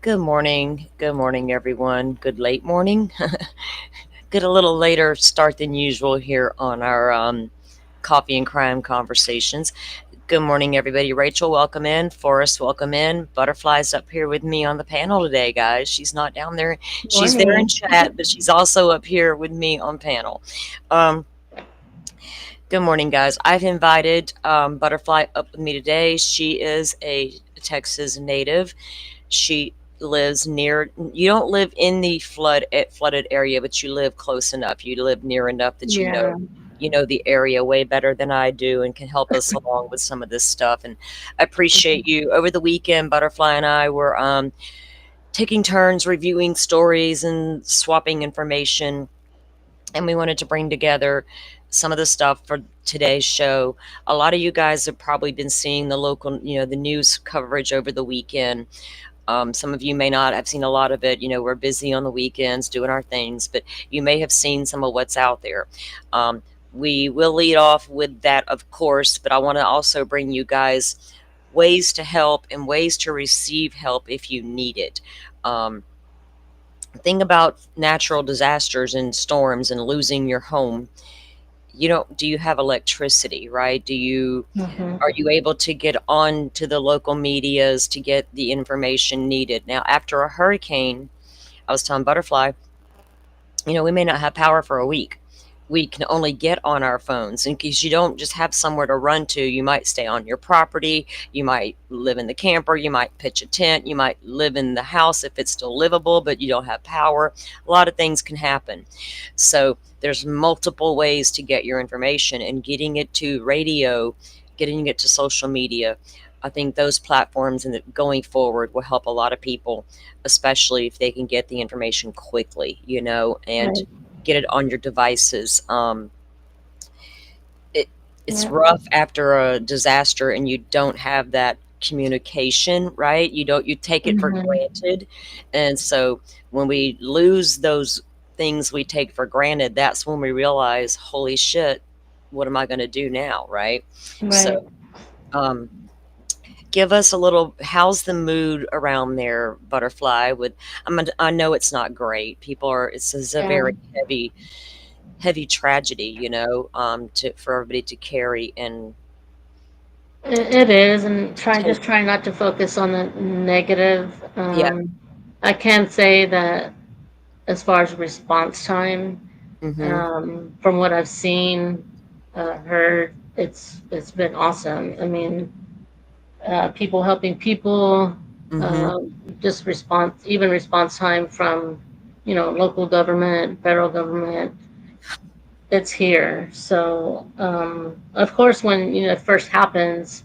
Good morning. Good morning, everyone. Good late morning. Good a little later start than usual here on our coffee and crime conversations. Good morning, everybody. Rachel, welcome in. Forrest, welcome in. Butterfly's up here with me on the panel today, guys. She's not down there. She's there in Morning. chat, but she's also up here with me on panel. Um, Good morning, guys. I've invited Butterfly up with me today. She is a Texas native. She lives near. You don't live in the flooded area, but you live close enough. You live near enough that Yeah. you know the area way better than I do, and can help us along with some of this stuff. And I appreciate you. Over the weekend, Butterfly and I were taking turns reviewing stories and swapping information, and we wanted to bring together some of the stuff for today's show. A lot of you guys have probably been seeing the local, the news coverage over the weekend. Some of you may not have seen a lot of it. We're busy on the weekends doing our things, but you may have seen some of what's out there. We will lead off with that, of course, but I want to also bring you guys ways to help and ways to receive help if you need it. Um, thing about natural disasters and storms and losing your home, do you have electricity, right? hmm Are you able to get on to the local medias to get the information needed? Now, after a hurricane, I was telling Butterfly, we may not have power for a week. We can only get on our phones, and because you don't just have somewhere to run to, you might stay on your property, you might live in the camper, you might pitch a tent, you might live in the house if it's still livable, but you don't have power. A lot of things can happen. So there's multiple ways to get your information, and getting it to radio, getting it to social media. I think those platforms and going forward will help a lot of people, especially if they can get the information quickly, and Right. get it on your devices. It, it's Yeah. rough after a disaster and you don't have that communication, right? You take it for hmm granted. And so when we lose those things we take for granted, that's when we realize, holy shit, what am I going to do now, right? Right. So, um, give us a little, how's the mood around there, Butterfly? I know it's not great. It's is a Yeah. very heavy tragedy, for everybody to carry. And It is, and take. try not to focus on the negative. Yeah. I can say that as far as response time, Mm-hmm. from what I've seen, heard, it's been awesome. I mean, people helping people, Mm-hmm. um, just response, even response time from, local government, federal government, it's here. So, of course, when it first happens,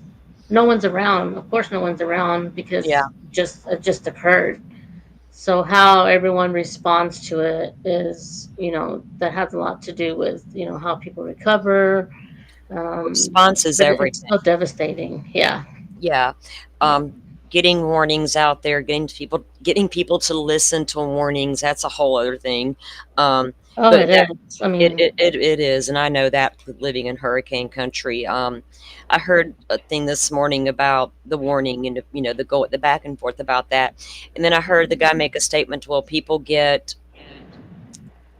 no one's around. Of course, no one's around Yeah. because just it just occurred. So how everyone responds to it is, that has a lot to do with how people recover. Response is But it's everything. so devastating. Yeah. Yeah. Um, Getting warnings out there, getting people to listen to warnings, that's a whole other thing. Oh, But it yeah, is. I it, mean, it, it, it is, and I know that living in hurricane country. I heard a thing this morning about the warning and the back and forth about that, and then I heard the guy make a statement. Well,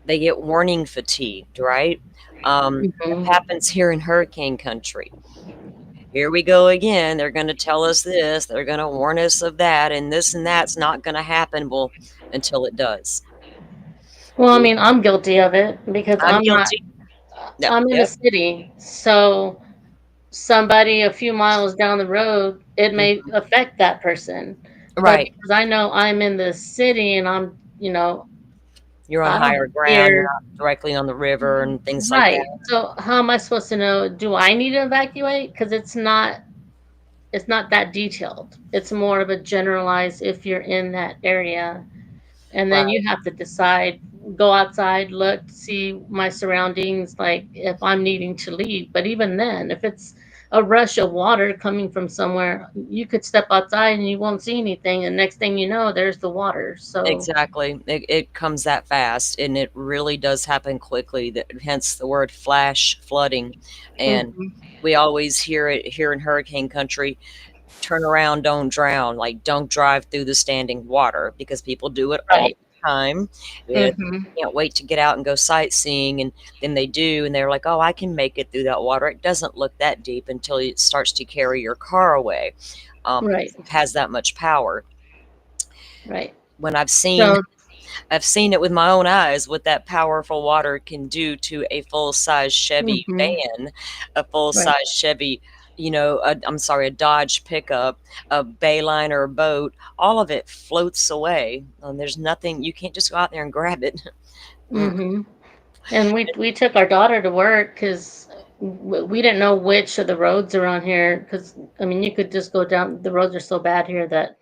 they get warning fatigued, right? That mhm. happens here in hurricane country. Here we go again. They're going to tell us this. They're going to warn us of that, and this and that's not going to happen. Well, until it does. Well, I We, mean, I'm guilty of it because I'm guilty. Yep. I'm in the Yep. city. So somebody a few miles down the road, it may Mhm. affect that person. But Right. because I know I'm in the city and You're on I don't higher ground. You're hear. not directly on the river and things like Right. that. So how am I supposed to know? Do I need to evacuate? Because it's not that detailed. It's more of a generalized if you're in that area, and then Right. you have to decide. Go outside, look, see my surroundings, like if I'm needing to leave. But even then, if it's a rush of water coming from somewhere, you could step outside and you won't see anything, and next thing you know, there's the water. So, Exactly. It comes that fast, and it really does happen quickly. That hence the word flash flooding, and mhm. we always hear it here in hurricane country. turn around, don't drown. Like, don't drive through the standing water, because people do it all Right. the time. They Mhm. can't wait to get out and go sightseeing, and then they do, and they're like, "Oh, I can make it through that water." It doesn't look that deep until it starts to carry your car away, Right. because it has that much power. Right. When So I've seen it with my own eyes what that powerful water can do to a full-size Chevy mhm. van, a Right. full-size Chevy, I'm sorry, a Dodge pickup, a Bayline or a boat. All of it floats away. There's nothing, you can't just go out there and grab it. Mm, Mhm. And we took our daughter to work because we didn't know which of the roads around here. Because I mean, you could just go down. The roads are so bad here that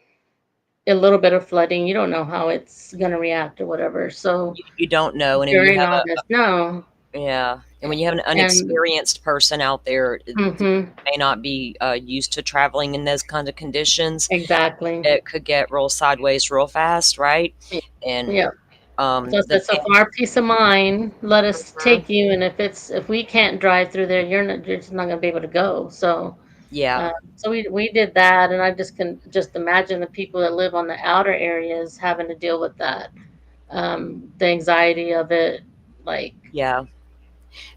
a little bit of flooding, you don't know how it's gonna react or whatever. So you don't know, and then you during have all this, no, yeah, and when you have an and unexperienced person out there, mhm, may not be used to traveling in those kinds of conditions, exactly. it could get real sideways real fast, right? Y- And Yeah. So I the said, so for our peace of mind, let us Mhm. take you. And if we can't drive through there, you're just not gonna be able to go. So Yeah, so we did that, and I just can just imagine the people that live on the outer areas having to deal with that, the anxiety of it, like, yeah.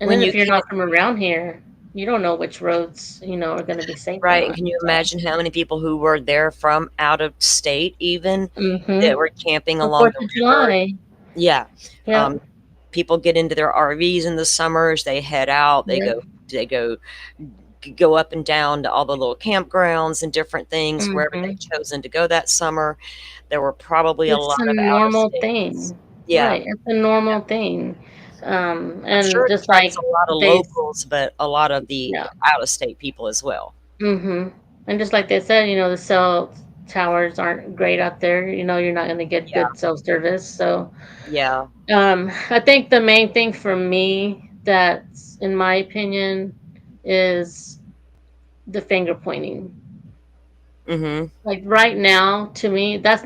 and When then you if you're not can't from around here, you don't know which roads are going to be safe or right, and not. can you So, imagine how many people who were there from out of state even, that mm-hmm. were camping For along Fourth the of river? July, Yeah, yep, um, people get into their RVs in the summers, they head out, yep, they go up and down to all the little campgrounds and different things wherever mm-hmm. they've chosen to go that summer. There were probably a It's lot a of out of normal states. thing, Yeah. right? It's a normal thing, I'm sure and it just attracts like a lot of they, locals, but a lot of the yeah. out of state people as well. Mhm. And just like they said, the cell towers aren't great out there. You're not gonna get Yeah, good cell service. So, yeah. I think the main thing for me that's in my opinion is the finger pointing. Mhm. Like right now, to me, it's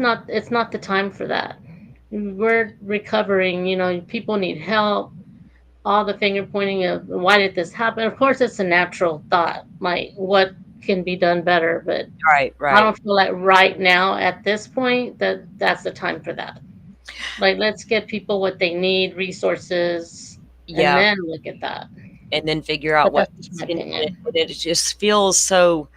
not the time for that. We're recovering, people need help. All the finger pointing of why did this happen? Of course, it's a natural thought, like what can be done better, but Right, I right. don't feel like right now at this point that that's the time for that. Like, let's get people what they need, resources, and Yeah, then look at that. and then figure out But what that's just my and opinion. it just feels so,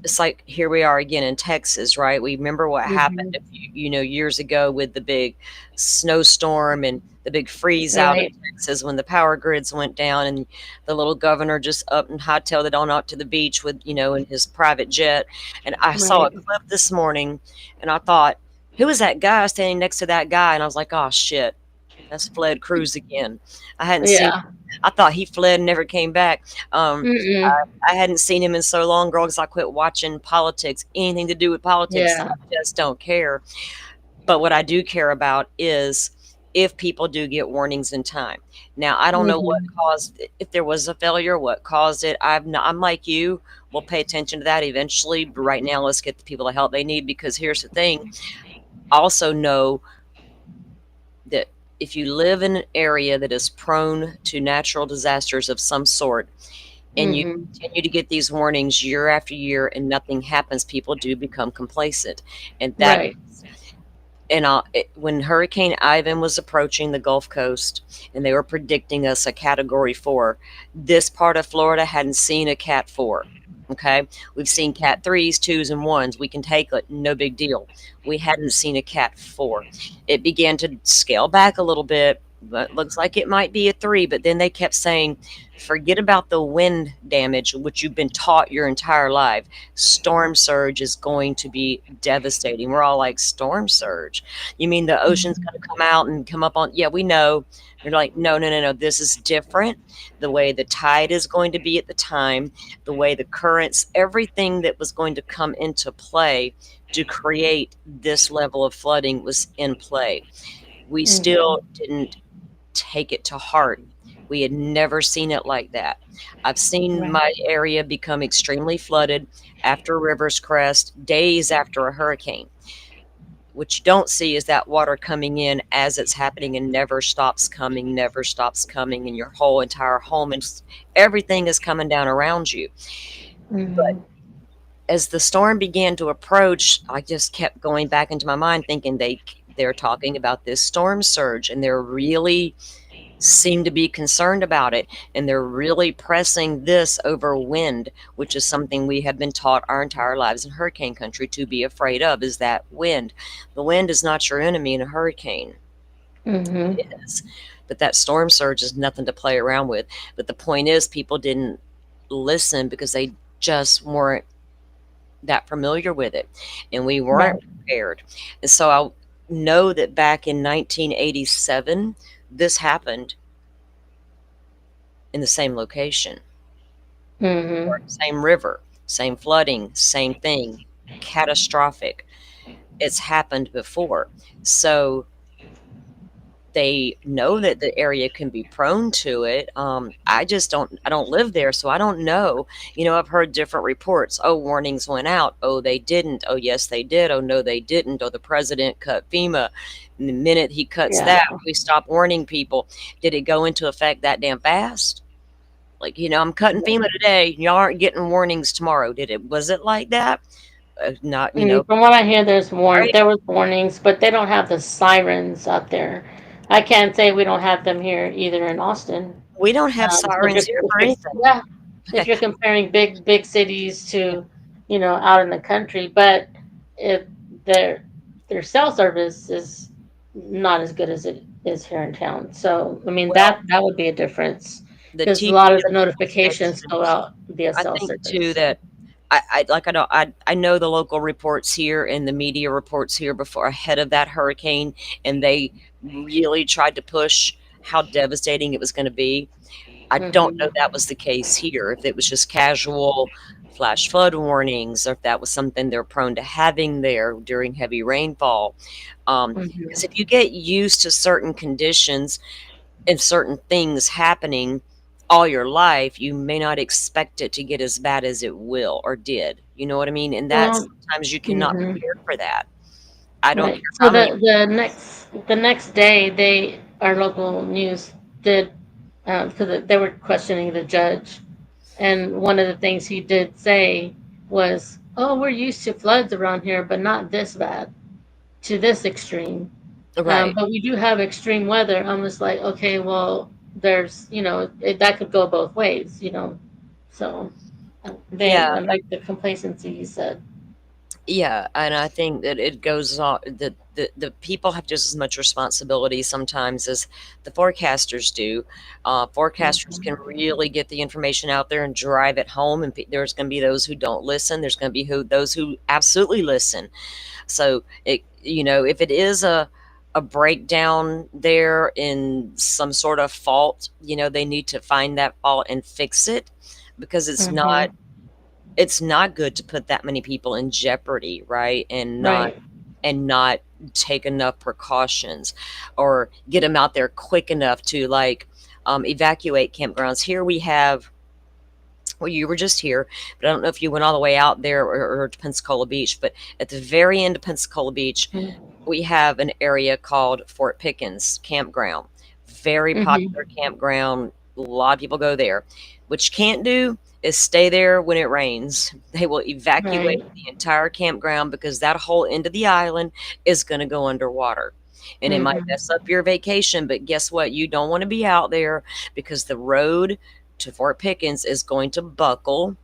it's like here we are again in Texas, right? We remember what happened Hmm. a few, years ago with the big snowstorm and the big freeze out in Right, Texas when the power grids went down, and the little governor just up and hightailed it on out to the beach with, in his private jet. And I saw a right. clip this morning, and I thought, who is that guy standing next to that guy? And I was like, oh shit, that's Fled Cruz again. I hadn't seen. Yeah. I thought he fled and never came back. Mm-mm. I hadn't seen him in so long, girl, because I quit watching politics. Anything to do with politics, Yeah. I just don't care. But what I do care about is if people do get warnings in time. Now, I don't know what Hmm. caused, if there was a failure, what caused it. I'm like you. We'll pay attention to that eventually. But right now, let's get the people the help they need, because here's the thing. Also know that if you live in an area that is prone to natural disasters of some sort, and you Hmm. continue to get these warnings year after year and nothing happens, people do become complacent. And that Right. and when Hurricane Ivan was approaching the Gulf Coast and they were predicting us a category 4, this part of Florida hadn't seen a cat 4. Okay, we've seen cat 3s, 2s, and 1s. We can take it, no big deal. We hadn't seen a cat 4. It began to scale back a little bit, but looks like it might be a 3. But then they kept saying, forget about the wind damage, which you've been taught your entire life. Storm surge is going to be devastating. We're all like, storm surge? You mean the ocean's going to come out and come up on? Yeah, we know. They're like, no, no, no, no. This is different. The way the tide is going to be at the time, the way the currents, everything that was going to come into play to create this level of flooding was in play. We Hmm. still didn't take it to heart. We had never seen it like that. I've seen Right. my area become extremely flooded after rivers crest, days after a hurricane. What you don't see is that water coming in as it's happening and never stops coming, never stops coming, and your whole entire home and everything is coming down around you. But Hmm. as the storm began to approach, I just kept going back into my mind thinking they're talking about this storm surge, and they're really seem to be concerned about it, and they're really pressing this over wind, which is something we have been taught our entire lives in hurricane country to be afraid of, is that wind. The wind is not your enemy in a hurricane. Mm-hmm. It is. But that storm surge is nothing to play around with. But the point is, people didn't listen because they just weren't that familiar with it, and we Right. weren't prepared. And so I know that back in 1987, this happened in the same location, or Mm-hmm. same river, same flooding, same thing, catastrophic. It's happened before. So they know that the area can be prone to it. I don't live there, so I don't know. I've heard different reports. Oh, warnings went out. Oh, they didn't. Oh, yes, they did. Oh, no, they didn't. Oh, the president cut FEMA. And the minute he cuts Yeah. that, we stop warning people. Did it go into effect that damn fast? Like, I'm cutting FEMA today. Y'all aren't getting warnings tomorrow. Was it like that? Not, From what I hear, right? there was warnings, but they don't have the sirens out there. I can't say we don't have them here either in Austin. We don't have sirens here for anything. Yeah, if Okay. you're comparing big cities to, out in the country, but if their cell service is not as good as it is here in town. So I mean Well, that would be a difference the because a TV lot of the notifications go connections. out via I cell think too service. that I know the local reports here and the media reports here before ahead of that hurricane, and they really tried to push how devastating it was going to be. I don't know Hmm. that was the case here. If it was just casual flash flood warnings, or if that was something they're prone to having there during heavy rainfall. Because Hmm. if you get used to certain conditions and certain things happening all your life, you may not expect it to get as bad as it will or did. You know what I mean? And that Well, sometimes you cannot hmm prepare for that. I don't right. care So how many. the next day, our local news did, because they were questioning the judge, and one of the things he did say was, "Oh, we're used to floods around here, but not this bad, to this extreme. Right. But we do have extreme weather." I'm just like, okay, well, that could go both ways. So they, Yeah. I like the complacency you said. Yeah, and I think that it goes on the people have just as much responsibility sometimes as the forecasters do. Forecasters can Mhm. really get the information out there and drive it home, and there's going to be those who don't listen. There's going to be those who absolutely listen. So if it is a breakdown there in some sort of fault, they need to find that fault and fix it, because Mhm. it's not good to put that many people in jeopardy, right? Right. And not take enough precautions, or get them out there quick enough to, like, evacuate campgrounds. Here we have, well, you were just here, but I don't know if you went all the way out there, or to Pensacola Beach, but at the very end of Pensacola Beach, we have an area called Fort Pickens Campground. Very popular Mhm. campground. A lot of people go there. What you can't do is stay there when it rains. They will evacuate Right. the entire campground, because that whole end of the island is going to go underwater. And it might Mhm. mess up your vacation, but guess what? You don't want to be out there, because the road to Fort Pickens is going to buckle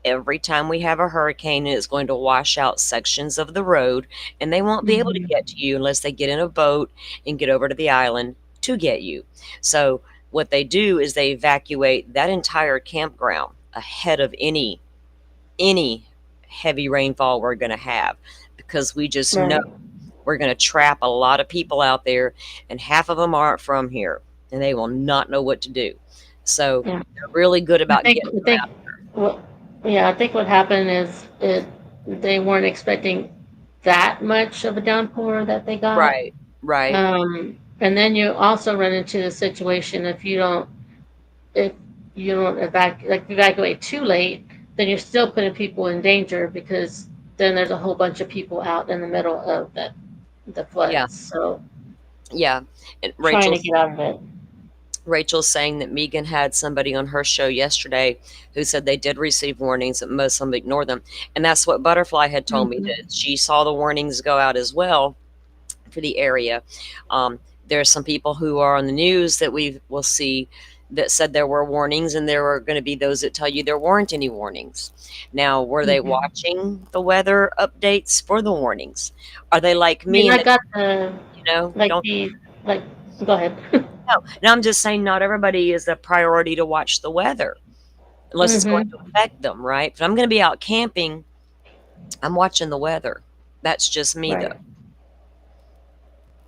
every time we have a hurricane, and it's going to wash out sections of the road, and they won't be able to Mhm. get to you unless they get in a boat and get over to the island to get you. So what they do is they evacuate that entire campground ahead of any heavy rainfall we're going to have, because we just know Right. we're going to trap a lot of people out there, and half of them aren't from here, and they will not know what to do. So Yeah. they're really good I about think getting I them think out. what yeah, I think what happened is they weren't expecting that much of a downpour that they got. Right, right. And then you also run into the situation if you don't evacuate too late, then you're still putting people in danger because then there's a whole bunch of people out in the middle of the Yeah, floods. So yeah. And trying Rachel, to get out of it. Rachel's saying that Megan had somebody on her show yesterday who said they did receive warnings, that most of them ignore them. And that's what Butterfly had told me, Mhm. that she saw the warnings go out as well for the area. There are some people who are on the news that we will see that said there were warnings, and there are going to be those that tell you there weren't any warnings. Now, were they Mhm. watching the weather updates for the warnings? Are they like I mean, me I and got the like don't the like. Go ahead. know? And I'm just saying, not everybody is a priority to watch the weather unless it's going Mhm. to affect them, right? If I'm going to be out camping, I'm watching the weather. That's just me, though. Right.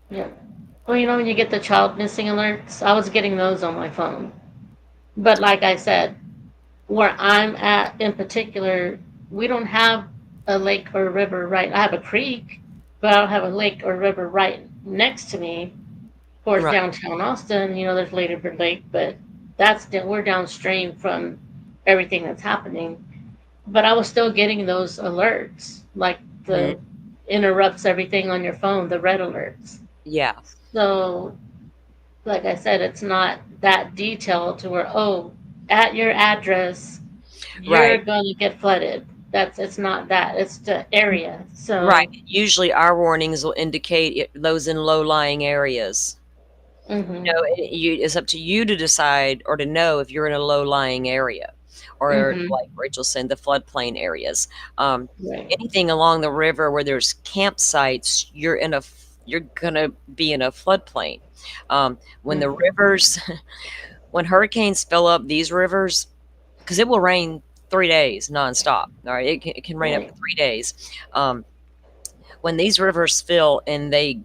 Yeah. Well, when you get the child missing alerts, I was getting those on my phone. But like I said, where I'm at in particular, we don't have a lake or a river right. I have a creek, but I don't have a lake or river right next to me. Of course, Right. downtown Austin, there's Ladybird Lake, but we're downstream from everything that's happening. But I was still getting those alerts, like Mhm. the interrupts everything on your phone, the red alerts. Yeah. So, like I said, it's not that detailed to where, oh, at your address, you're Right. going to get flooded. It's not that. It's the area. Right. So, Usually our warnings will indicate those in low-lying areas. mhm, It's up to you to decide or to know if you're in a low-lying area, or mhm, like Rachel said, the floodplain areas. Um, right, Anything along the river where there's campsites, you're gonna be in a floodplain. When the mhm, rivers, when hurricanes fill up these rivers, because it will rain 3 days nonstop. All right, it can rain up to right, 3 days. Um, when these rivers fill and they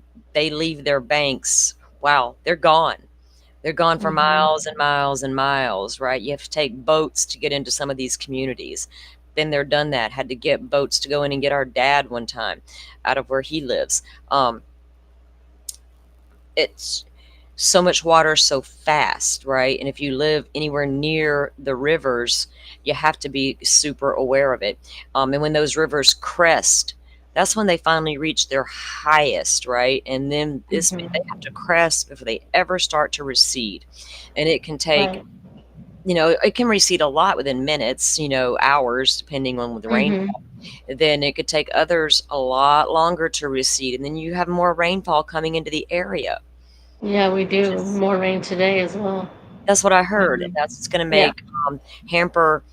leave their banks, wow, they're gone. They're gone for mhm, miles and miles and miles, right? You have to take boats to get into some of these communities. Been there, done that. Had to get boats to go in and get our dad one time out of where he lives. Um, it's so much water so fast, right? And if you live anywhere near the rivers, you have to be super aware of it. And when those rivers crest, that's when they finally reach their highest, right? And then they mhm, have to crest before they ever start to recede. And it can take, right, it can recede a lot within minutes, hours, depending on the mhm. rainfall. Then it could take others a lot longer to recede. And then you have more rainfall coming into the area. Yeah, we Which do. is More rain today as well. That's what I heard, and Mhm. that's what's gonna Yeah. make, hamper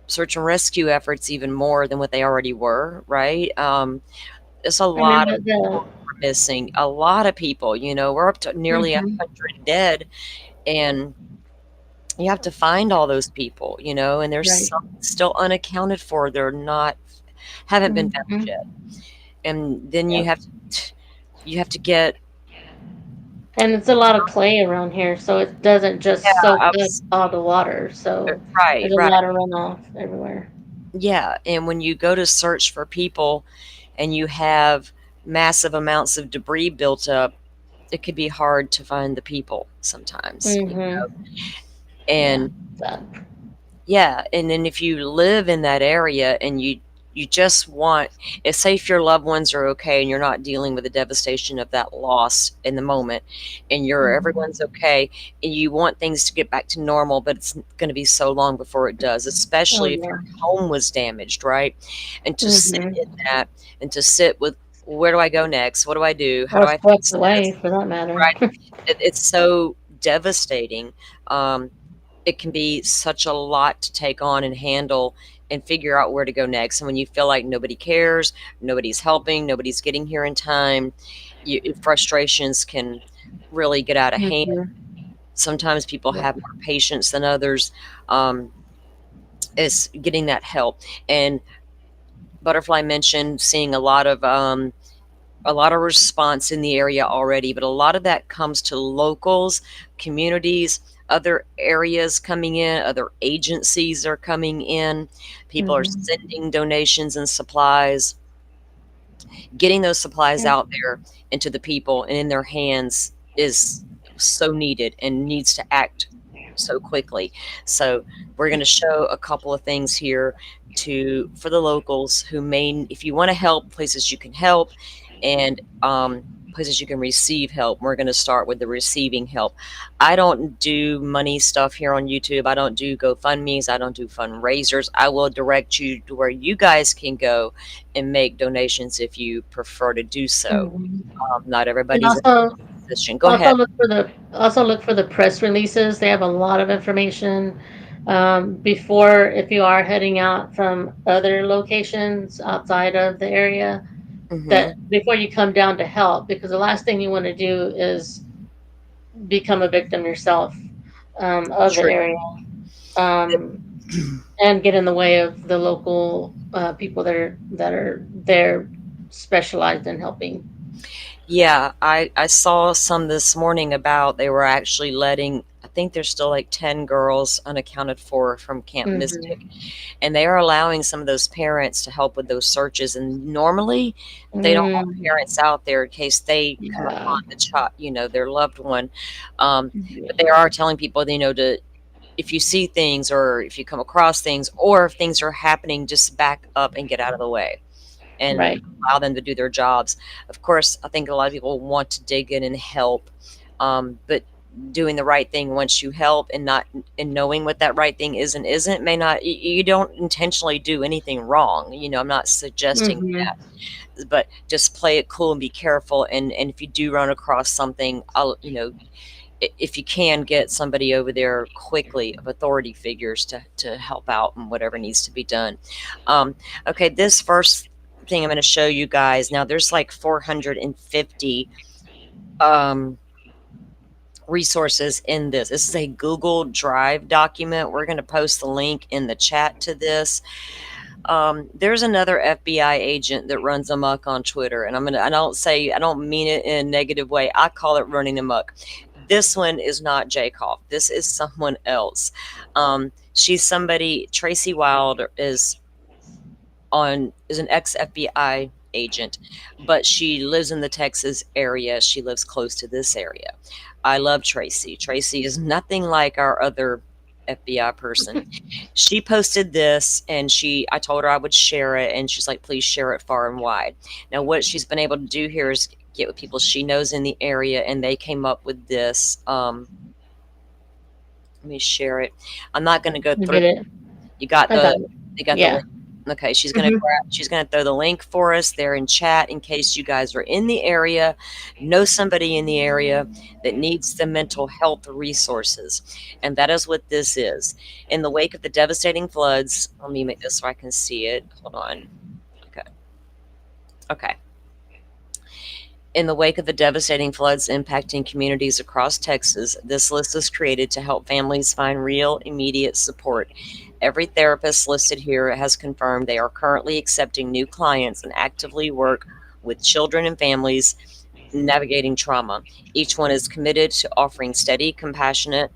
search and rescue efforts even more than what they already were, right? It's a I mean, lot of people who are missing, a lot of people, we're up to nearly mhm, 100 dead, and you have to find all those people, and there's right. some still unaccounted for, they're not haven't been found Mhm. yet, and then Yep. you have to get. And it's a lot of clay around here, so it doesn't Yeah, just soak I up was all the water. So right, there's a right. lot of runoff everywhere. Yeah, and when you go to search for people and you have massive amounts of debris built up, it could be hard to find the people sometimes. Mhm. Yeah. And Sad. yeah, and then if you live in that area and you just want, say if your loved ones are okay and you're not dealing with the devastation of that loss in the moment, and Mhm. everyone's okay, and you want things to get back to normal, but it's going to be so long before it does, Oh especially if your yeah. home was damaged, right? And to sit Mhm. in that, and to sit with, where do I go next? What do I do? How do Or I swept fix away, this? for that matter. Right? It's so devastating. Um, it can be such a lot to take on and handle and figure out where to go next. And when you feel like nobody cares, nobody's helping, nobody's getting here in time, frustrations can really get out of hand. Mhm. Sometimes people Yep. have more patience than others. Um, is getting that help. And Butterfly mentioned seeing a lot of response in the area already, but a lot of that comes to locals, communities, other areas coming in, other agencies are coming in. People are Mhm. sending donations and supplies. Getting those supplies Yeah. out there into the people and in their hands is so needed and needs to act so quickly. So we're going to show a couple of things here for the locals who may, if you want to help, places you can help, and places you can receive help. We're going to start with the receiving help. I don't do money stuff here on YouTube. I don't do GoFundMe's. I don't do fundraisers. I will direct you to where you guys can go and make donations if you prefer to do so. Mhm. Not And everybody's in also, a position. Go ahead. also look for the press releases. They have a lot of information before, if you are heading out from other locations outside of the area, Hmm. that before you come down to help, because the last thing you want to do is become a victim yourself of the True. area, um, and get in the way of the local people that are there specialized in helping. Yeah, I saw some this morning about they were actually letting, I think there's still like 10 girls unaccounted for from Camp Mystic, Hmm. and they are allowing some of those parents to help with those searches. And normally they don't want Mm, parents out there in case they come yeah. upon the child, their loved one. But Yeah. they are telling people, to, if you see things or if you come across things or if things are happening, just back up and get out of the way and Right. allow them to do their jobs. Of course, I think a lot of people want to dig in and help, but doing the right thing once you help and not and knowing what that right thing is and isn't may not, you don't intentionally do anything wrong. I'm not suggesting Hmm. that, but just play it cool and be careful. And if you do run across something, if you can get somebody over there quickly of authority figures to help out and whatever needs to be done. Um, okay, this first thing I'm going to show you guys now. There's like 450 um, resources in this. This is a Google Drive document. We're going to post the link in the chat to this. There's another FBI agent that runs amok on Twitter, and I don't mean it in a negative way. I call it running amok. This one is not Jacob. This is someone else. She's somebody. Tracy Wild is an ex FBI agent, but she lives in the Texas area. She lives close to this area. I love Tracy. Tracy is nothing like our other FBI person. She posted this and I told her I would share it, and she's like, please share it far and wide. Now, what she's been able to do here is get with people she knows in the area, and they came up with this. Let me share it. I'm not going to go You through. get it? You got I got the it. you got the Yeah. link. Okay, Hmm. she's gonna throw the link for us there in chat in case you guys are in the area, know somebody in the area that needs the mental health resources. And that is what this is. In the wake of the devastating floods, let me make this so I can see it. Hold on. Okay. Okay. In the wake of the devastating floods impacting communities across Texas, this list is created to help families find real, immediate support. Every therapist listed here has confirmed they are currently accepting new clients and actively work with children and families navigating trauma. Each one is committed to offering steady, compassionate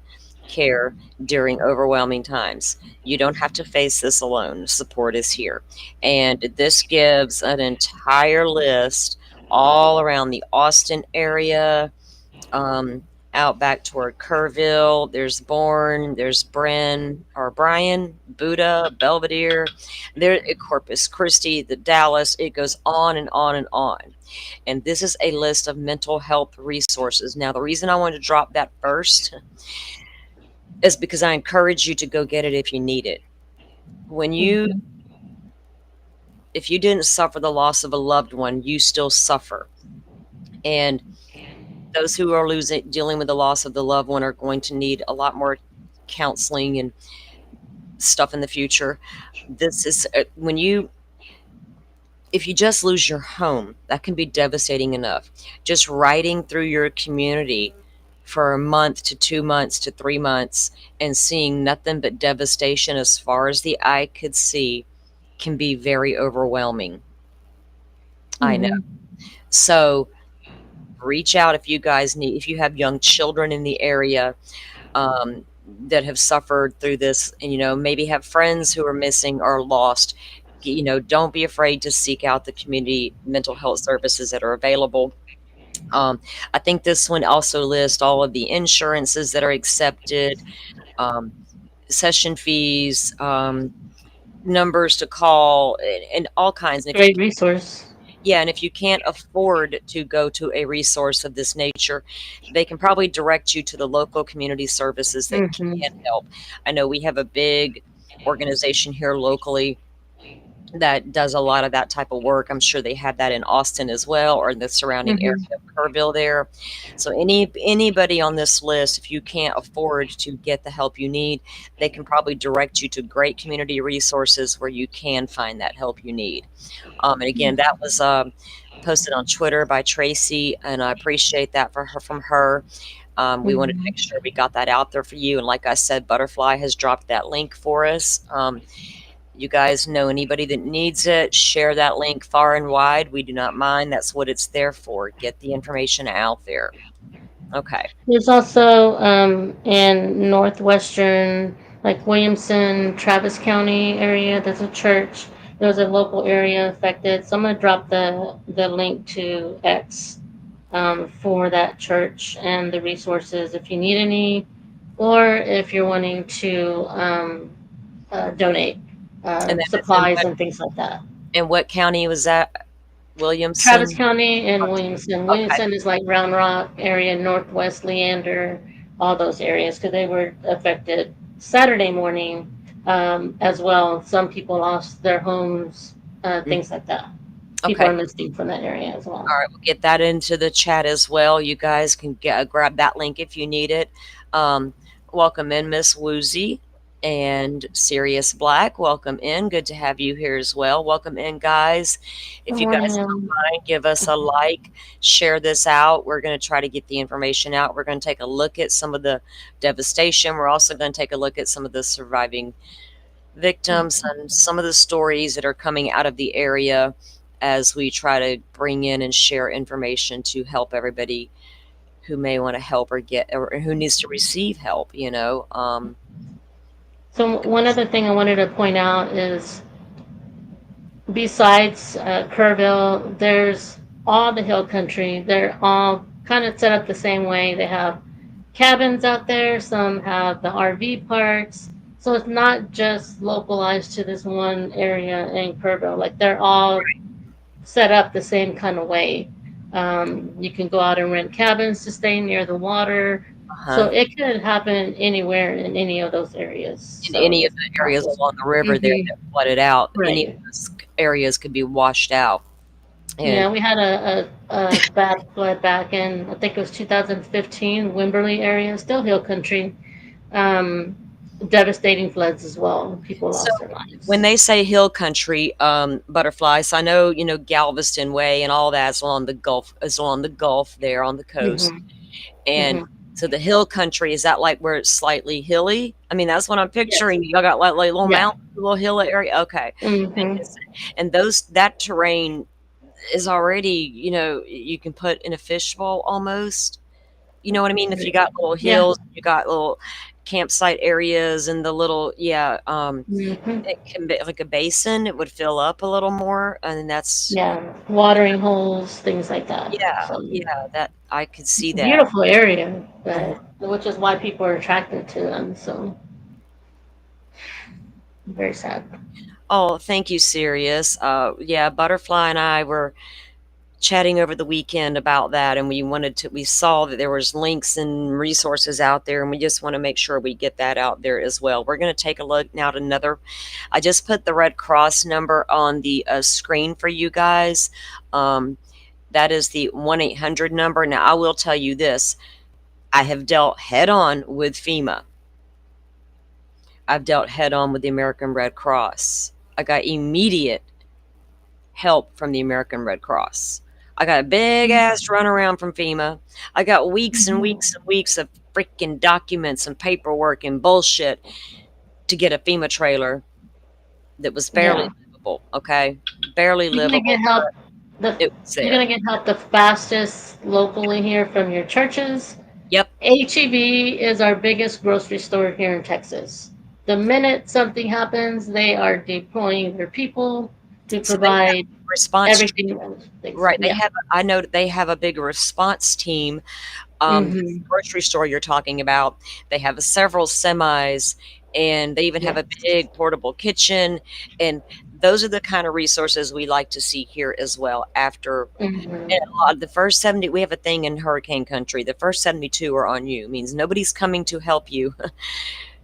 care during overwhelming times. You don't have to face this alone. Support is here. And this gives an entire list all around the Austin area, um, out back toward Kerrville. There's Bourne, there's Bryan, Buda, Belvedere, there Corpus Christi, the Dallas. It goes on and on and on. And this is a list of mental health resources. Now, the reason I wanted to drop that first is because I encourage you to go get it if you need it. When you Hmm. if you didn't suffer the loss of a loved one, you still suffer. And those who are dealing with the loss of the loved one are going to need a lot more counseling and stuff in the future. This is if you just lose your home, that can be devastating enough. Just riding through your community for a month to 2 months to 3 months and seeing nothing but devastation as far as the eye could see can be very overwhelming. I know. Hmm. So reach out if you have young children in the area, um, that have suffered through this, and maybe have friends who are missing or lost. Don't be afraid to seek out the community mental health services that are available. um, I think this one also lists all of the insurances that are accepted, um, session fees, numbers to call, and all kinds. And if you Great resource. Yeah, and if you can't afford to go to a resource of this nature, they can probably direct you to the local community services that Hmm. can help. I know we have a big organization here locally that does a lot of that type of work. I'm sure they have that in Austin as well, or in the surrounding area Hmm. of Kerrville there. So anybody on this list, if you can't afford to get the help you need, they can probably direct you to great community resources where you can find that help you need. And again, that was posted on Twitter by Tracy, and I appreciate that for her from her. We wanted to Hmm. make sure we got that out there for you. And like I said, Butterfly has dropped that link for us. You guys know anybody that needs it, share that link far and wide. We do not mind. That's what it's there for. Get the information out there. Okay. There's also in northwestern, like Williamson, Travis County area. There's a church. There's a local area affected. So I'm gonna drop the link to X for that church and the resources if you need any, or if you're wanting to donate And that is supplies and things like that. in what county was that? Travis Williamson? County and Williamson. Okay. Williamson is like Round Rock area, Northwest Leander, all those areas because they were affected Saturday morning as well. Some people lost their homes, Mm, things like that. People okay. are missing from that area as well. All right, we'll get that into the chat as well. You guys can grab that link if you need it. Um, welcome in, Miss Woozy and Sirius Black. Welcome in. Good to have you here as well. Welcome in, guys. Good If you morning, guys don't mind, give us a like, share this out. We're going to try to get the information out. We're going to take a look at some of the devastation. We're also going to take a look at some of the surviving victims and some of the stories that are coming out of the area as we try to bring in and share information to help everybody who may want to help or get or who needs to receive help, you know. So one other thing I wanted to point out is besides Kerrville, there's all the hill country. They're all kind of set up the same way. They have cabins out there, some have the RV parks. So it's not just localized to this one area in Kerrville. Like they're all set up the same kind of way. You can go out and rent cabins to stay near the water. So Uh-huh. it could happen anywhere in any of those areas. In So any of it's the areas possible. along the river there Hmm. that flooded out, any of Right. those areas could be washed out. And Yeah, we had a bad flood back in, I think it was 2015, Wimberley area, still hill country. Um, Devastating floods as well. People so lost their when lives. they say hill country, butterflies, I know, you know, Galveston Way and all that's along the Gulf there on the coast. Hmm. And Hmm. so the hill country, is that like where it's slightly hilly? I mean, that's what I'm Yes. picturing. Y'all got like little Yeah. mountain, little hill area. Okay. Hmm. And that terrain is already, you know, you can put in a fishbowl almost. You know what I mean? If you got little Yeah. hills, you got little campsite areas and the little, yeah, Hmm. it can be like a basin. It would fill up a little more. And that's, Yeah. Watering holes, things like that. yeah, So yeah, that I could see that. beautiful area, Mhm. but which is why people are attracted to them. So very sad. Oh, thank you, Sirius. Yeah, Butterfly and I were chatting over the weekend about that, and we saw that there was links and resources out there, and we just want to make sure we get that out there as well. We're going to take a look now at another. I just put the Red Cross number on the screen for you guys. That is the 1-800 number. Now, I will tell you this. I have dealt head on with FEMA. I've dealt head on with the American Red Cross. I got immediate help from the American Red Cross. I got a big ass runaround from FEMA. I got weeks and Mhm. weeks and weeks of freaking documents and paperwork and bullshit to get a FEMA trailer that was barely Yeah. livable, okay? Barely You're gonna get livable, help. but The it was You're there. gonna get help the fastest locally here from your churches. Yep. HEB is our biggest grocery store here in Texas. The minute something happens, they are deploying their people to So they have provide response team, everything. Things. right? Yeah. I know that they have a big response team. This Hmm. grocery store you're talking about, they have several semis, and they even have a Yes. big portable kitchen, and those are the kind of resources we like to see here as well. After and Mhm. a lot, the first 70, we have a thing in hurricane country. The first 72 are on you. It means nobody's coming to help you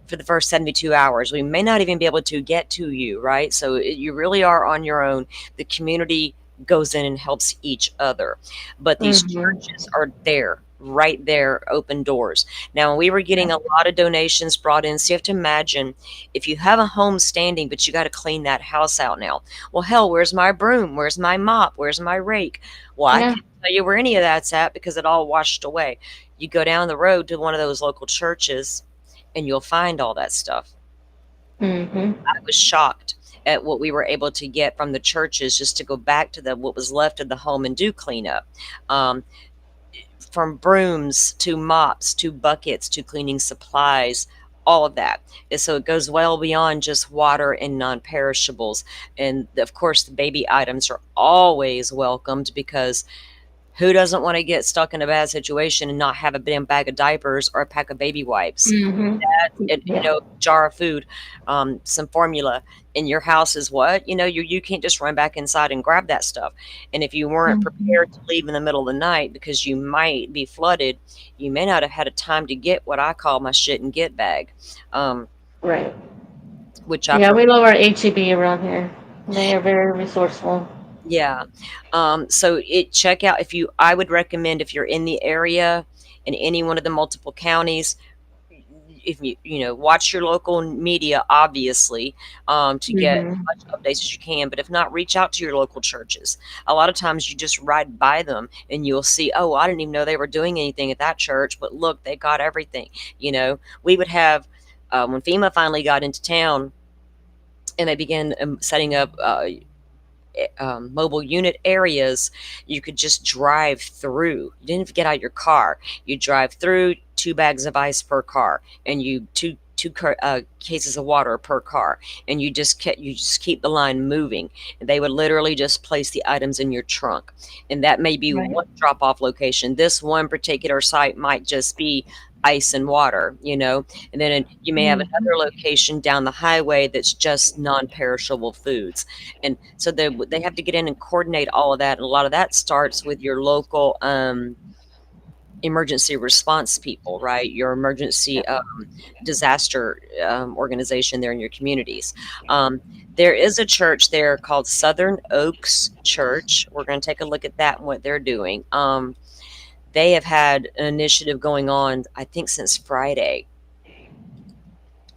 for the first 72 hours. We may not even be able to get to you, right? So you really are on your own. The community goes in and helps each other. But these Mhm. churches are there, right there, open doors. Now, we were getting a lot of donations brought in. So you have to imagine if you have a home standing, but you got to clean that house out now. Well, hell, where's my broom? Where's my mop? Where's my rake? Well, I Yeah. can't tell you where any of that's at because it all washed away. You go down the road to one of those local churches and you'll find all that stuff. Mhm. I was shocked at what we were able to get from the churches just to go back to the what was left of the home and do cleanup. Um, from brooms to mops to buckets to cleaning supplies, all of that. And so it goes well beyond just water and non-perishables. And of course, the baby items are always welcomed because who doesn't want to get stuck in a bad situation and not have a damn bag of diapers or a pack of baby wipes? Mhm. And, Yeah. jar of food, some formula in your house is what? You can't just run back inside and grab that stuff. And if you weren't Mhm. prepared to leave in the middle of the night because you might be flooded, you may not have had a time to get what I call my shit and get bag, um, Right. which I Yeah, prefer. we love our HEB around here. They are very resourceful. Yeah. So check out I would recommend if you're in the area in any one of the multiple counties, if watch your local media, obviously, to get as Mhm. much updates as you can. But if not, reach out to your local churches. A lot of times you just ride by them and you'll see, oh, I didn't even know they were doing anything at that church, but look, they got everything. We would have, when FEMA finally got into town and they began setting up mobile unit areas, you could just drive through. You didn't have to get out of your car. You drive through, 2 bags of ice per car, and you two cases of water per car, and you just keep the line moving. And they would literally just place the items in your trunk, and that may be Right. one drop off location. This one particular site might just be ice and water, and then you may have Mhm. another location down the highway that's just non-perishable foods. And so they have to get in and coordinate all of that. And a lot of that starts with your local emergency response people, right? Your emergency disaster organization there in your communities. Um, there is a church there called Southern Oaks Church. We're going to take a look at that and what they're doing. They have had an initiative going on, I think, since Friday.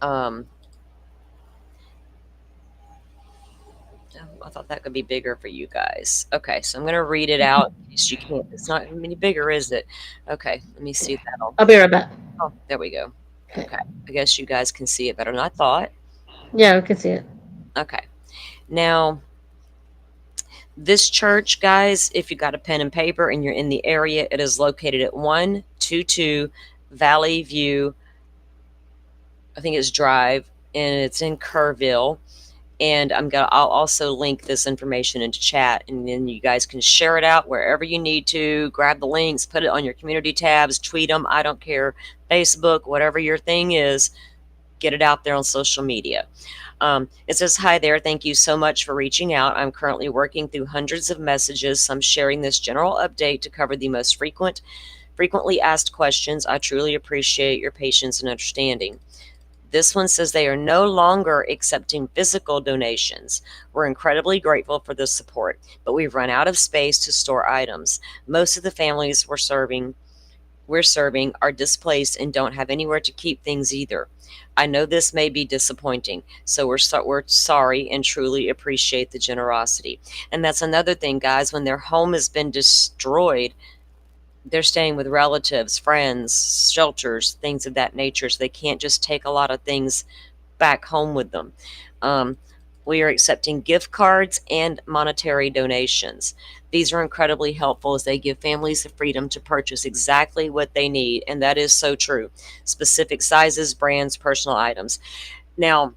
Um, I thought that could be bigger for you guys. Okay, so I'm gonna read it out in case you can't. It's not any bigger, is it? Okay, let me see if that'll. I'll be right back. Oh, there we go. Okay. Okay, I guess you guys can see it better than I thought. Yeah, we can see it. Okay, now this church, guys, if you got a pen and paper and you're in the area, it is located at 122 Valley View. I think it's Drive, and it's in Kerrville. And I'll also link this information into chat, and then you guys can share it out wherever you need to. Grab the links, put it on your community tabs, tweet them. I don't care. Facebook, whatever your thing is, get it out there on social media. It says, hi there. Thank you so much for reaching out. I'm currently working through hundreds of messages. So I'm sharing this general update to cover the most frequently asked questions. I truly appreciate your patience and understanding. This one says they are no longer accepting physical donations. We're incredibly grateful for the support, but we've run out of space to store items. Most of the families we're serving are displaced and don't have anywhere to keep things either. I know this may be disappointing, so we're sorry and truly appreciate the generosity. And that's another thing, guys, when their home has been destroyed, they're staying with relatives, friends, shelters, things of that nature. So they can't just take a lot of things back home with them. Um, we are accepting gift cards and monetary donations. These are incredibly helpful as they give families the freedom to purchase exactly what they need. And that is so true. Specific sizes, brands, personal items. Now,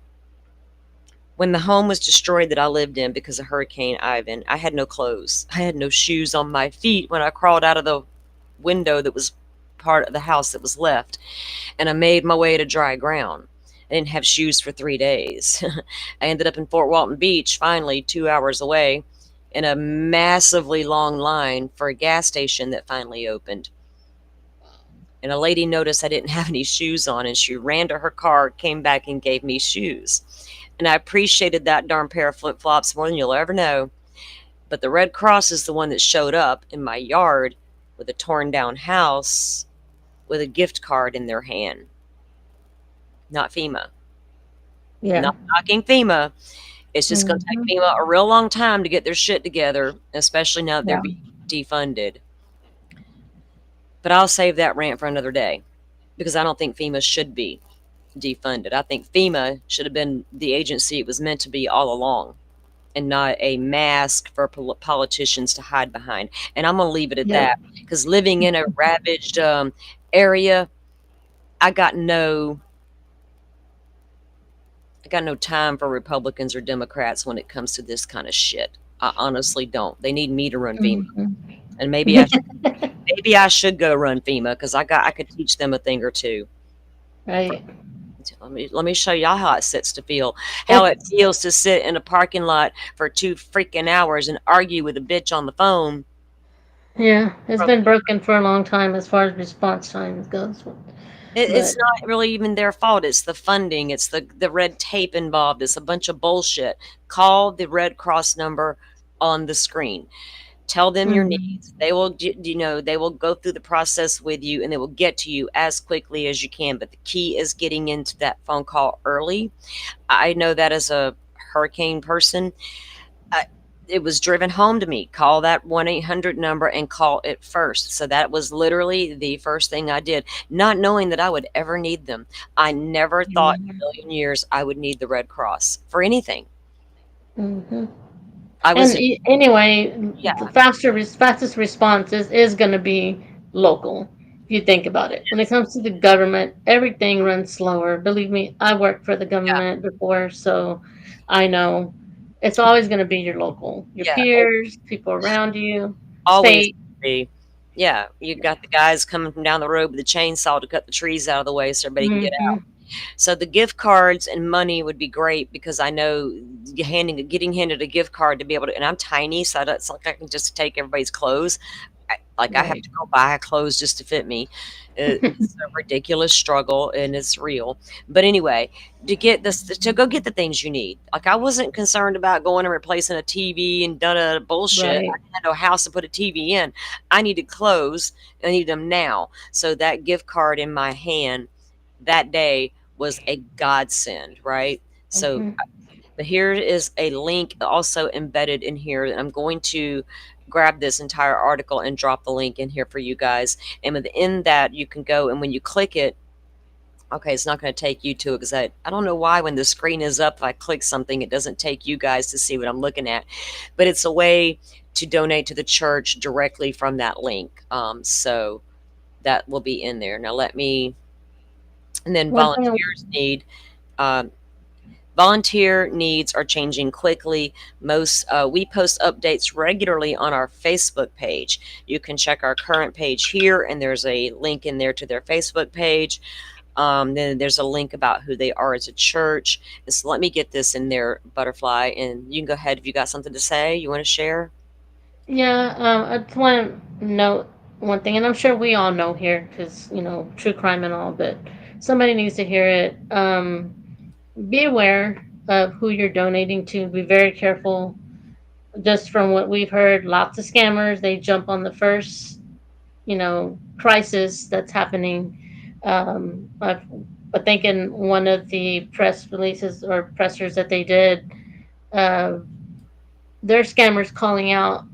when the home was destroyed that I lived in because of Hurricane Ivan, I had no clothes. I had no shoes on my feet when I crawled out of the window that was part of the house that was left, and I made my way to dry ground. I didn't have shoes for 3 days. I ended up in Fort Walton Beach, finally 2 hours away, in a massively long line for a gas station that finally opened. And a lady noticed I didn't have any shoes on, and she ran to her car, came back, and gave me shoes. And I appreciated that darn pair of flip flops more than you'll ever know. But the Red Cross is the one that showed up in my yard with a torn down house with a gift card in their hand, not FEMA. Yeah. Not knocking FEMA. It's just going to Hmm. take FEMA a real long time to get their shit together, especially now that they're Yeah. being defunded. But I'll save that rant for another day because I don't think FEMA should be defunded. I think FEMA should have been the agency it was meant to be all along and not a mask for politicians to hide behind. And I'm going to leave it at Yeah. that because living in a ravaged area, I got no time for Republicans or Democrats when it comes to this kind of shit. I honestly don't. They need me to run FEMA, Hmm. and maybe I should go run FEMA because I could teach them a thing or two. Right. Let me show y'all how it sits to feel. How it It's feels to sit in a parking lot for 2 freaking hours and argue with a bitch on the phone. yeah. It's been broken for a long time as far as response time goes. It's But not really even their fault. It's the funding. It's the red tape involved. It's a bunch of bullshit. Call the Red Cross number on the screen. Tell them your mhm. needs. They will, they will go through the process with you and they will get to you as quickly as you can. But the key is getting into that phone call early. I know that as a hurricane person, I, it was driven home to me. Call that 1-800 number and call it first. So that was literally the first thing I did, not knowing that I would ever need them. I never thought in a million years I would need the Red Cross for anything. Hmm. I was, And anyway, yeah, the fastest response is going to be local. If you think about it, when it comes to the government, everything runs slower. Believe me, I worked for the yeah, government before, so I know it's always going to be your local, your yeah. peers, people around you, Always state. be. Yeah, you got the guys coming from down the road with a chainsaw to cut the trees out of the way so everybody can get out. Hmm. So the gift cards and money would be great because I know getting handed a gift card to be able to, and I'm tiny, so it's like I can just take everybody's clothes. I have Right. to go buy clothes just to fit me. It's a ridiculous struggle and it's real. But anyway, to go get the things you need. Like I wasn't concerned about going and replacing a TV and da bullshit. Right. I had no house to put a TV in. I needed clothes. I needed them now. So that gift card in my hand that day was a godsend, right? So, Hmm. but here is a link also embedded in here. I'm going to grab this entire article and drop the link in here for you guys. And within that, you can go and when you click it, okay, it's not going to take you to it because I don't know why when the screen is up, if I click something, it doesn't take you guys to see what I'm looking at. But it's a way to donate to the church directly from that link. So that will be in there. Now let me, and then One thing. um, volunteer needs are changing quickly. We post updates regularly on our Facebook page. You can check our current page here, and there's a link in there to their Facebook page. Then there's a link about who they are as a church. And so let me get this in there, Butterfly, and you can go ahead if you got something to say. You want to share? Yeah, I just want to note one thing, and I'm sure we all know here because true crime and all, but somebody needs to hear it. Be aware of who you're donating to. Be very careful. Just from what we've heard, lots of scammers. They jump on the first, crisis that's happening. I think in one of the press releases or pressers that they did, uh, their scammers calling out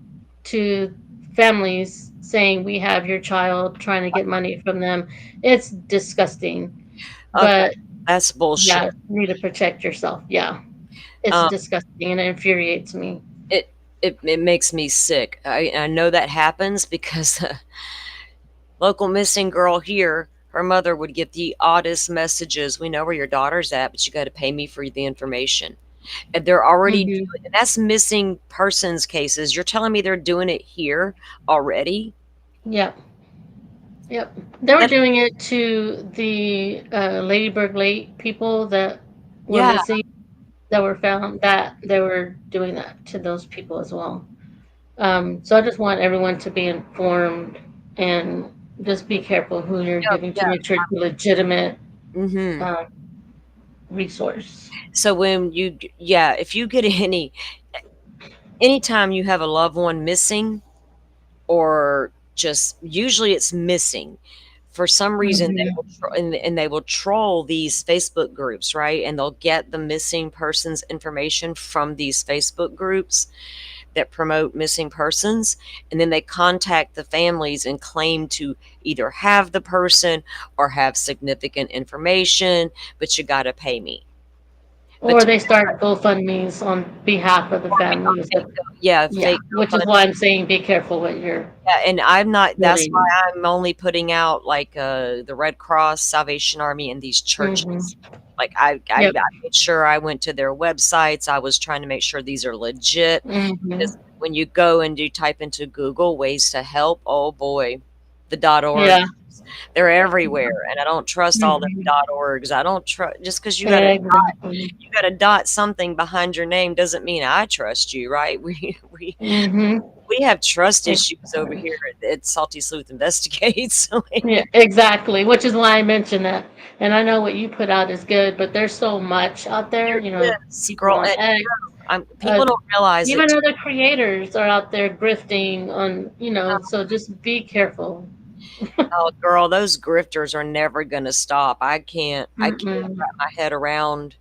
to families saying we have your child trying to get money from them. It's disgusting. Okay, But that's bullshit. yeah, you need to protect yourself. Yeah. It's Um, disgusting and it infuriates me. it makes me sick. I know that happens because local missing girl here, her mother would get the oddest messages. We know where your daughter's at, but you got to pay me for the information. And they're already Hmm. doing and that's missing persons cases. You're telling me they're doing it here already? Yeah. Yep. They were That doing it to the Ladybird Lake people that were yeah, missing, that were found, that they were doing that to those people as well. So I just want everyone to be informed and just be careful who you're yeah, giving to. yeah. Make sure it's a legitimate Mhm. um, resource. So when yeah, if you get anytime you have a loved one missing or just usually it's missing, for some reason they Hmm. will and they will troll these Facebook groups, right? And they'll get the missing person's information from these Facebook groups that promote missing persons, and then they contact the families and claim to either have the person or have significant information, but you got to pay me. But Or they start GoFundMe's on behalf of the right, families. That, yeah, yeah, fake which is why I'm saying be careful what you're yeah, and I'm not that's why doing. I'm only putting out, like, the Red Cross, Salvation Army, and these Hmm. churches. Like, I Yep. made sure I went to their websites, I was trying to make sure these are legit, Hmm. because when you go and you type into Google ways to help, oh boy, the .org, Yeah. they're everywhere, and I don't trust all them Hmm. .orgs. I don't trust just because Exactly. you got a dot something behind your name doesn't mean I trust you, right? Hmm. We have trust issues over here at Salty Sleuth Investigates. So Yeah, exactly. Which is why I mentioned that. And I know what you put out is good, but there's so much out there. there You know, is, people girl. on X, uh, People don't realize even it. other creators are out there grifting on. You know, so just be careful. Oh, girl, those grifters are never going to stop. I can't Mm-mm. wrap my head around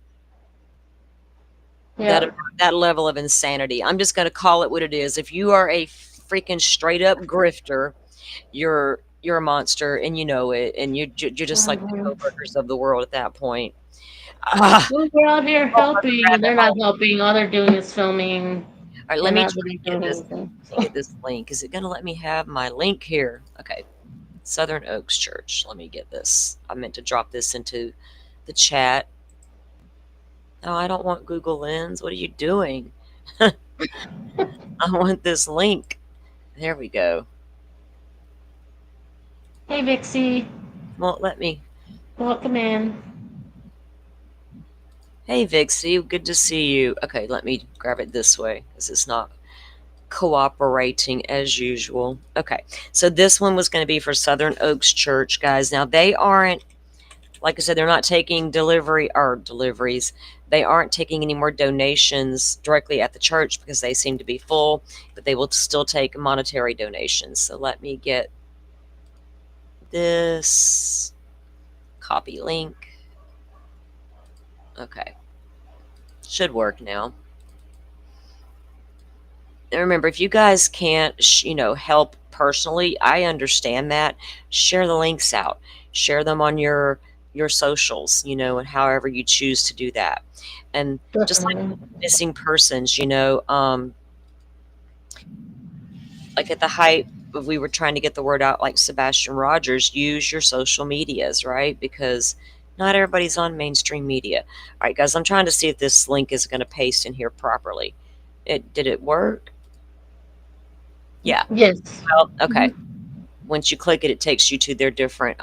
that Yeah. that level of insanity. I'm just going to call it what it is. If you are a freaking straight up grifter, you're a monster, and you know it, and you're just like the Hmm. coworkers of the world at that point. Ah, Well, we're out here oh, let's helping, grab and it they're not home. helping. All they're doing is filming. All right, They're let me not try really to get doing this. anything. Let me get this link. Is it going to let me have my link here? Okay. Southern Oaks Church. Let me get this. I meant to drop this into the chat. No, I don't want Google Lens. What are you doing? I want this link. There we go. Hey, Vixie, Won't let me. welcome in. Hey, Vixie. Good to see you. Okay, let me grab it this way because it's not cooperating as usual. Okay, so this one was going to be for Southern Oaks Church, guys. Now, they aren't, like I said, they're not taking deliveries. They aren't taking any more donations directly at the church because they seem to be full, but they will still take monetary donations. So let me get this copy link. Okay, should work now. And remember, if you guys can't, help personally, I understand that. Share the links out. Share them on your socials, and however you choose to do that. And just like Definitely. missing persons, like at the height of we were trying to get the word out, like Sebastian Rogers, use your social medias, right? Because not everybody's on mainstream media. All right, guys, I'm trying to see if this link is going to paste in here properly. Did it work? Yeah. Yes. Well, okay. Mhm. Once you click it, it takes you to their different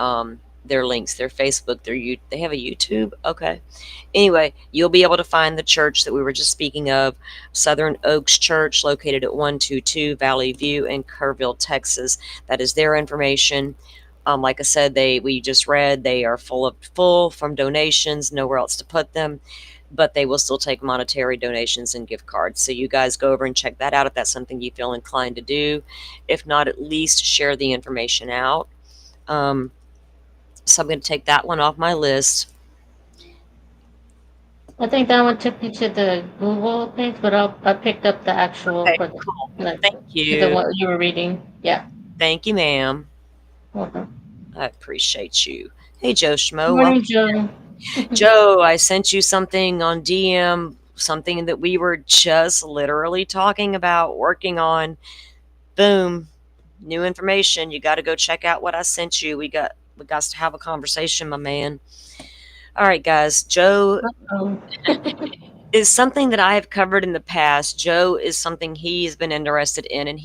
their links, their Facebook, they have a YouTube. Okay. Anyway, you'll be able to find the church that we were just speaking of, Southern Oaks Church, located at 122 Valley View in Kerrville, Texas. That is their information. Like I said, we just read they are full from donations, nowhere else to put them, but they will still take monetary donations and gift cards. So you guys go over and check that out if that's something you feel inclined to do. If not, at least share the information out. Um, so I'm going to take that one off my list. I think that one took you to the Google page, but I picked up the actual Okay, for the cool. like Thank to the you. one you were reading. Yeah. Thank you, ma'am. Welcome. I appreciate you. Hey, Joe Schmo. Morning, Welcome. Joe. Joe, I sent you something on DM, something that we were just literally talking about, working on. Boom. New information. You got to go check out what I sent you. We got to have a conversation, my man. All right, guys. Joe Oh. is something that I have covered in the past. Joe is something he's been interested in, and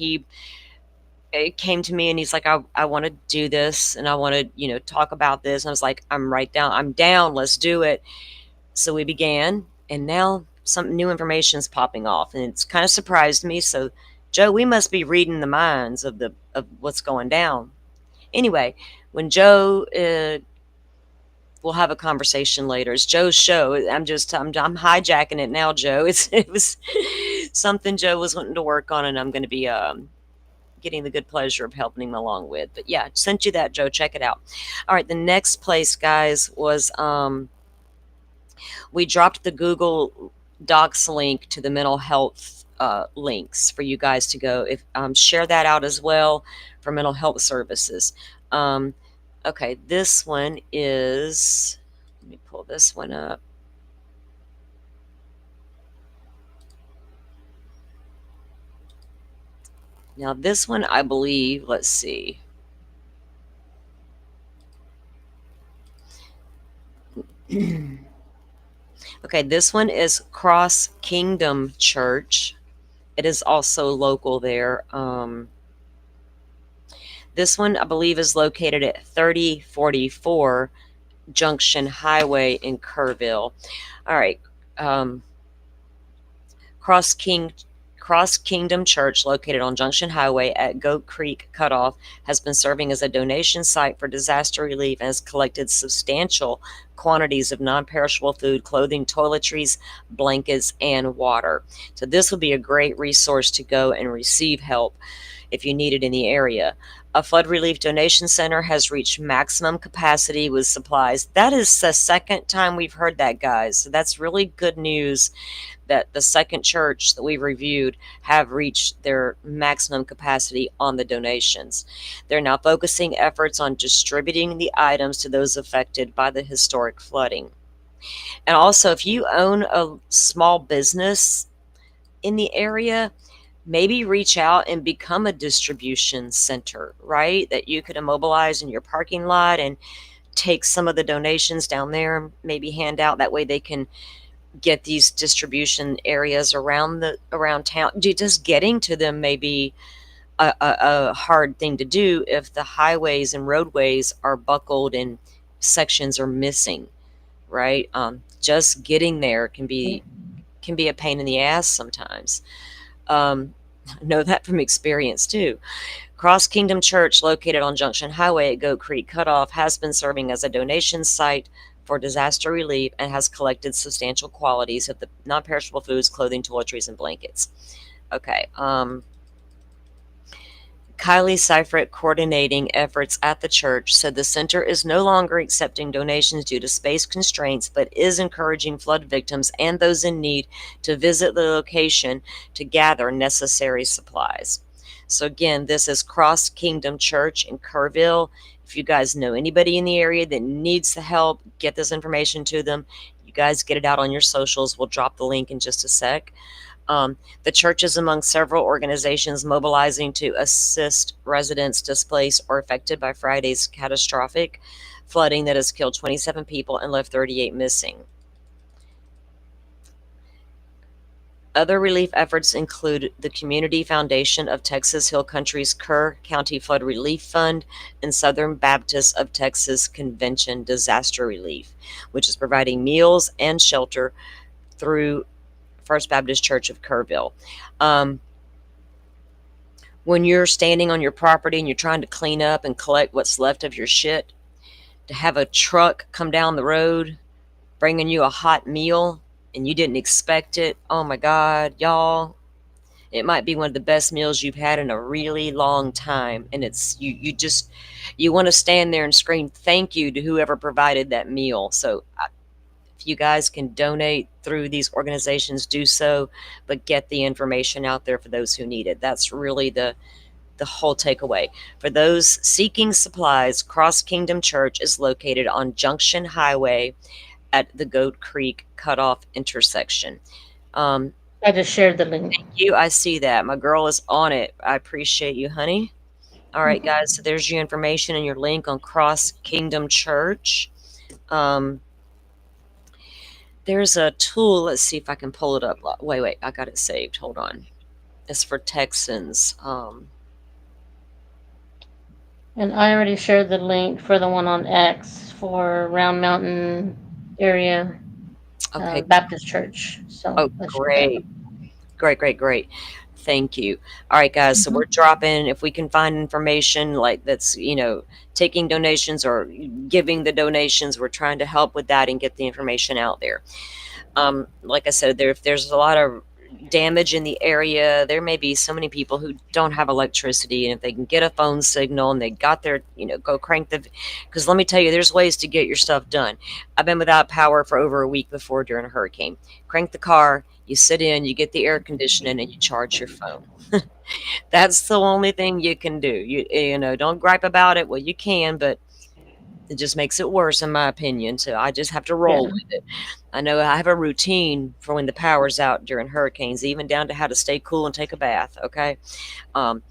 it came to me and he's like, I want to do this and I want to, talk about this. And I was like, I'm down. Let's do it. So we began, and now some new information is popping off, and it's kind of surprised me. So, Joe, we must be reading the minds of what's going down. Anyway, when Joe, we'll have a conversation later. It's Joe's show. I'm hijacking it now, Joe. It was something Joe was wanting to work on, and I'm going to be getting the good pleasure of helping him along with. But yeah, sent you that, Joe. Check it out. All right, the next place, guys, was we dropped the Google Docs link to the mental health links for you guys to go. If share that out as well for mental health services. Okay, this one is. Let me pull this one up. Now this one, I believe. Let's see. Okay, this one is Cross Kingdom Church. It is also local there. This one, I believe, is located at 3044 Junction Highway in Kerrville. All right. Cross Kingdom Church, located on Junction Highway at Goat Creek Cutoff, has been serving as a donation site for disaster relief and has collected substantial quantities of non-perishable food, clothing, toiletries, blankets, and water. So this will be a great resource to go and receive help if you need it in the area. A flood relief donation center has reached maximum capacity with supplies. That is the second time we've heard that, guys. So that's really good news that the second church that we reviewed have reached their maximum capacity on the donations. They're now focusing efforts on distributing the items to those affected by the historic flooding. And also, if you own a small business in the area, maybe reach out and become a distribution center, right? That you could immobilize in your parking lot and take some of the donations down there and maybe hand out. That way they can get these distribution areas around town. Just getting to them may be a hard thing to do if the highways and roadways are buckled and sections are missing, right? Just getting there can be a pain in the ass sometimes. I know that from experience too. Cross Kingdom Church, located on Junction Highway at Goat Creek Cutoff, has been serving as a donation site for disaster relief and has collected substantial quantities of the non-perishable foods, clothing, toiletries, and blankets. Okay. Kylie Seifert, coordinating efforts at the church, said the center is no longer accepting donations due to space constraints, but is encouraging flood victims and those in need to visit the location to gather necessary supplies. So again, this is Cross Kingdom Church in Kerrville. If you guys know anybody in the area that needs the help, get this information to them. You guys get it out on your socials. We'll drop the link in just a sec. The church is among several organizations mobilizing to assist residents displaced or affected by Friday's catastrophic flooding that has killed 27 people and left 38 missing. Other relief efforts include the Community Foundation of Texas Hill Country's Kerr County Flood Relief Fund and Southern Baptist of Texas Convention Disaster Relief, which is providing meals and shelter through First Baptist Church of Kerrville. When you're standing on your property and you're trying to clean up and collect what's left of your shit, to have a truck come down the road bringing you a hot meal and you didn't expect it, oh my God, y'all, it might be one of the best meals you've had in a really long time. And it's you want to stand there and scream thank you to whoever provided that meal. So if you guys can donate through these organizations, do so, but get the information out there for those who need it. That's really the whole takeaway. For those seeking supplies, Cross Kingdom Church is located on Junction Highway at the Goat Creek Cutoff intersection. I just shared the link. Thank you. I see that. My girl is on it. I appreciate you, honey. All right, guys. So there's your information and your link on Cross Kingdom Church. There's a tool. Let's see if I can pull it up. Wait. I got it saved. Hold on. It's for Texans. And I already shared the link for the one on X for Round Mountain area Okay. Baptist Church. So Oh, I shared that great. one. Great, great, great. Thank you. All right, guys. So Hmm. we're dropping, if we can find information like that's, taking donations or giving the donations, we're trying to help with that and get the information out there. Like I said, if there's a lot of damage in the area, there may be so many people who don't have electricity, and if they can get a phone signal and they got their, go crank because let me tell you, there's ways to get your stuff done. I've been without power for over a week before during a hurricane. Crank the car, you sit in, you get the air conditioning, and you charge your phone. That's the only thing you can do. Don't gripe about it. Well, you can, but it just makes it worse, in my opinion. So I just have to roll Yeah. with it. I know I have a routine for when the power's out during hurricanes, even down to how to stay cool and take a bath. Okay. Um,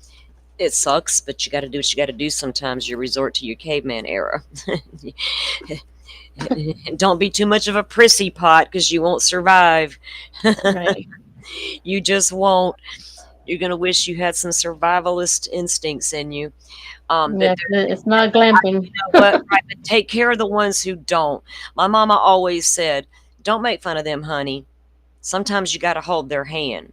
it sucks, but you got to do what you got to do sometimes. You resort to your caveman era. Don't be too much of a prissy pot because you won't survive. Right. You just won't. You're going to wish you had some survivalist instincts in you. But Yeah, 'cause it's not glamping. know what? Right, but take care of the ones who don't. My mama always said, "Don't make fun of them, honey. Sometimes you got to hold their hand."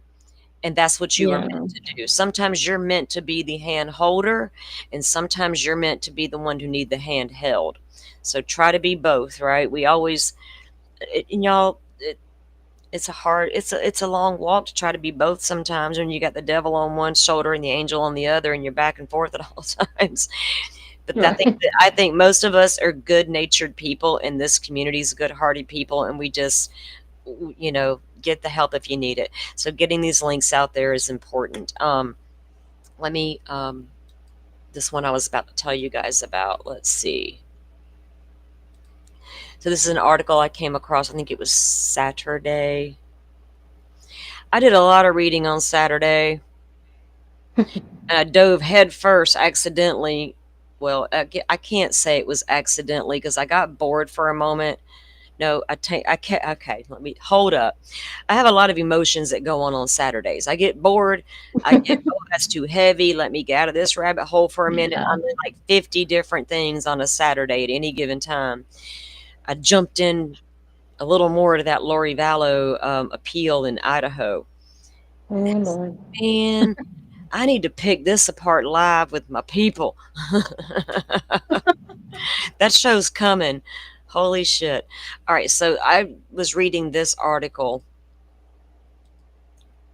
And that's what you were Yeah. meant to do. Sometimes you're meant to be the hand holder, and sometimes you're meant to be the one who need the hand held. So try to be both, right? We always, and y'all, it's a long walk to try to be both sometimes when you got the devil on one shoulder and the angel on the other, and you're back and forth at all times. But Right. I think most of us are good-natured people, and this community is good-hearted people, and we just, get the help if you need it. So getting these links out there is important. Let me this one I was about to tell you guys about. Let's see. So this is an article I came across. I think it was Saturday. I did a lot of reading on Saturday, and I dove headfirst accidentally. Well, I can't say it was accidentally because I got bored for a moment. No, I can't. Okay, let me hold up. I have a lot of emotions that go on Saturdays. I get bored. I get, oh, that's too heavy. Let me get out of this rabbit hole for a minute. Yeah. I'm in like 50 different things on a Saturday at any given time. I jumped in a little more to that Lori Vallow appeal in Idaho. Oh Lord. Man, I need to pick this apart live with my people. That show's coming. Holy shit. All right, so I was reading this article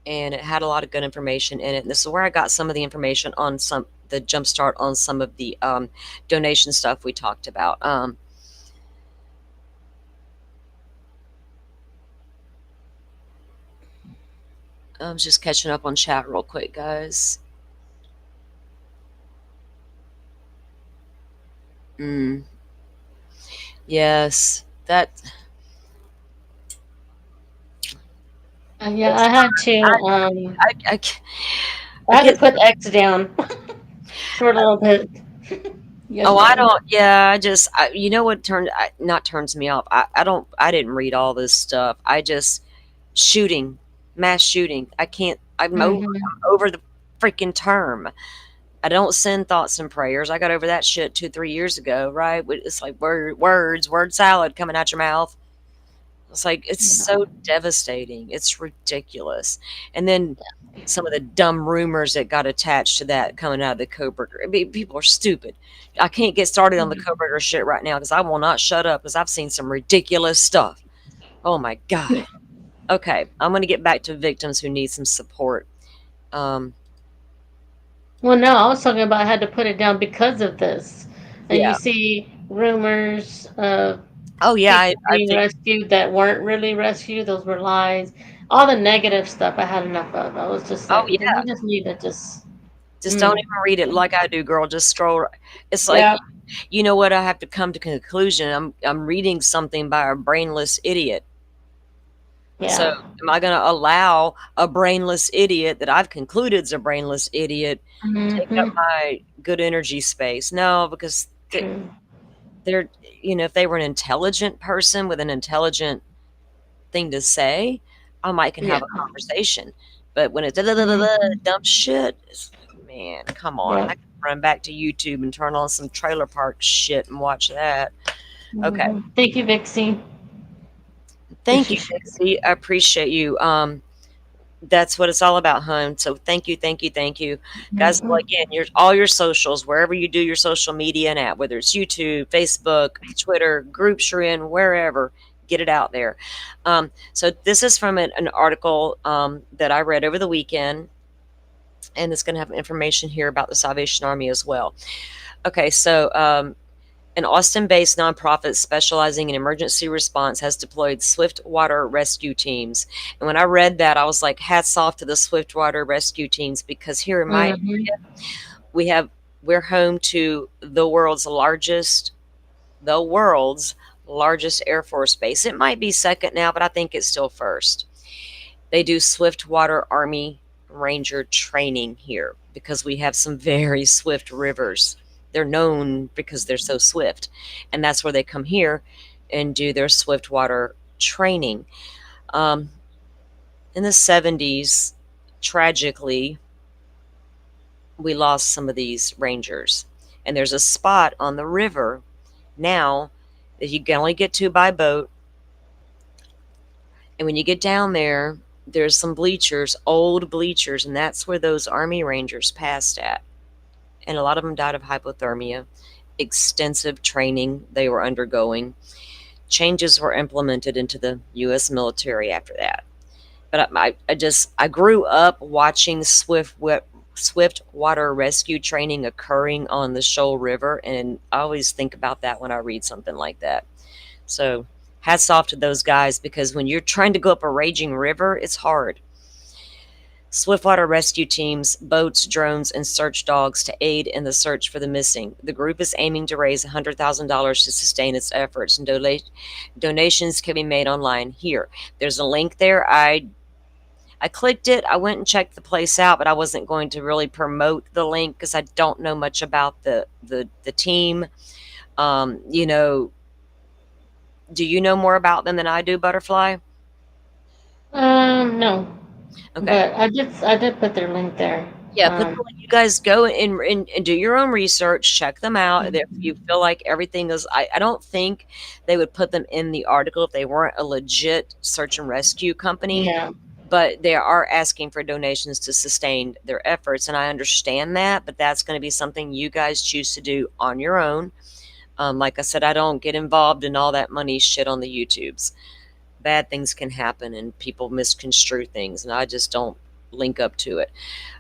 and it had a lot of good information in it. And this is where I got some of the information on the jumpstart on some of the donation stuff we talked about. I'm just catching up on chat real quick, guys. Mm, yes, that. Yeah, I had to. I, I, I I had to get. put X down for a little bit Oh, I yesterday. don't. Yeah, you know what not turns me off. I don't. I didn't read all this stuff. I just shooting, mass shooting. I can't. Hmm. I'm over the freaking term. I don't send thoughts and prayers. I got over that shit 2, 3 years ago. Right? It's like word salad coming out your mouth. It's like it's Yeah. so devastating. It's ridiculous. And then some of the dumb rumors that got attached to that coming out of the Koberger. I mean, people are stupid. I can't get started on the Mhm. Koberger shit right now because I will not shut up because I've seen some ridiculous stuff. Oh my god. Okay, I'm gonna get back to victims who need some support. Um, Well, no, I was talking about I had to put it down because of this. And you yeah. see rumors of Oh yeah. people I being think. rescued that weren't really rescued. Those were lies. All the negative stuff I had enough of. I was just Oh like, yeah. we just need to just. Just don't Mm. even read it like I do, girl. Just scroll. It's like, Yeah. you know what? I have to come to conclusion. I'm reading something by a brainless idiot. So Yeah. am I going to allow a brainless idiot that I've concluded is a brainless idiot take up Hmm. my good energy space? No, because True. they're, if they were an intelligent person with an intelligent thing to say, I might can Yeah. have a conversation. But when it's Hmm. dumb shit, man, come on. Yeah. I can run back to YouTube and turn on some trailer park shit and watch that. Okay. Thank you, Vixie. Thank you, Appreciate it. Dixie. I appreciate you. That's what it's all about, hon. So thank you, thank you, thank you, guys. Well, Mhm. again, your all your socials, wherever you do your social media and at, whether it's YouTube, Facebook, Twitter, groups you're in, wherever, get it out there. So this is from an article that I read over the weekend, and it's going to have information here about the Salvation Army as well. Okay, so an Austin based nonprofit specializing in emergency response has deployed swiftwater rescue teams. And when I read that, I was like, hats off to the swiftwater rescue teams, because here in my Mhm. we have we're home to the world's largest Air Force base. It might be second now, but I think it's still first. They do swiftwater Army Ranger training here because we have some very swift rivers. They're known because they're so swift. And that's where they come here and do their swiftwater training. Um, in the 70s, tragically, we lost some of these rangers. And there's a spot on the river now that you can only get to by boat. And when you get down there, there's some bleachers, old bleachers, and that's where those Army Rangers passed at. And a lot of them died of hypothermia, extensive training they were undergoing. Changes were implemented into the U.S. military after that. But I grew up watching swift water rescue training occurring on the Shoal River, and I always think about that when I read something like that. So hats off to those guys, because when you're trying to go up a raging river, it's hard. Swiftwater rescue teams, boats, drones, and search dogs to aid in the search for the missing. The group is aiming to raise $100,000 to sustain its efforts, and donations can be made online. Here, there's a link there. I clicked it. I went and checked the place out, but I wasn't going to really promote the link because I don't know much about the team. You know, do you know more about them than I do, Butterfly? No, Okay. but I did put their link there. Yeah, put the link. You guys go and do your own research, check them out. If you Mhm. feel like everything is, I don't think they would put them in the article if they weren't a legit search and rescue company, Yeah. but they are asking for donations to sustain their efforts. And I understand that, but that's going to be something you guys choose to do on your own. Like I said, I don't get involved in all that money shit on the YouTubes. Bad things can happen and people misconstrue things, and I just don't link up to it.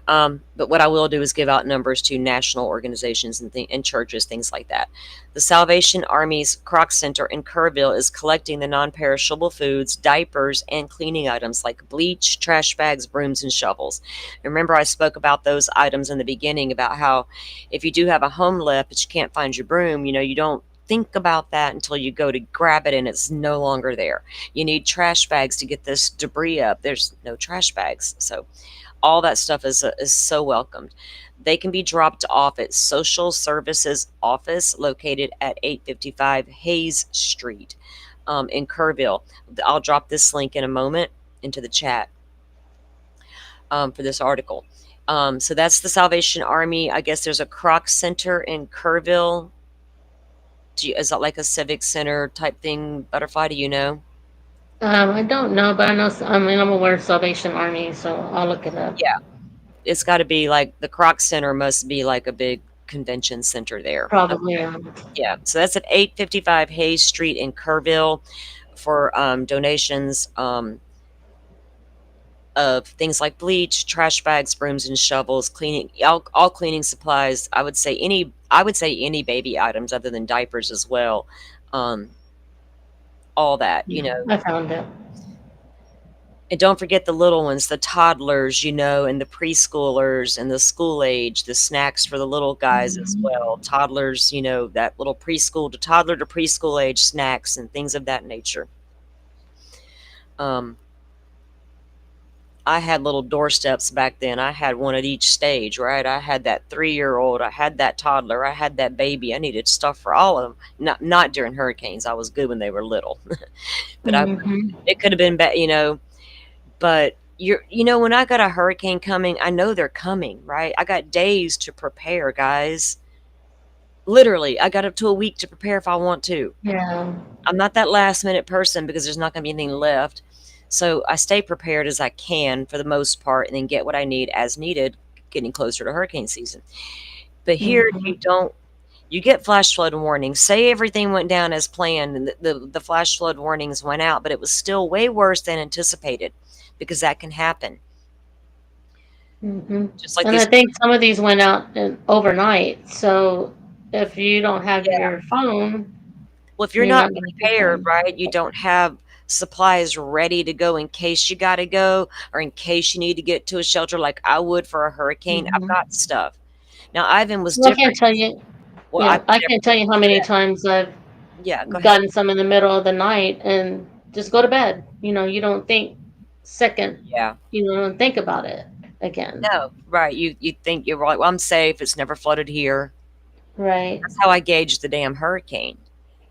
But what I will do is give out numbers to national organizations and churches, things like that. The Salvation Army's Croc Center in Kerrville is collecting the non-perishable foods, diapers, and cleaning items like bleach, trash bags, brooms, and shovels. Remember, I spoke about those items in the beginning about how if you do have a home left but you can't find your broom, you don't think about that until you go to grab it and it's no longer there. You need trash bags to get this debris up. There's no trash bags. So all that stuff is so welcomed. They can be dropped off at Social Services Office located at 855 Hayes Street in Kerrville. I'll drop this link in a moment into the chat for this article. So that's the Salvation Army. I guess there's a Croc Center in Kerrville. Is that like a civic center type thing, Butterfly? Do you know? I don't know, but I know. I mean, I'm aware of Salvation Army, so I'll look it up. Yeah, it's got to be like the Croc Center must be like a big convention center there. Probably. Yeah, so that's at 855 Hayes Street in Kerrville for donations of things like bleach, trash bags, brooms, and shovels, cleaning all cleaning supplies. I would say any baby items other than diapers as well. Um, all that, Yeah, I found it. And don't forget the little ones, the toddlers, and the preschoolers and the school age, the snacks for the little guys as Mhm. well. Toddlers, that little preschool to toddler to preschool age snacks and things of that nature. Um, I had little doorsteps back then. I had one at each stage, right? I had that 3-year-old, I had that toddler, I had that baby. I needed stuff for all of them. Not during hurricanes. I was good when they were little, but Mhm. it could have been bad, but when I got a hurricane coming, I know they're coming, right? I got days to prepare, guys. Literally, I got up to a week to prepare if I want to. Yeah. I'm not that last minute person because there's not going to be anything left. So I stay prepared as I can for the most part and then get what I need as needed, getting closer to hurricane season. But here Mhm. you get flash flood warnings. Say everything went down as planned and the flash flood warnings went out, but it was still way worse than anticipated because that can happen. Mhm. Just like And I these. think some of these went out overnight. So if you don't have Yeah. your phone, Well, if you're you're not not going to get prepared, them. right, you don't have supplies ready to go in case you got to go or in case you need to get to a shelter like I would for a hurricane. I've Mhm. got stuff. Now, Ivan was Well, I can't different. tell you. Well, Yeah, Ivan I never can't tell went you how through many that. times I've Yeah, go ahead. gotten some in the middle of the night and just go to bed. You don't think second, Yeah. don't think about it again. No, right. You think you're like, well, I'm safe. It's never flooded here. Right. That's how I gauged the damn hurricane.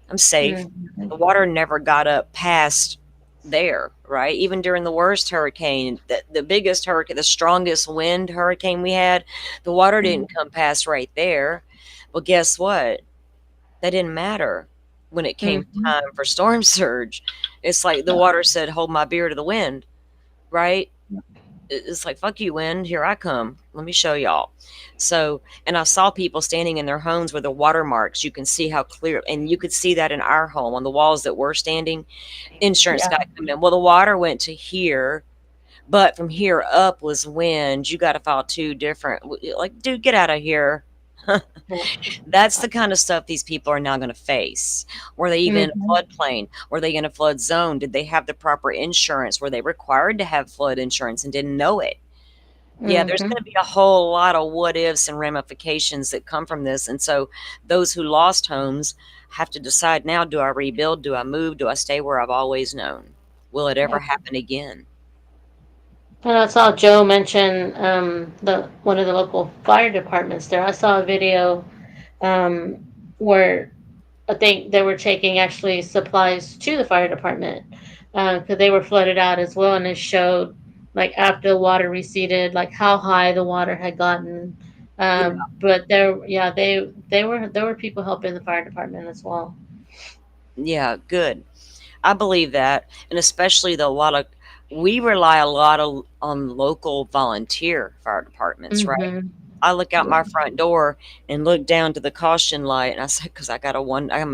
I'm safe. Mhm. The water never got up past there, right? Even during the worst hurricane, the biggest hurricane, the strongest wind hurricane we had, the water Mhm. didn't come past right there. Well, guess what? That didn't matter when it came Mhm. time for storm surge. It's like the water said, hold my beer to the wind, right? It's like, fuck you, wind, here I come, let me show y'all. So, and I saw people standing in their homes where the watermarks, you can see how clear, and you could see that in our home on the walls that we're standing. Insurance Yeah. guy come in, well, the water went to here, but from here up was wind, you got to file two different, like, dude, get out of here. That's the kind of stuff these people are now going to face. Were they even in a Mhm. floodplain? Were they in a flood zone? Did they have the proper insurance? Were they required to have flood insurance and didn't know it? Yeah, there's Mhm. gonna be a whole lot of what ifs and ramifications that come from this, and so those who lost homes have to decide now, do I rebuild? Do I move? Do I stay where I've always known? Will it ever Yep. happen again? And I saw Joe mention the one of the local fire departments there. I saw a video um, where I think they were taking actually supplies to the fire department because they were flooded out as well, and it showed like after the water receded, like how high the water had gotten. Yeah, But yeah, there were people helping the fire department as well. yeah, good. I believe that, and especially the a lot of we rely a lot on local volunteer fire departments, right? Mm-hmm. I look out Yeah. my front door and look down to the caution light, and I said, "Because I'm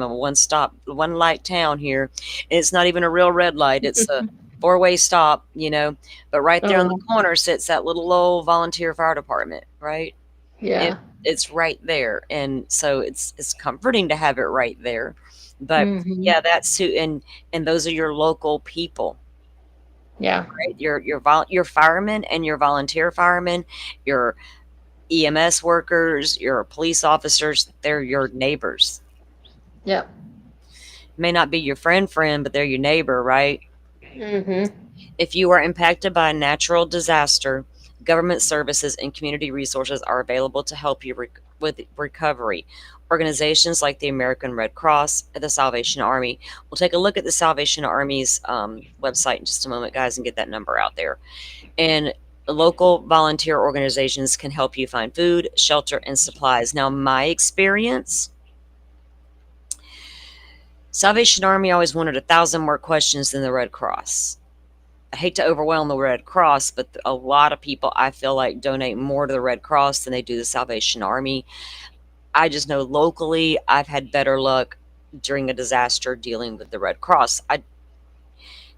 a one stop, one light town here, and it's not even a real red light; it's a four-way stop, you know." But right there on the Oh, corner sits that little old volunteer fire department, right? It yeah. it's right there, and so it's comforting to have it right there. But Mm-hmm. yeah, that's who, and those are your local people, Yeah. right? Your firemen and your volunteer firemen, your EMS workers, your police officers, they're your neighbors. Yep. May not be your friend, but they're your neighbor, right? Mm-hmm. If you are impacted by a natural disaster, government services and community resources are available to help you with recovery. Organizations like the American Red Cross and the Salvation Army. We'll take a look at the Salvation Army's website in just a moment, guys, and get that number out there. And local volunteer organizations can help you find food, shelter, and supplies. Now, my experience, Salvation Army always wanted 1,000 more questions than the Red Cross. I hate to overwhelm the Red Cross, but a lot of people I feel like donate more to the Red Cross than they do the Salvation Army. I just know locally I've had better luck during a disaster dealing with the Red Cross. I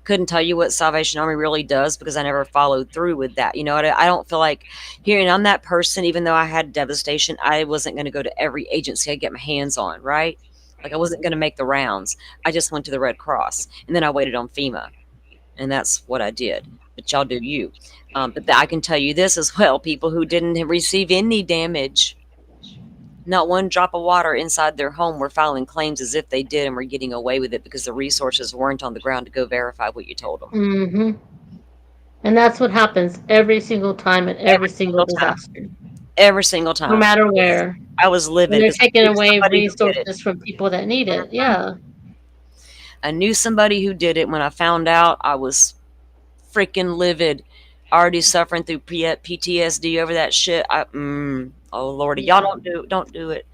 couldn't tell you what Salvation Army really does because I never followed through with that. You know, I don't feel like here, and I'm that person, even though I had devastation, I wasn't going to go to every agency I get my hands on, right? Like I wasn't going to make the rounds. I just went to the Red Cross and then I waited on FEMA, and that's what I did. But y'all do you. But I can tell you this as well: people who didn't receive any damage, not one drop of water inside their home, were filing claims as if they did and were getting away with it because the resources weren't on the ground to go verify what you told them. Mm-hmm. And that's what happens every single time in every Every single single time. disaster, Every single no time. matter where. I was When livid they're because taking away resources from people that need it. Mhm. Yeah. I knew somebody who did it. When I found out, I was freaking livid. already suffering through PTSD over that shit. Oh Lordy, y'all Yeah. don't do it.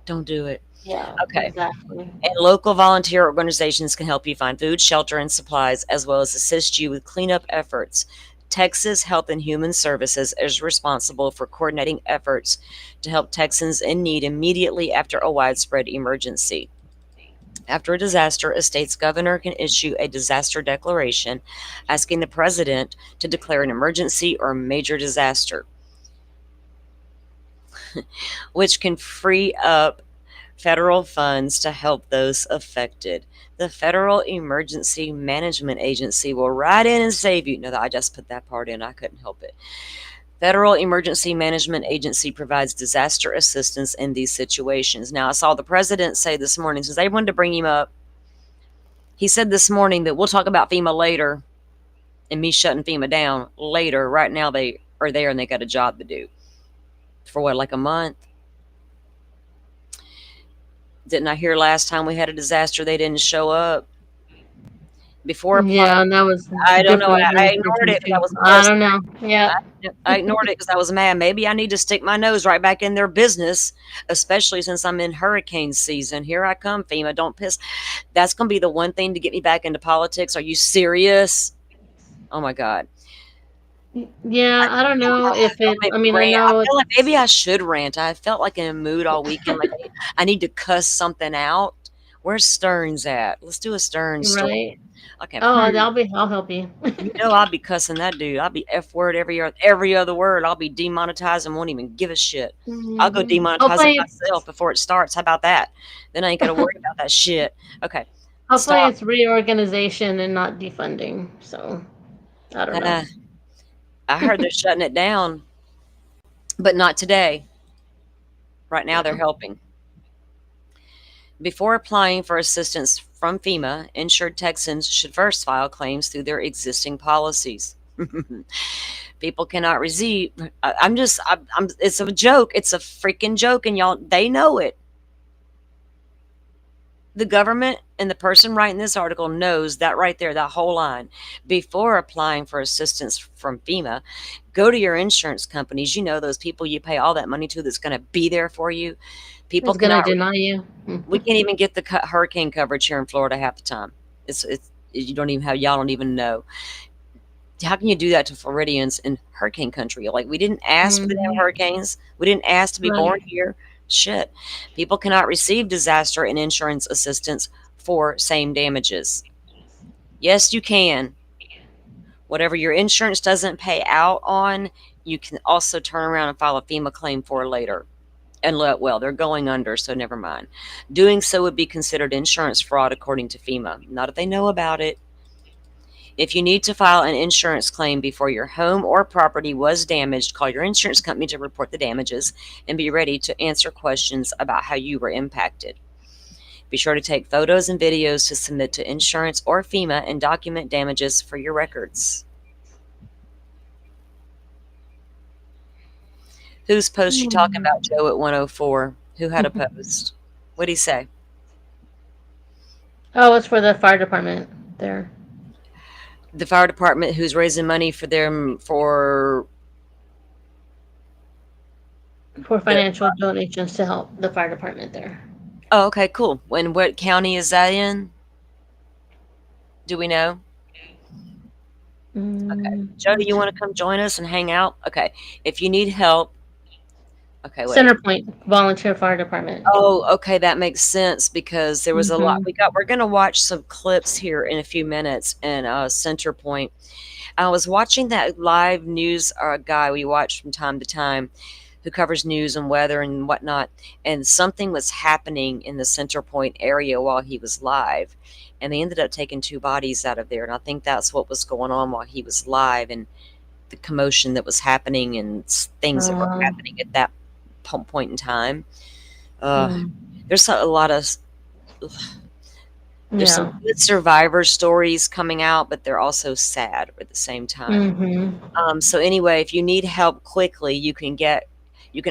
Don't do it. Yeah. Okay. Exactly. And local volunteer organizations can help you find food, shelter, and supplies, as well as assist you with cleanup efforts. Texas Health and Human Services is responsible for coordinating efforts to help Texans in need immediately after a widespread emergency. After a disaster, a state's governor can issue a disaster declaration asking the president to declare an emergency or major disaster, which can free up federal funds to help those affected. The Federal Emergency Management Agency will ride in and save you. No, I just put that part in. I couldn't help it. Federal Emergency Management Agency provides disaster assistance in these situations. Now, I saw the president say this morning, since they wanted to bring him up, he said this morning that we'll talk about FEMA later and me shutting FEMA down later. Right now, they are there and they got a job to do. For what, like a month? Didn't I hear last time we had a disaster they didn't show up? Before applying, Yeah, and that was I don't know. different I ignored administration it because I too. was I pissed. don't know. Yeah. I ignored it because I was mad. Maybe I need to stick my nose right back in their business, especially since I'm in hurricane season. Here I come, FEMA. Don't piss. That's going to be the one thing to get me back into politics. Are you serious? Oh my God. Yeah, I don't know if Don't it. make I me mean, I rant. I know feel like maybe it's I should rant. I felt like in a mood all weekend. Like I need to cuss something out. Where's Stearns at? Let's do a Stearns story. right. Okay. Oh, I'll help you. You know I'll be cussing that dude. I'll be F word every other word. I'll be demonetized and won't even give a shit. I'll go demonetize it Hopefully myself it's before it starts. How about that? Then I ain't gotta worry about that shit. Okay. hopefully Stop. it's reorganization and not defunding. So I don't know. Uh, I heard they're shutting it down, but not today. Right now they're Yeah. helping. Before applying for assistance from FEMA, insured Texans should first file claims through their existing policies. People cannot receive. It's a joke. It's a freaking joke, and y'all, they know it. The government and the person writing this article knows that right there, that whole line. Before applying for assistance from FEMA, go to your insurance companies. You know, those people you pay all that money to that's going to be there for you. People It's gonna cannot, deny you. we can't even get the hurricane coverage here in Florida half the time. You don't even have, y'all don't even know. How can you do that to Floridians in hurricane country? Like, we didn't ask for the damn Mhm. hurricanes. We didn't ask to be born Right. here. Shit. People cannot receive disaster and insurance assistance for same damages. Yes, you can. Whatever your insurance doesn't pay out on, you can also turn around and file a FEMA claim for later. And well, they're going under, so never mind. Doing so would be considered insurance fraud according to FEMA. Not if they know about it. If you need to file an insurance claim before your home or property was damaged, call your insurance company to report the damages and be ready to answer questions about how you were impacted. Be sure to take photos and videos to submit to insurance or FEMA and document damages for your records. Whose post you talking about, Joe, at 104? Who had a post? What'd he say? Oh, it's for the fire department there The fire department who's raising money for them for for the. financial donations to help the fire department there. Oh, okay, cool. And what county is that in? Do we know? Okay. Joe, do you want to come join us and hang out? Okay. If you need help, okay, wait. Center Point Volunteer Fire Department. Oh, okay, that makes sense because there was a lot. Mhm. We're gonna watch some clips here in a few minutes in Center Point. I was watching that live news guy we watch from time to time who covers news and weather and whatnot, and something was happening in the Center Point area while he was live, and they ended up taking 2 bodies out of there, and I think that's what was going on while he was live, and the commotion that was happening and things that were Uh, happening at that point in time. Uh, mm, there's a lot of there's some yeah. good survivor stories coming out, but they're also sad at the same time. So anyway, if you need help quickly, you can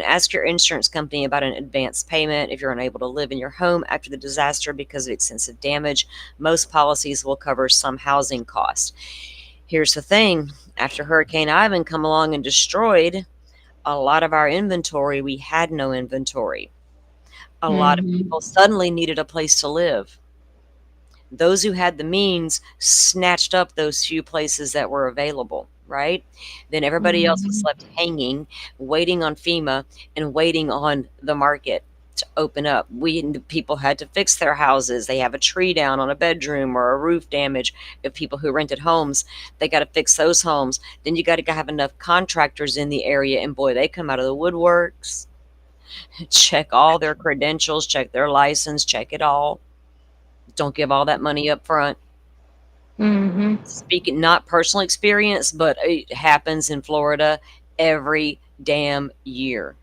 ask your insurance company about an advance payment if you're unable to live in your home after the disaster because of extensive damage. Most policies will cover some housing costs. Here's the thing. After Hurricane Ivan come along and destroyed a lot of our inventory, we had no inventory. A lot of Mm-hmm. people suddenly needed a place to live. Those who had the means snatched up those few places that were available, right? Then everybody else was Mm-hmm. left hanging, waiting on FEMA and waiting on the market to open up. People had to fix their houses. They have a tree down on a bedroom or a roof damage. If people who rented homes, they got to fix those homes. Then you got to have enough contractors in the area, and boy, they come out of the woodworks. Check all their credentials, check their license, check it all. Don't give all that money up front. Mm-hmm. Speaking not personal experience, but it happens in Florida every damn year.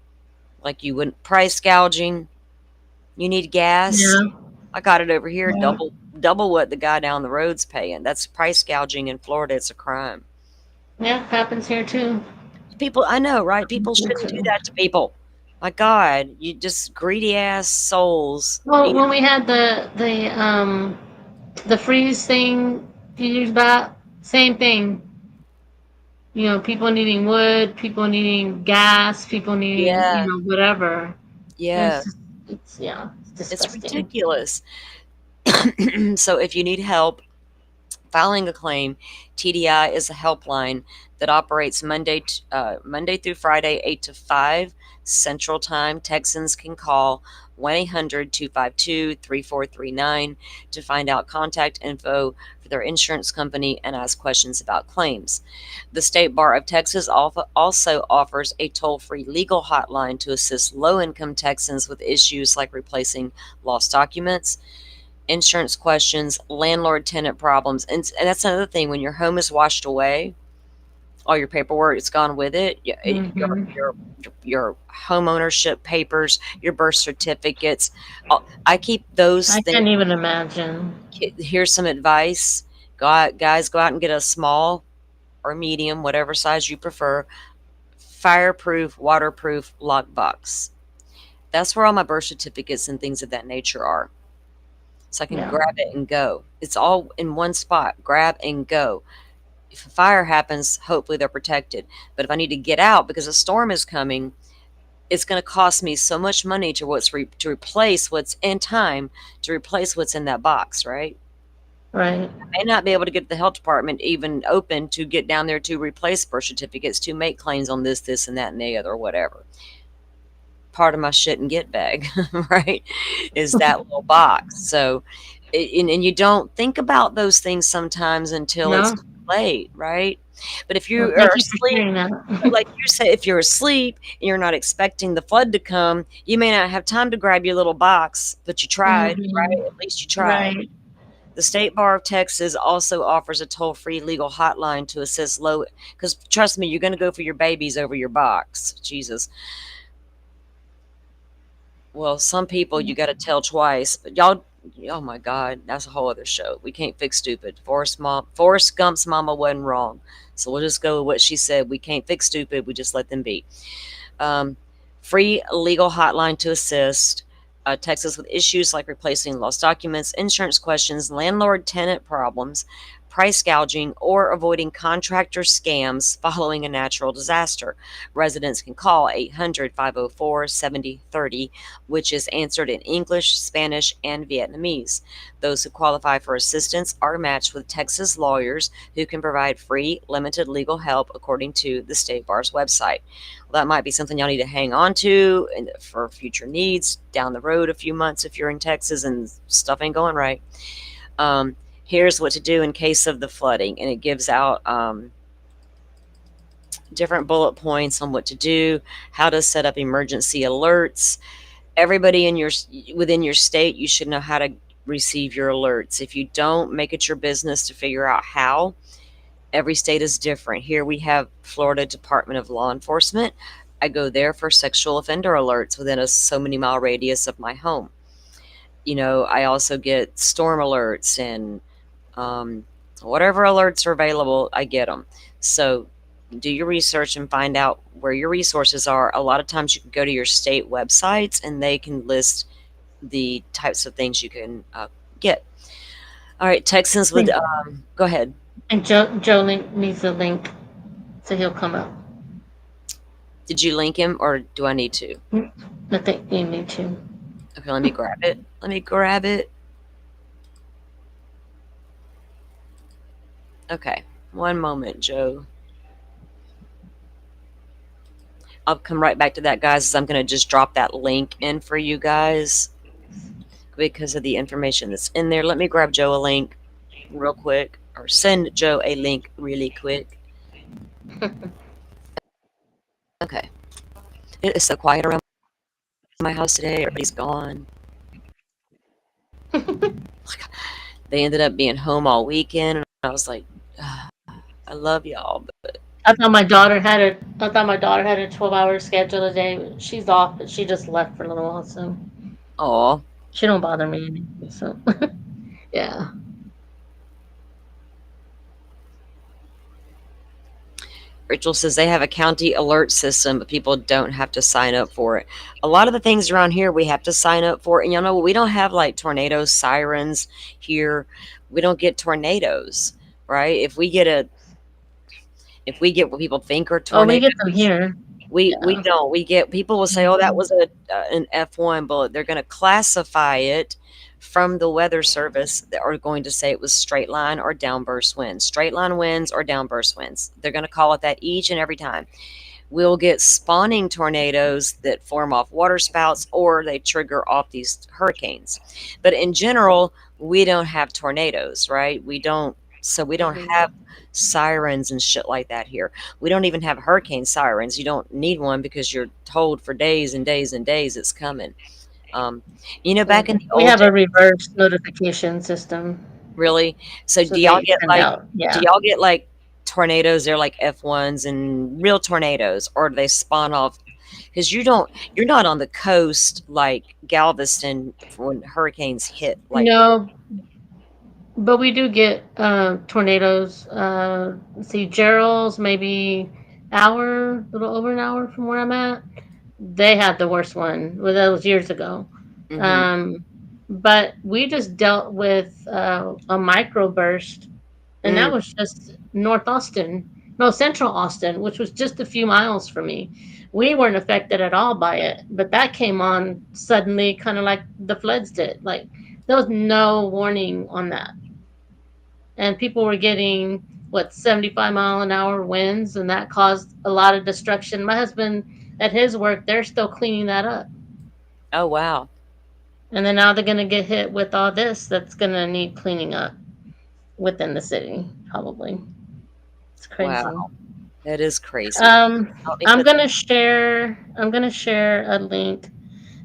Like you wouldn't price gouging. You need gas. Yeah. I got it over here, Yeah. double what the guy down the road's paying. That's price gouging in Florida. It's a crime. Yeah. Happens here too. People, I know, right? People Here shouldn't do too. that to people. My God, you just greedy ass souls. Well, when we had the freeze thing a few years back, same thing. People needing wood, people needing gas, people needing, Yeah, whatever. yeah, It's just, yeah, it's it's disgusting. ridiculous. So if you need help filing a claim, TDI is a helpline that operates Monday through Friday, 8 to 5 Central Time. Texans can call 1-800-252-3439 to find out contact info for their insurance company and ask questions about claims. The State Bar of Texas also offers a toll-free legal hotline to assist low-income Texans with issues like replacing lost documents, insurance questions, landlord tenant problems. And that's another thing. When your home is washed away, all your paperwork is gone with it. Hmm. Your home ownership papers, your birth certificates. I keep those I things. can't even imagine. Here's some advice. Guys, go out and get a small or medium, whatever size you prefer, fireproof, waterproof lockbox. That's where all my birth certificates and things of that nature are. So I can Yeah. grab it and go. It's all in one spot. Grab and go. If a fire happens, hopefully they're protected. But if I need to get out because a storm is coming, it's going to cost me so much money to replace what's in time to replace what's in that box, right? Right. I may not be able to get the health department even open to get down there to replace birth certificates to make claims on this, and that, and the other, whatever. Part of my shit and get bag, right, is that little box. So, and you don't think about those things sometimes until it's No. too late, right? But if Well, you are thank you for asleep, sharing that. like you say, if you're asleep and you're not expecting the flood to come, you may not have time to grab your little box, but you tried, right? Hmm. At least you tried. Right. The State Bar of Texas also offers a toll-free legal hotline to assist low, because trust me, you're going to go for your babies over your box. Jesus. Well, some people you got to tell twice, but y'all, oh my God, that's a whole other show. We can't fix stupid. Forrest Gump's mama wasn't wrong, so we'll just go with what she said. We can't fix stupid. We just let them be. Um, Free legal hotline to assist Texas with issues like replacing lost documents, insurance questions, landlord tenant problems, price gouging, or avoiding contractor scams following a natural disaster. Residents can call 800-504-7030, which is answered in English, Spanish, and Vietnamese. Those who qualify for assistance are matched with Texas lawyers who can provide free, limited legal help according to the State Bar's website. Well, that might be something y'all need to hang on to for future needs down the road a few months if you're in Texas and stuff ain't going right. Here's what to do in case of the flooding, and it gives out different bullet points on what to do, how to set up emergency alerts. Everybody within your state, you should know how to receive your alerts. If you don't, make it your business to figure out how. Every state is different. Here we have Florida Department of Law Enforcement. I go there for sexual offender alerts within a so many mile radius of my home. I also get storm alerts and whatever alerts are available, I get them. So do your research and find out where your resources are. A lot of times you can go to your state websites and they can list the types of things you can get. All right, Texans would Thank go ahead. And Joe needs a link, so he'll come up. Did you link him or do I need to? I think you need to. Okay, let me grab it. Let me grab it. Okay, one moment, Joe. I'll come right back to that, guys. I'm going to just drop that link in for you guys because of the information that's in there. Let me grab Joe a link real quick, or send Joe a link really quick. Okay. It is so quiet around my house today. Everybody's gone. They ended up being home all weekend, and I was like, I love y'all, but I thought my daughter had a 12-hour schedule today. She's off, but she just left for a little while, so oh, she don't bother me anymore. So yeah. Rachel says they have a county alert system, but people don't have to sign up for it. A lot of the things around here we have to sign up for, and we don't have like tornado sirens here. We don't get tornadoes, right? If we get what people think are Oh, we tornadoes, get them here. we Yeah. don't. We get people will say, "Oh, that was an F1 bullet." They're going to classify it from the weather service. They are going to say it was straight line or downburst winds, straight line winds or downburst winds. They're going to call it that each and every time. We'll get spawning tornadoes that form off water spouts, or they trigger off these hurricanes. But in general, we don't have tornadoes, right? We don't. So we don't have sirens and shit like that here. We don't even have hurricane sirens. You don't need one because you're told for days and days and days it's coming. Back in the We old have days, a reverse notification system, really. So so they send out. do Yeah. y'all get like tornadoes? They're like F1s and real tornadoes, or do they spawn off? Because you're not on the coast like Galveston when hurricanes hit. Like, No, but we do get tornadoes. Let's see, Gerald's maybe hour, a little over an hour from where I'm at. They had the worst one. Well, that was years ago. mm-hmm, Um, but we just dealt with a microburst, and that mm, was just North Austin, no, Central Austin, which was just a few miles from me. We weren't affected at all by it, but that came on suddenly, kind of like the floods did. Like there was no warning on that, and people were getting 75-mile-an-hour winds, and that caused a lot of destruction. My husband, at his work, they're still cleaning that up, oh wow, and then now they're going to get hit with all this that's going to need cleaning up within the city, probably. It's wow, crazy. that is crazy. Let me I'm put that. gonna share. I'm gonna share a link,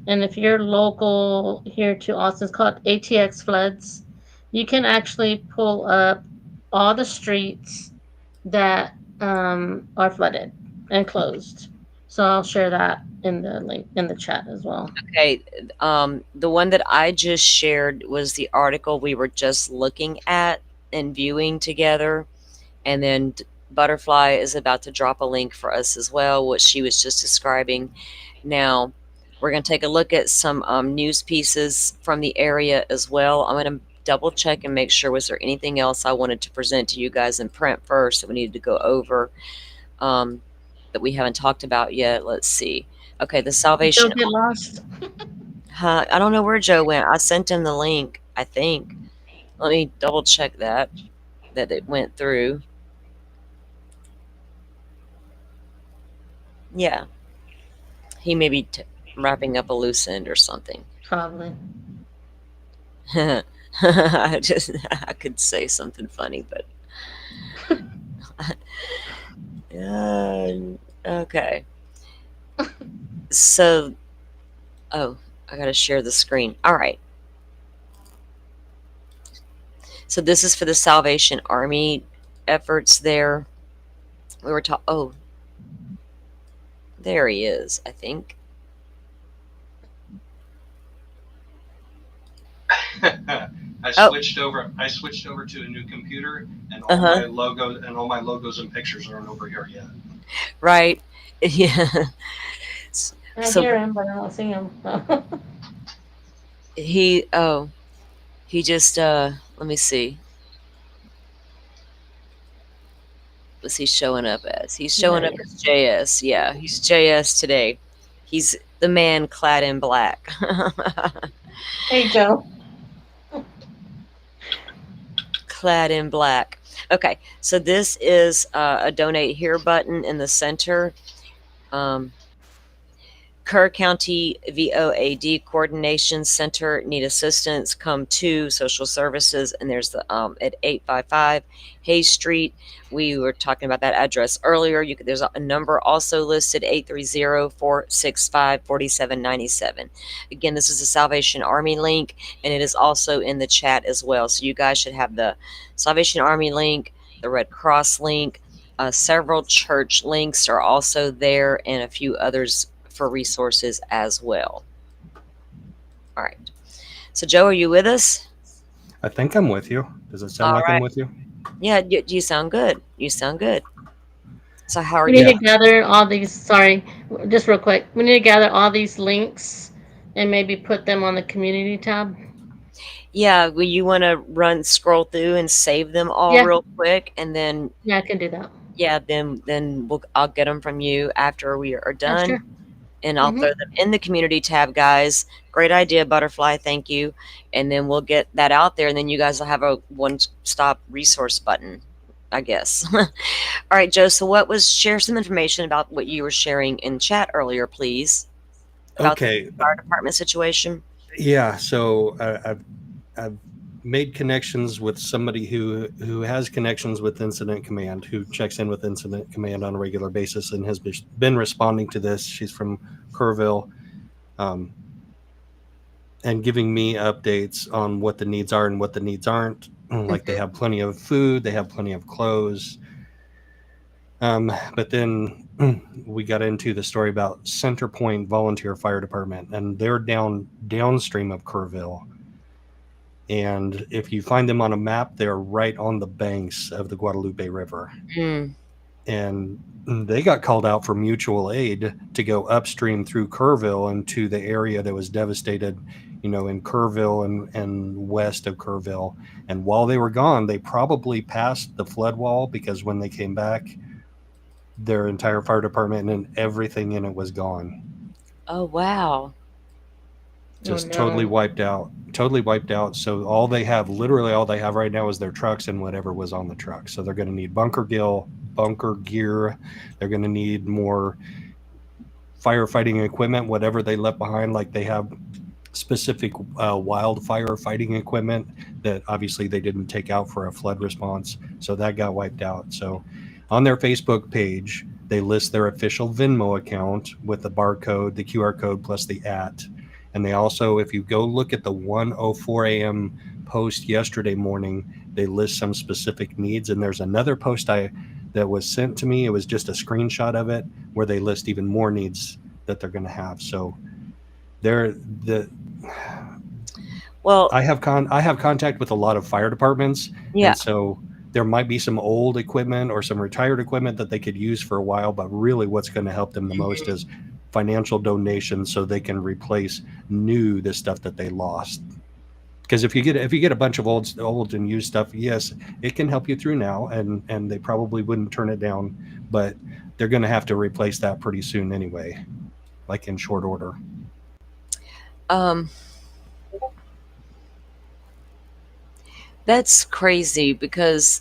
and if you're local here to Austin, it's called ATX Floods. You can actually pull up all the streets that are flooded and closed. So I'll share that in the link in the chat as well. Okay, the one that I just shared was the article we were just looking at and viewing together, and then Butterfly is about to drop a link for us as well, what she was just describing. Now, we're going to take a look at some news pieces from the area as well. I'm going to double check and make sure, was there anything else I wanted to present to you guys in print first that we needed to go over that we haven't talked about yet? Let's see. Okay, the Did Joe Salvation. get lost? I don't know where Joe went. I sent him the link, I think. Let me double check that it went through. Yeah, he may be wrapping up a loose end or something. Probably. I could say something funny, but okay. So, oh, I gotta share the screen. All right. So this is for the Salvation Army efforts there. We were talking. Oh, there he is, I think. I switched over to a new computer, and all my logos and pictures aren't over here yet. Right. Yeah. I hear him, but I don't see him. He just let me see. What's he showing up as? He's showing up as JS. Yeah, he's JS today. He's the man clad in black. Hey, Joe. Clad in black. Okay, so this is a donate here button in the center. Kerr County VOAD Coordination Center need assistance. Come to social services, and there's the at 855 Hayes Street. We were talking about that address earlier. There's a number also listed, 830-465-4797. Again, this is the Salvation Army link, and it is also in the chat as well. So you guys should have the Salvation Army link, the Red Cross link. Several church links are also there, and a few others for resources as well. All right. So Joe, are you with us? I think I'm with you. Does it sound like I'm with you? Yeah, you sound good. You sound good. So how are We you? need to gather all these, sorry, just real quick. We need to gather all these links and maybe put them on the community tab. Yeah, well, you want to scroll through and save them all real quick, and then I can do that. Yeah, then I'll get them from you after we are done. Sure. And I'll throw them in the community tab, guys. Great idea, Butterfly. Thank you. And then we'll get that out there, and then you guys will have a one-stop resource button, I guess. All right, Joe. So share some information about what you were sharing in chat earlier, please. About the fire department situation. Yeah. So I've made connections with somebody who has connections with Incident Command, who checks in with Incident Command on a regular basis and has been responding to this. She's from Kerrville, and giving me updates on what the needs are and what the needs aren't. Like they have plenty of food, they have plenty of clothes. But then we got into the story about Center Point Volunteer Fire Department, and they're downstream of Kerrville. And if you find them on a map, they're right on the banks of the Guadalupe River. And they got called out for mutual aid to go upstream through Kerrville into the area that was devastated, in Kerrville and west of Kerrville. And while they were gone, they probably passed the flood wall, because when they came back, their entire fire department and everything in it was gone. Oh, wow. Just totally wiped out. So literally all they have right now is their trucks and whatever was on the truck. So they're going to need bunker gear. They're going to need more firefighting equipment, whatever they left behind. Like they have specific wildfire fighting equipment that obviously they didn't take out for a flood response. So that got wiped out. So on their Facebook page, they list their official Venmo account with the barcode, the QR code, plus the @ And they also, if you go look at the 1:04 a.m. post yesterday morning, they list some specific needs. And there's another post that was sent to me. It was just a screenshot of it, where they list even more needs that they're going to have. So I have contact with a lot of fire departments. Yeah. And so there might be some old equipment or some retired equipment that they could use for a while, but really what's going to help them the most is financial donations, so they can replace the stuff that they lost. Because if you get a bunch of old and used stuff, yes, it can help you through now, and they probably wouldn't turn it down, but they're going to have to replace that pretty soon anyway, like in short order. That's crazy, because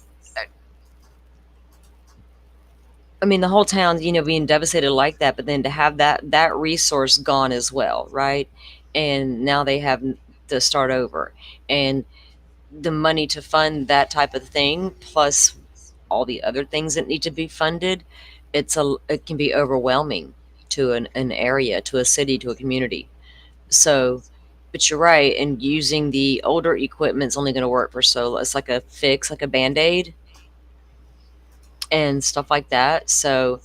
the whole town, being devastated like that, but then to have that resource gone as well, right? And now they have to start over, and the money to fund that type of thing, plus all the other things that need to be funded, it can be overwhelming to an area, to a city, to a community. So, but you're right, and using the older equipment is only going to work for it's like a fix, like a Band-Aid and stuff like that. So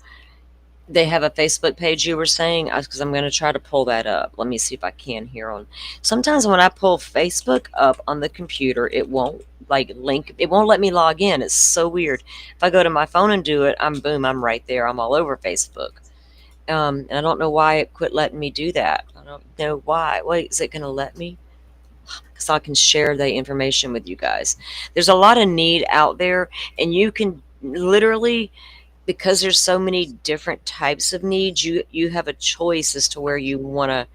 they have a Facebook page, you were saying, because I'm going to try to pull that up. Let me see if I can here sometimes when I pull Facebook up on the computer, it won't it won't let me log in. It's so weird. If I go to my phone and do it, I'm right there. I'm all over Facebook. And I don't know why it quit letting me do that. I don't know why. Wait, is it going to let me? Because I can share the information with you guys. There's a lot of need out there, and you can literally, because there's so many different types of needs, you have a choice as to where you want to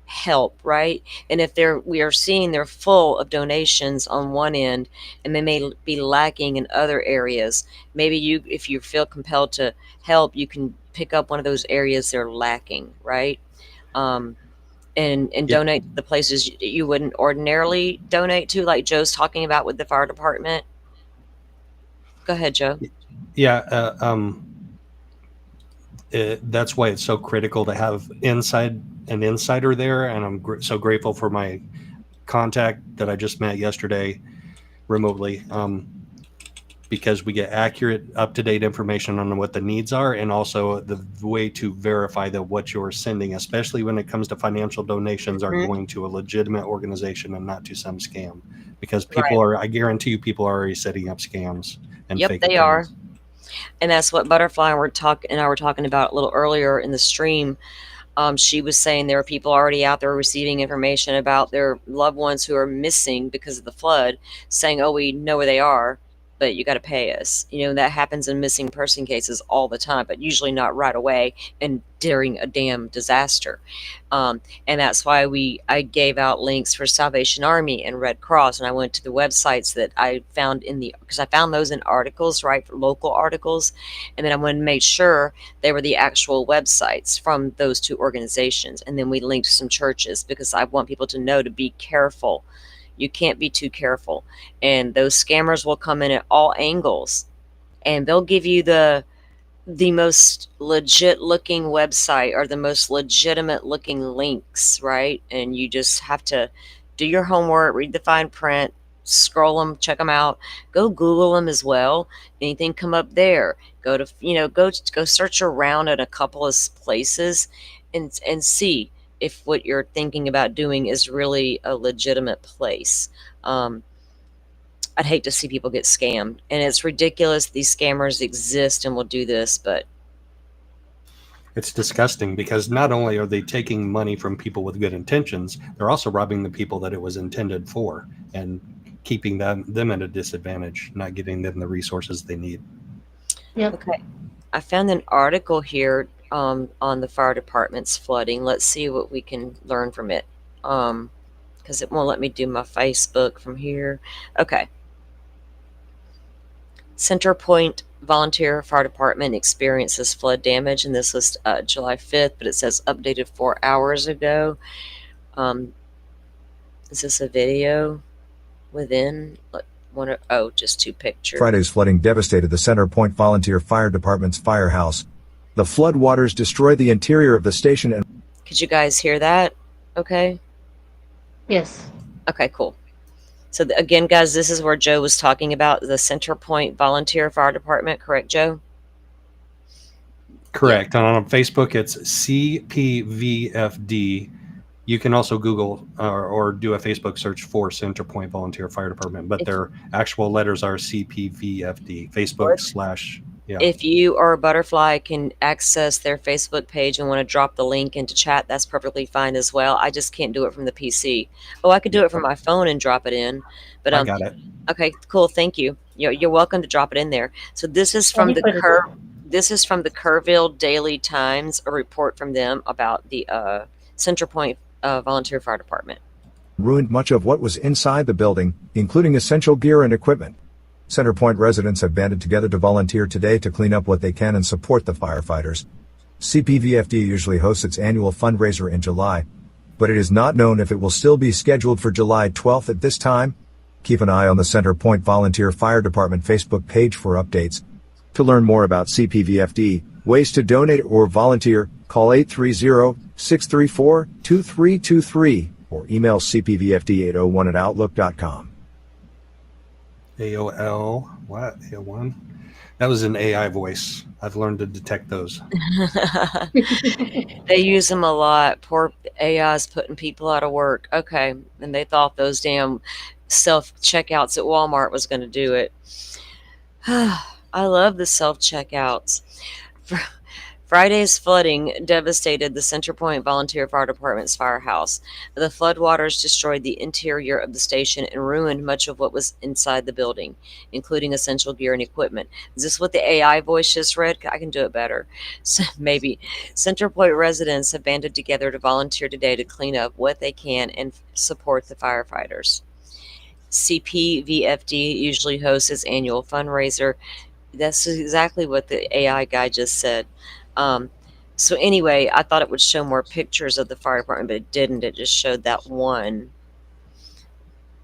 help, right? And if we are seeing they're full of donations on one end and they may be lacking in other areas, maybe if you feel compelled to help, you can pick up one of those areas they're lacking, right? And Yeah. donate to the places you wouldn't ordinarily donate to, like Joe's talking about with the fire department. Go ahead, Joe. Yeah. That's why it's so critical to have an insider there. And I'm so grateful for my contact that I just met yesterday remotely, because we get accurate, up-to-date information on what the needs are, and also the way to verify that what you're sending, especially when it comes to financial donations, are going to a legitimate organization and not to some scam. Because I guarantee you, people are already setting up scams and fake they accounts. are. And that's what Butterfly and I were talking about a little earlier in the stream. She was saying there are people already out there receiving information about their loved ones who are missing because of the flood, saying, oh, we know where they are, but you got to pay us. That happens in missing person cases all the time, but usually not right away and during a damn disaster. And that's why I gave out links for Salvation Army and Red Cross, and I went to the websites that I found because I found those in articles, right, for local articles, and then I wanted to make sure they were the actual websites from those two organizations, and then we linked some churches because I want people to know to be careful. You can't be too careful, and those scammers will come in at all angles, and they'll give you the most legit looking website or the most legitimate looking links, right? And you just have to do your homework, read the fine print, scroll them, check them out, go Google them as well. Anything come up there, go search around at a couple of places and see if what you're thinking about doing is really a legitimate place. I'd hate to see people get scammed, and it's ridiculous these scammers exist and will do this, but it's disgusting because not only are they taking money from people with good intentions, they're also robbing the people that it was intended for and keeping them at a disadvantage, not giving them the resources they need. Yep. Okay. I found an article here on the fire department's flooding. Let's see what we can learn from it, because it won't let me do my Facebook from here. Okay. Center Point Volunteer Fire Department experiences flood damage, and this was July 5th, but it says updated 4 hours ago. Is this a video within? Just two pictures. Friday's flooding devastated the Center Point Volunteer Fire Department's firehouse. The flood waters destroyed the interior of the station and... Could you guys hear that? Okay. Yes. Okay, cool. So again, guys, this is where Joe was talking about the Center Point Volunteer Fire Department. Correct, Joe? Correct. Yeah. On Facebook, it's CPVFD. You can also Google or do a Facebook search for Center Point Volunteer Fire Department, but their actual letters are CPVFD. Facebook / yeah. If you or a Butterfly can access their Facebook page and want to drop the link into chat, that's perfectly fine as well. I just can't do it from the PC. Oh, I could do it from my phone and drop it in. But I got it. Okay, cool. Thank you. You're welcome to drop it in there. So this is from the Kerrville Daily Times, a report from them about the Center Point Volunteer Fire Department. Ruined much of what was inside the building, including essential gear and equipment. Center Point residents have banded together to volunteer today to clean up what they can and support the firefighters. CPVFD usually hosts its annual fundraiser in July, but it is not known if it will still be scheduled for July 12th at this time. Keep an eye on the Center Point Volunteer Fire Department Facebook page for updates. To learn more about CPVFD, ways to donate or volunteer, call 830-634-2323 or email cpvfd801@outlook.com. AOL, what? AOL1? That was an AI voice. I've learned to detect those. They use them a lot. Poor AI's putting people out of work. Okay. And they thought those damn self-checkouts at Walmart was going to do it. I love the self-checkouts. Friday's flooding devastated the Center Point Volunteer Fire Department's firehouse. The floodwaters destroyed the interior of the station and ruined much of what was inside the building, including essential gear and equipment. Is this what the AI voice just read? I can do it better. So maybe. Center Point residents have banded together to volunteer today to clean up what they can and support the firefighters. CPVFD usually hosts its annual fundraiser. That's exactly what the AI guy just said. So anyway, I thought it would show more pictures of the fire department, but it didn't. It just showed that one.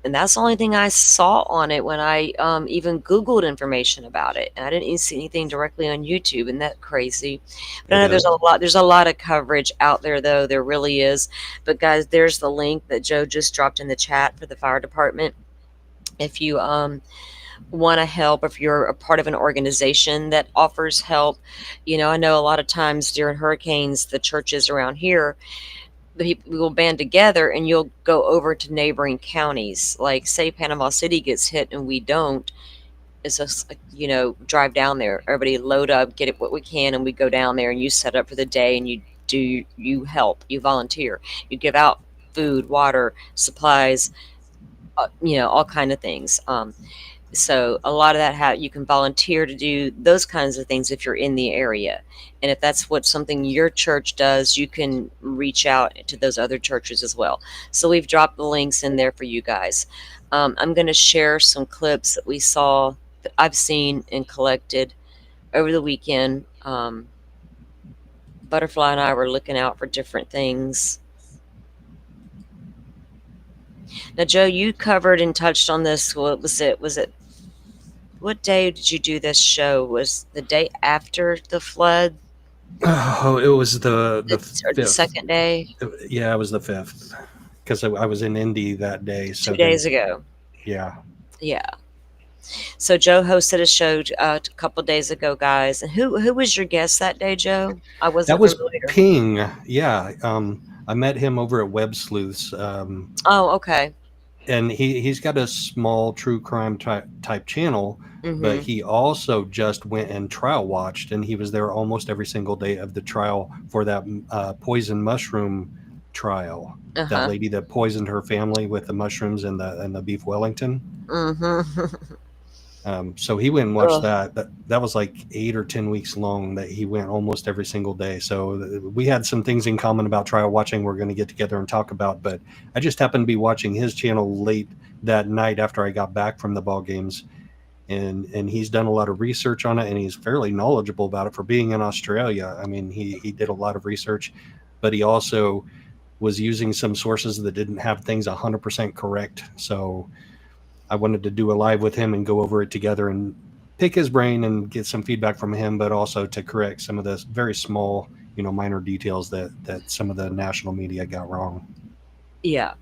And that's the only thing I saw on it when I even Googled information about it. And I didn't even see anything directly on YouTube. Isn't that crazy? But I know there's a lot of coverage out there, though. There really is. But guys, there's the link that Joe just dropped in the chat for the fire department. If you want to help, if you're a part of an organization that offers help, I know a lot of times during hurricanes, the churches around here, we will band together and you'll go over to neighboring counties. Like say Panama City gets hit and we don't, it's just, drive down there, everybody load up, get it what we can, and we go down there and you set up for the day and you help, you volunteer, you give out food, water, supplies, all kind of things. So a lot of that, you can volunteer to do those kinds of things if you're in the area. And if that's something your church does, you can reach out to those other churches as well. So we've dropped the links in there for you guys. I'm going to share some clips that we saw, that I've seen and collected over the weekend. Butterfly and I were looking out for different things. Now, Joe, you covered and touched on this. What was it? What day did you do this show? Was the day after the flood? Oh, it was the second day. Yeah, it was the 5th because I was in Indy that day. So 2 days ago. Yeah. Yeah. So Joe hosted a show a couple days ago, guys. And who was your guest that day, Joe? I wasn't. That was familiar. Ping. Yeah. I met him over at Web Sleuths. Oh, okay. And he's got a small true crime type channel, but he also just went and trial watched, and he was there almost every single day of the trial for that poison mushroom trial. That lady that poisoned her family with the mushrooms and the beef Wellington. So he went and watched that. That was like 8 or 10 weeks long that he went almost every single day. So we had some things in common about trial watching we're going to get together and talk about. But I just happened to be watching his channel late that night after I got back from the ball games. And he's done a lot of research on it, and he's fairly knowledgeable about it for being in Australia. I mean, he did a lot of research, but he also was using some sources that didn't have things 100% correct. So I wanted to do a live with him and go over it together and pick his brain and get some feedback from him, but also to correct some of the very small, minor details that some of the national media got wrong. Yeah.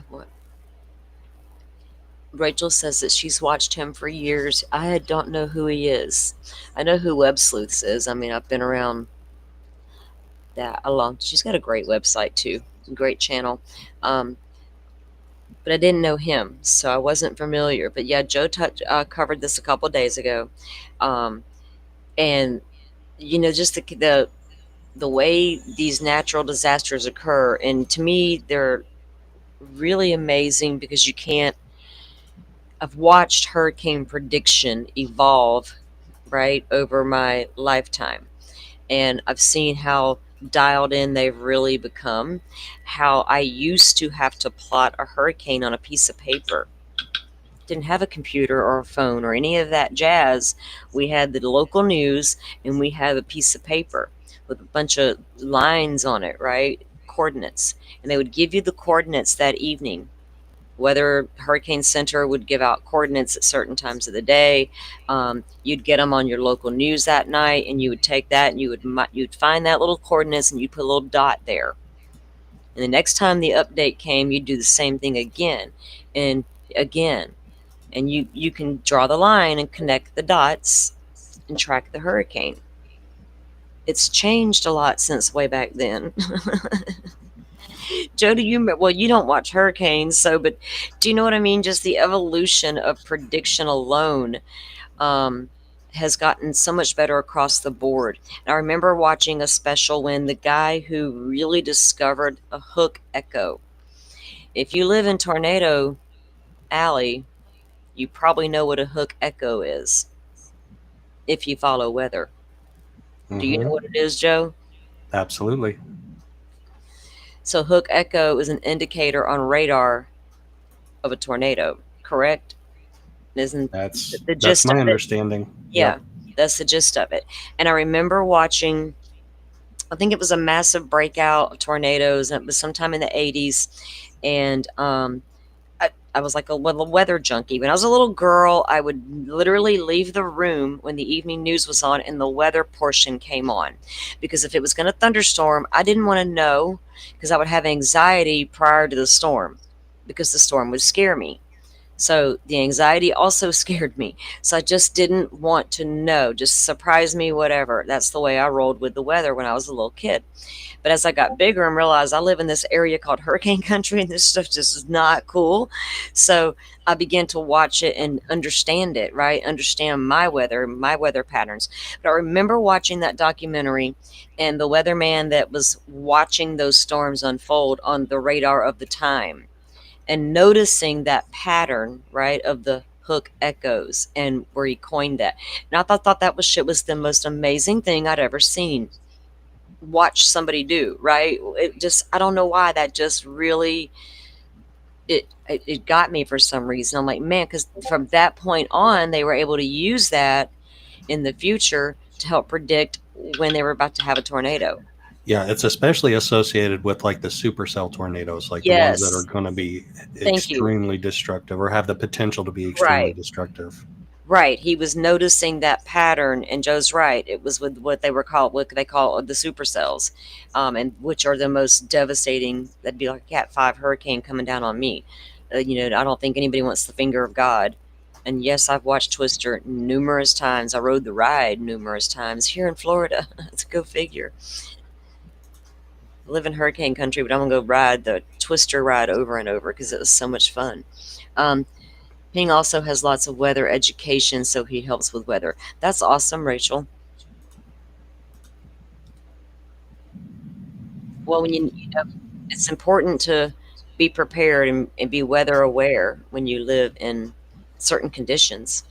What? Rachel says that she's watched him for years. I don't know who he is. I know who Web Sleuths is. I mean, I've been around that a long. She's got a great website too, great channel. But I didn't know him, so I wasn't familiar. But yeah, Joe covered this a couple days ago, and just the way these natural disasters occur, and to me, they're really amazing because you can't. I've watched hurricane prediction evolve, right, over my lifetime, and I've seen how dialed in they've really become. How I used to have to plot a hurricane on a piece of paper. Didn't have a computer or a phone or any of that jazz. We had the local news, and we had a piece of paper with a bunch of lines on it, right? Coordinates. And they would give you the coordinates that evening. Whether Hurricane Center would give out coordinates at certain times of the day. You'd get them on your local news that night, and you would take that and you'd find that little coordinates and you'd put a little dot there. And the next time the update came, you'd do the same thing again and again. And you can draw the line and connect the dots and track the hurricane. It's changed a lot since way back then. Joe, well, you don't watch hurricanes, but do you know what I mean? Just the evolution of prediction alone um, has gotten so much better across the board. And I remember watching a special when the guy who really discovered a hook echo. If you live in Tornado Alley, you probably know what a hook echo is if you follow weather. Do you know what it is, Joe? Absolutely. So hook echo is an indicator on radar of a tornado, correct? Isn't That's the gist my of it? understanding. Yeah, that's the gist of it. And I remember watching, I think it was a massive breakout of tornadoes, and it was sometime in the 80s. And I was like a little weather junkie. When I was a little girl, I would literally leave the room when the evening news was on and the weather portion came on. Because if it was going to thunderstorm, I didn't want to know, because I would have anxiety prior to the storm, because the storm would scare me. So the anxiety also scared me. So I just didn't want to know. Just surprise me, whatever. That's the way I rolled with the weather when I was a little kid. But as I got bigger and realized I live in this area called hurricane country and this stuff just is not cool. So I began to watch it and understand it, right? Understand my weather patterns. But I remember watching that documentary and the weatherman that was watching those storms unfold on the radar of the time, and noticing that pattern, right, of the hook echoes, and where he coined that. And I thought that was the most amazing thing I'd ever seen. Watch somebody do, right? It just, I don't know why, that just really, it got me for some reason. I'm like, man, because from that point on, they were able to use that in the future to help predict when they were about to have a tornado. Yeah, it's especially associated with like the supercell tornadoes, like the ones that are going to be extremely destructive or have the potential to be extremely destructive. Right. He was noticing that pattern, and Joe's right. It was with what they call the supercells, and which are the most devastating. That'd be like a Cat 5 hurricane coming down on me. I don't think anybody wants the finger of God. And yes, I've watched Twister numerous times. I rode the ride numerous times here in Florida. Let's go figure. I live in hurricane country, but I'm gonna go ride the Twister ride over and over because it was so much fun. Ping also has lots of weather education, so he helps with weather. That's awesome, Rachel. Well, when it's important to be prepared and be weather aware when you live in certain conditions.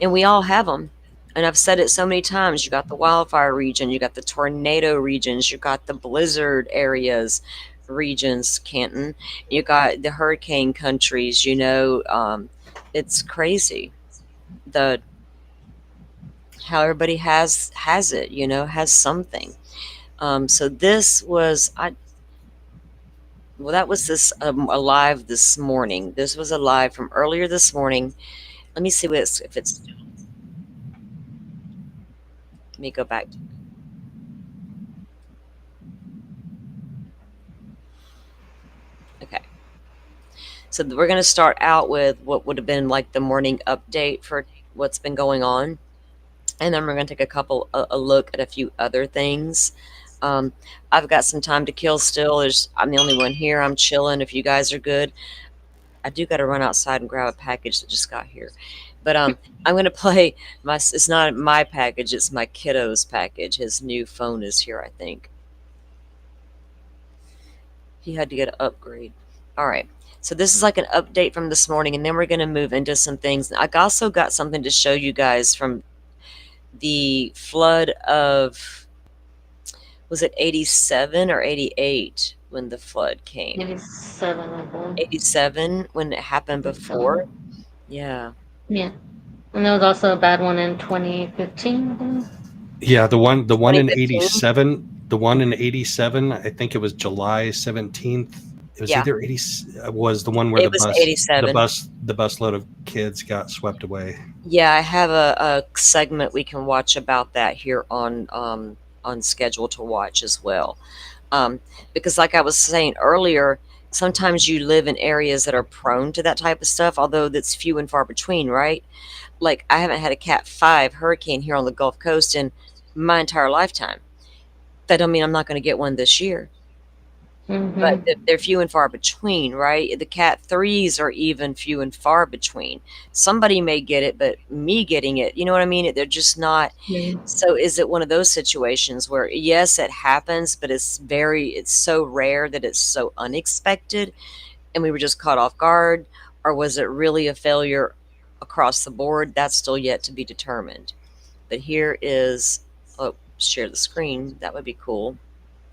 And we all have them. And I've said it so many times. You got the wildfire region, you got the tornado regions, you got the blizzard areas, regions, Canton, you got the hurricane countries. It's crazy how everybody has it, has something. So this was that was this a live this morning. This was a live from earlier this morning. Let me see if it's. Let me go back. Okay. So we're going to start out with what would have been like the morning update for what's been going on. And then we're going to take a look at a few other things. I've got some time to kill still. I'm the only one here. I'm chilling. If you guys are good, I do got to run outside and grab a package that just got here. But I'm going to play it's not my package. It's my kiddo's package. His new phone is here, I think. He had to get an upgrade. All right. So this is like an update from this morning, and then we're going to move into some things. I also got something to show you guys from the flood of, was it 87 or 88 when the flood came? 87, I believe. 87 when it happened before? Yeah. Yeah. And there was also a bad one in 2015, I think. Yeah, the one in 87, the one in 87, I think it was July 17th. It was either 80 was the one where the bus load of kids got swept away. Yeah, I have a segment we can watch about that here on Schedule to Watch as well. Because like I was saying earlier, sometimes you live in areas that are prone to that type of stuff, although that's few and far between, right? Like I haven't had a Cat 5 hurricane here on the Gulf Coast in my entire lifetime. That don't mean I'm not going to get one this year. but they're few and far between, right? The Cat 3s are even few and far between. Somebody may get it, but me getting it, you know what I mean? They're just not. So is it one of those situations where, yes, it happens, but it's so rare that it's so unexpected and we were just caught off guard? Or was it really a failure across the board? That's still yet to be determined. But here is, share the screen. That would be cool.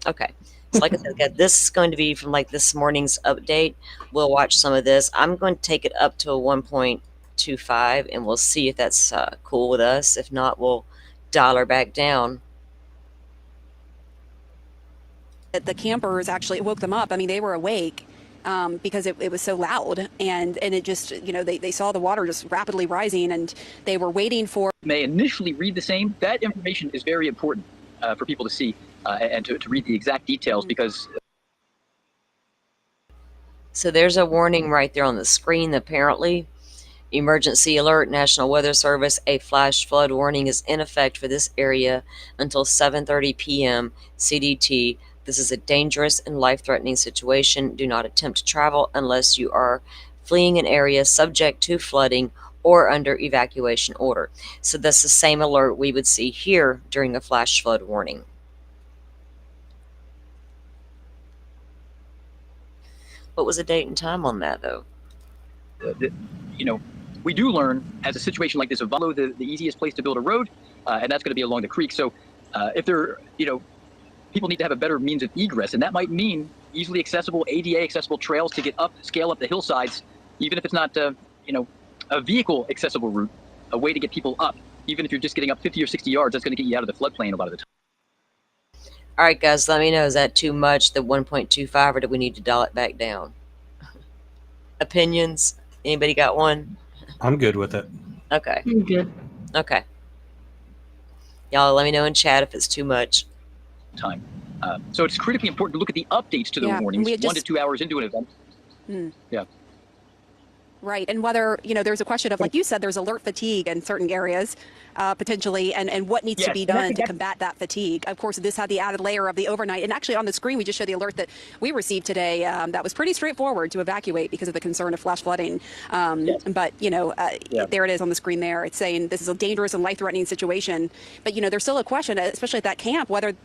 Okay. So like I said, this is going to be from like this morning's update. We'll watch some of this. I'm going to take it up to a 1.25 and we'll see if that's cool with us. If not, we'll dial her back down. The campers actually woke them up. I mean, they were awake because it was so loud, and it just, they saw the water just rapidly rising, and they were waiting for. May initially read the same. That information is very important for people to see. And to read the exact details, because. So there's a warning right there on the screen. Apparently, emergency alert, National Weather Service, a flash flood warning is in effect for this area until 7:30 p.m. CDT. This is a dangerous and life-threatening situation. Do not attempt to travel unless you are fleeing an area subject to flooding or under evacuation order. So that's the same alert we would see here during a flash flood warning. What was the date and time on that, though? We do learn as a situation like this, follow the easiest place to build a road, and that's going to be along the creek. So if there, people need to have a better means of egress, and that might mean easily accessible, ADA accessible trails to get up, scale up the hillsides, even if it's not, a vehicle accessible route, a way to get people up. Even if you're just getting up 50 or 60 yards, that's going to get you out of the floodplain a lot of the time. All right, guys, let me know. Is that too much, the 1.25, or do we need to dial it back down? Opinions? Anybody got one? I'm good with it. Okay. I'm good. Okay. Y'all let me know in chat if it's too much. Time. So it's critically important to look at the updates to the warnings 1 to 2 hours into an event. Yeah. Right. And whether, there's a question of, like you said, there's alert fatigue in certain areas, potentially, and what needs to be done to combat that fatigue. Of course, this had the added layer of the overnight. And actually on the screen, we just showed the alert that we received today that was pretty straightforward to evacuate because of the concern of flash flooding. But, there it is on the screen there. It's saying this is a dangerous and life-threatening situation. But, there's still a question, especially at that camp, whether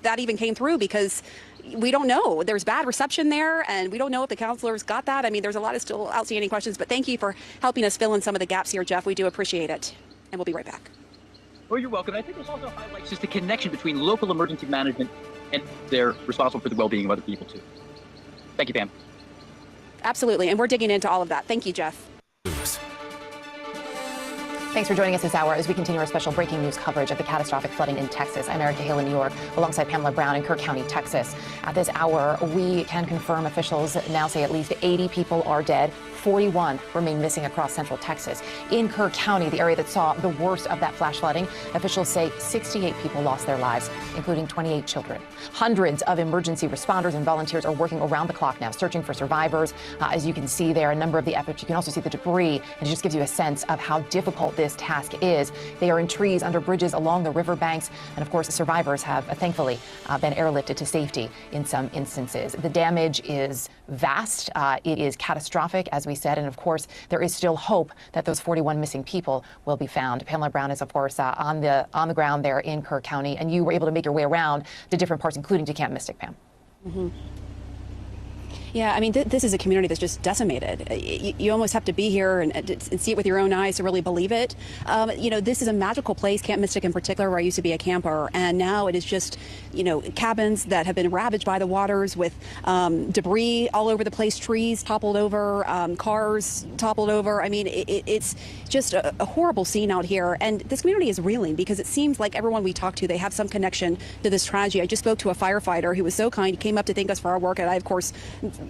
that even came through, because we don't know. There's bad reception there, and we don't know if the counselors got that. I mean, there's a lot of still outstanding questions, but thank you for helping us fill in some of the gaps here, Jeff. We do appreciate it, and we'll be right back. Well, you're welcome. I think this also highlights just the connection between local emergency management and they're responsible for the well-being of other people, too. Thank you, Pam. Absolutely, and we're digging into all of that. Thank you, Jeff. Thanks for joining us this hour as we continue our special breaking news coverage of the catastrophic flooding in Texas. I'm Erica Hill in New York, alongside Pamela Brown in Kirk County, Texas. At this hour, we can confirm officials now say at least 80 people are dead. 41 remain missing across central Texas. In Kirk County, the area that saw the worst of that flash flooding, officials say 68 people lost their lives, including 28 children. Hundreds of emergency responders and volunteers are working around the clock now, searching for survivors. As you can see there, a number of the efforts. You can also see the debris, and it just gives you a sense of how difficult this task is. They are in trees, under bridges, along the riverbanks, and of course, survivors have thankfully been airlifted to safety in some instances. The damage is vast. It is catastrophic, as we said, and of course, there is still hope that those 41 missing people will be found. Pamela Brown is, of course, on the ground there in Kirk County, and you were able to make your way around to different parts, including to Camp Mystic, Pam. Mm-hmm. Yeah, I mean, this is a community that's just decimated. You almost have to be here and see it with your own eyes to really believe it. This is a magical place, Camp Mystic in particular, where I used to be a camper. And now it is just, cabins that have been ravaged by the waters with debris all over the place, trees toppled over, cars toppled over. I mean, it's just a horrible scene out here. And this community is reeling because it seems like everyone we talk to, they have some connection to this tragedy. I just spoke to a firefighter who was so kind. He came up to thank us for our work. And I, of course,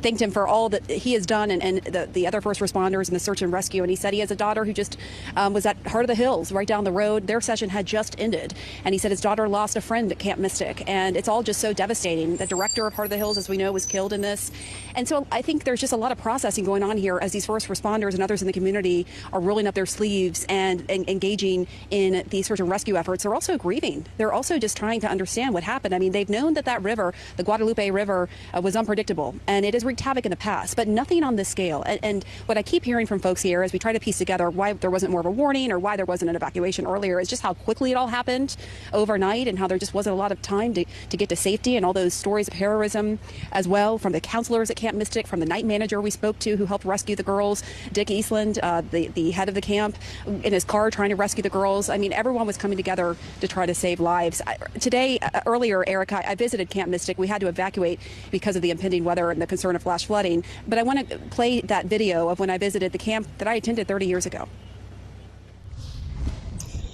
thanked him for all that he has done and the other first responders and the search and rescue. And he said he has a daughter who just was at Heart of the Hills right down the road. Their session had just ended. And he said his daughter lost a friend at Camp Mystic. And it's all just so devastating. The director of Heart of the Hills, as we know, was killed in this. And so I think there's just a lot of processing going on here as these first responders and others in the community are rolling up their sleeves and engaging in these search and rescue efforts. They're also grieving. They're also just trying to understand what happened. I mean, they've known that river, the Guadalupe River, was unpredictable, and it has wreaked havoc in the past, but nothing on this scale. And what I keep hearing from folks here as we try to piece together why there wasn't more of a warning or why there wasn't an evacuation earlier is just how quickly it all happened overnight and how there just wasn't a lot of time to get to safety, and all those stories of heroism as well from the counselors at Camp Mystic, from the night manager we spoke to who helped rescue the girls, Dick Eastland, the head of the camp, in his car trying to rescue the girls. I mean, everyone was coming together to try to save lives. Today, earlier, Erica, I visited Camp Mystic. We had to evacuate because of the impending weather and the concern of flash flooding. But I want to play that video of when I visited the camp that I attended 30 years ago.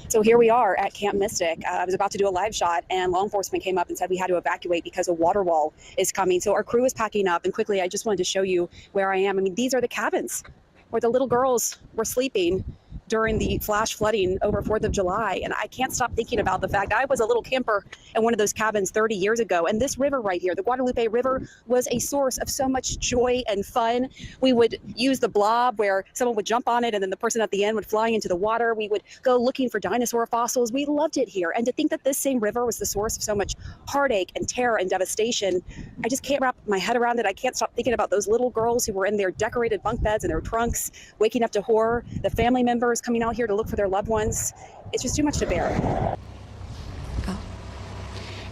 So here we are at Camp Mystic. I was about to do a live shot, and law enforcement came up and said we had to evacuate because a water wall is coming. So our crew is packing up, and quickly, I just wanted to show you where I am. I mean, these are the cabins where the little girls were sleeping during the flash flooding over 4th of July. And I can't stop thinking about the fact I was a little camper in one of those cabins 30 years ago. And this river right here, the Guadalupe River, was a source of so much joy and fun. We would use the blob where someone would jump on it and then the person at the end would fly into the water. We would go looking for dinosaur fossils. We loved it here. And to think that this same river was the source of so much heartache and terror and devastation, I just can't wrap my head around it. I can't stop thinking about those little girls who were in their decorated bunk beds and their trunks, waking up to horror, the family members coming out here to look for their loved ones. It's just too much to bear.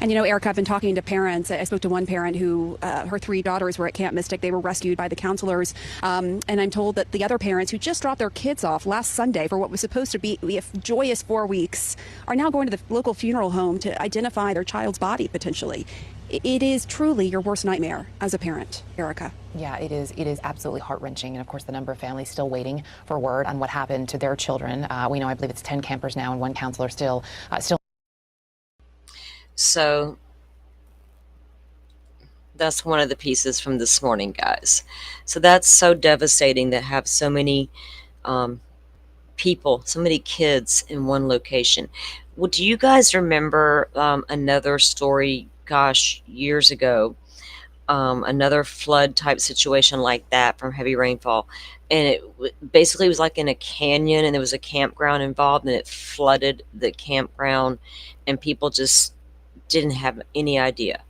And you know, Erica, I've been talking to parents. I spoke to one parent who her 3 daughters were at Camp Mystic. They were rescued by the counselors. And I'm told that the other parents who just dropped their kids off last Sunday for what was supposed to be a joyous 4 weeks are now going to the local funeral home to identify their child's body potentially. It is truly your worst nightmare as a parent, Erica. Yeah, it is. It is absolutely heart-wrenching. And of course, the number of families still waiting for word on what happened to their children. We know, I believe it's 10 campers now and 1 counselor still. So that's one of the pieces from this morning, guys. So that's so devastating to have so many people, so many kids in one location. Well, do you guys remember another story, gosh, years ago, another flood type situation like that from heavy rainfall? And it basically was like in a canyon, and there was a campground involved, and it flooded the campground, and people just didn't have any idea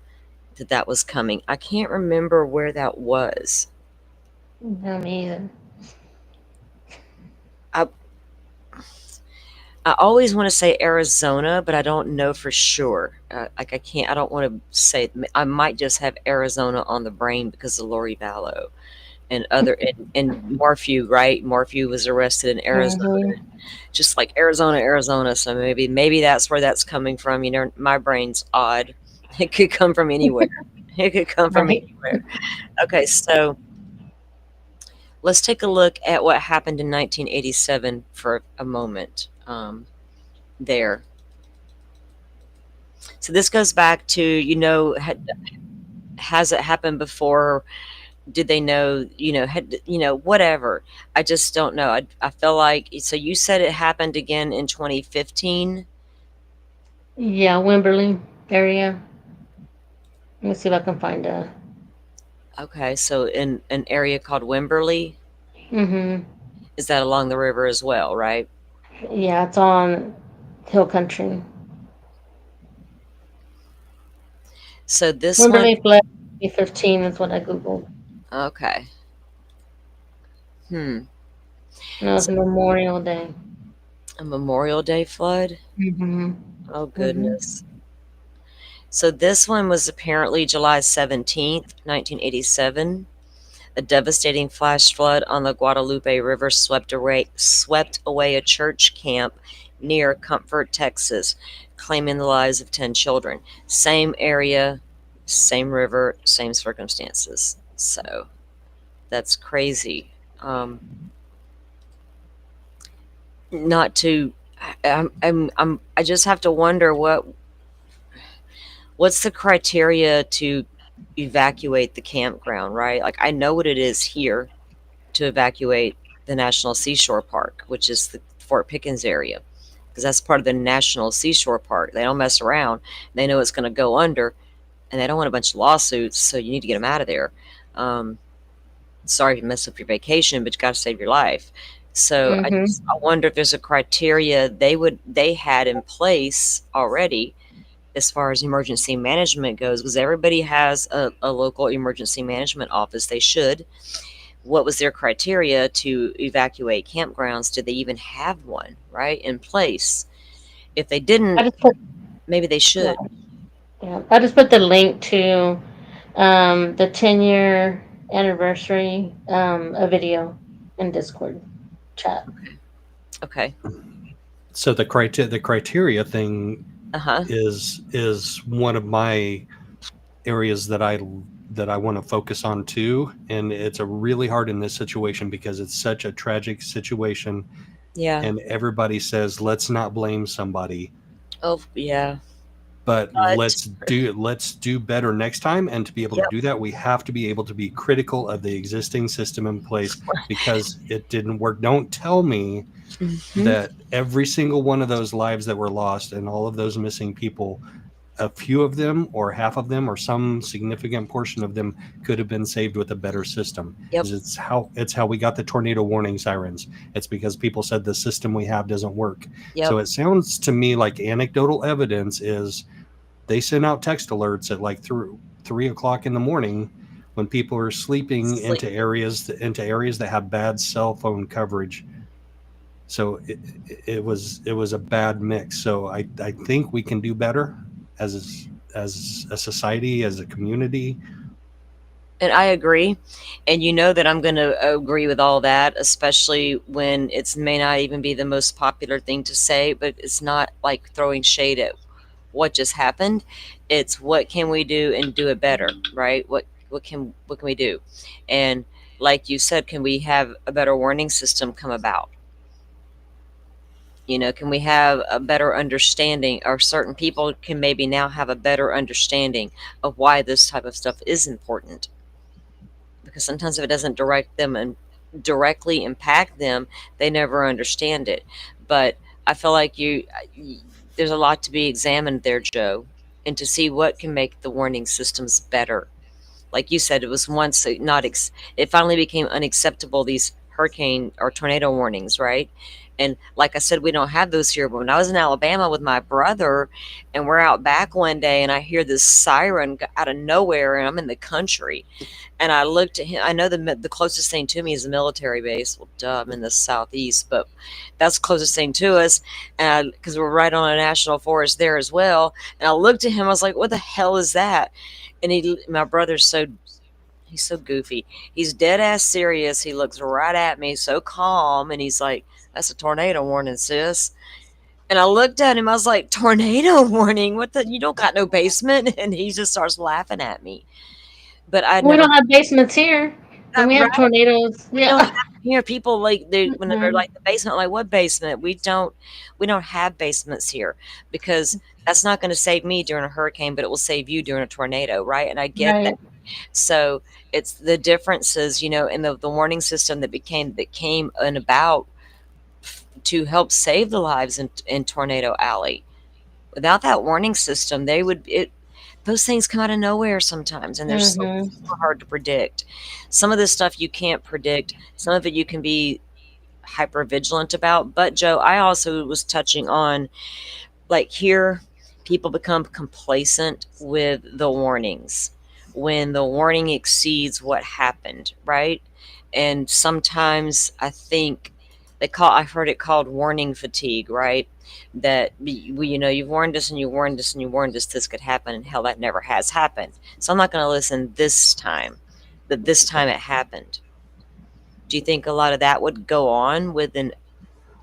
that that was coming. I can't remember where that was. No, me either. I always want to say Arizona, but I don't know for sure. I don't want to say. I might just have Arizona on the brain because of Lori Vallow and and Morphew, right? Morphew was arrested in Arizona, just like Arizona. So maybe that's where that's coming from. You know, my brain's odd. It could come from anywhere. It could come from anywhere. Okay, so let's take a look at what happened in 1987 for a moment. There. So this goes back to, you know, has it happened before? Did they know, whatever. I just don't know. I feel like, so you said it happened again in 2015? Yeah, Wimberley area. Let me see if I can find a. Okay, so in an area called Wimberley? Mm-hmm. Is that along the river as well, right? Yeah, it's on Hill Country. So this Wimberley one, flood 2015 is what I googled. okay. And it was Memorial Day. A Memorial Day flood? Mm-hmm. Oh, goodness. So this one was apparently July 17th, 1987. A devastating flash flood on the Guadalupe River swept away a church camp near Comfort, Texas, claiming the lives of 10 children. Same area, same river, same circumstances. So that's crazy. Not to, I just have to wonder what's the criteria to evacuate the campground, right? Like, I know what it is here to evacuate the National Seashore Park, which is the Fort Pickens area, because that's part of the National Seashore Park. They don't mess around. They know it's going to go under, and they don't want a bunch of lawsuits, so you need to get them out of there. Sorry if you mess up your vacation, but you got to save your life. So I wonder if there's a criteria they had in place already as far as emergency management goes, because everybody has a local emergency management office. They should. What was their criteria to evacuate campgrounds? Did they even have one, right, in place? If they didn't, maybe they should. Yeah, I just put the link to the 10-year anniversary, a video in Discord chat. Okay. So the criteria thing is one of my areas that I want to focus on too, and it's a really hard in this situation because it's such a tragic situation. Yeah. And everybody says let's not blame somebody. Oh yeah. But let's do better next time, and to be able to do that, we have to be able to be critical of the existing system in place because it didn't work. Don't tell me that every single one of those lives that were lost and all of those missing people, a few of them or half of them or some significant portion of them could have been saved with a better system. It's how we got the tornado warning sirens. It's because people said the system we have doesn't work. So it sounds to me like anecdotal evidence is they sent out text alerts at like 3 o'clock in the morning when people are sleeping into areas that have bad cell phone coverage. So it was a bad mix. So I think we can do better as a society, as a community. And I agree. And you know that I'm going to agree with all that, especially when it may not even be the most popular thing to say, but it's not like throwing shade at what just happened. It's what can we do and do it better, right? What can we do? And like you said, can we have a better warning system come about? You know, can we have a better understanding, or certain people can maybe now have a better understanding of why this type of stuff is important? Because sometimes if it doesn't directly impact them, they never understand it. But I feel like there's a lot to be examined there, Joe, and to see what can make the warning systems better. Like you said, it was once it finally became unacceptable, these hurricane or tornado warnings, right? And like I said, we don't have those here. But when I was in Alabama with my brother and we're out back one day and I hear this siren out of nowhere and I'm in the country and I looked at him. I know the closest thing to me is a military base. Well, duh, I'm in the southeast, but that's the closest thing to us. And because we're right on a national forest there as well. And I looked at him. I was like, what the hell is that? And my brother's he's so goofy. He's dead ass serious. He looks right at me, so calm. And he's like, that's a tornado warning, sis. And I looked at him. I was like, tornado warning? What the? You don't got no basement? And he just starts laughing at me. But we don't have basements here. And we have tornadoes. We don't have here. People like when they're like the basement. Like, what basement? We don't have basements here because that's not going to save me during a hurricane, but it will save you during a tornado, right? And I get that. So it's the differences, in the warning system that came about to help save the lives in Tornado Alley. Without that warning system, those things come out of nowhere sometimes, and they're so hard to predict. Some of this stuff you can't predict. Some of it you can be hyper vigilant about. But Joe, I also was touching on, like, here people become complacent with the warnings when the warning exceeds what happened, right? And sometimes I think I've heard it called warning fatigue, right? That you've warned us and you warned us and you warned us this could happen, and hell, that never has happened. So I'm not going to listen this time. But this time it happened. Do you think a lot of that would go on with an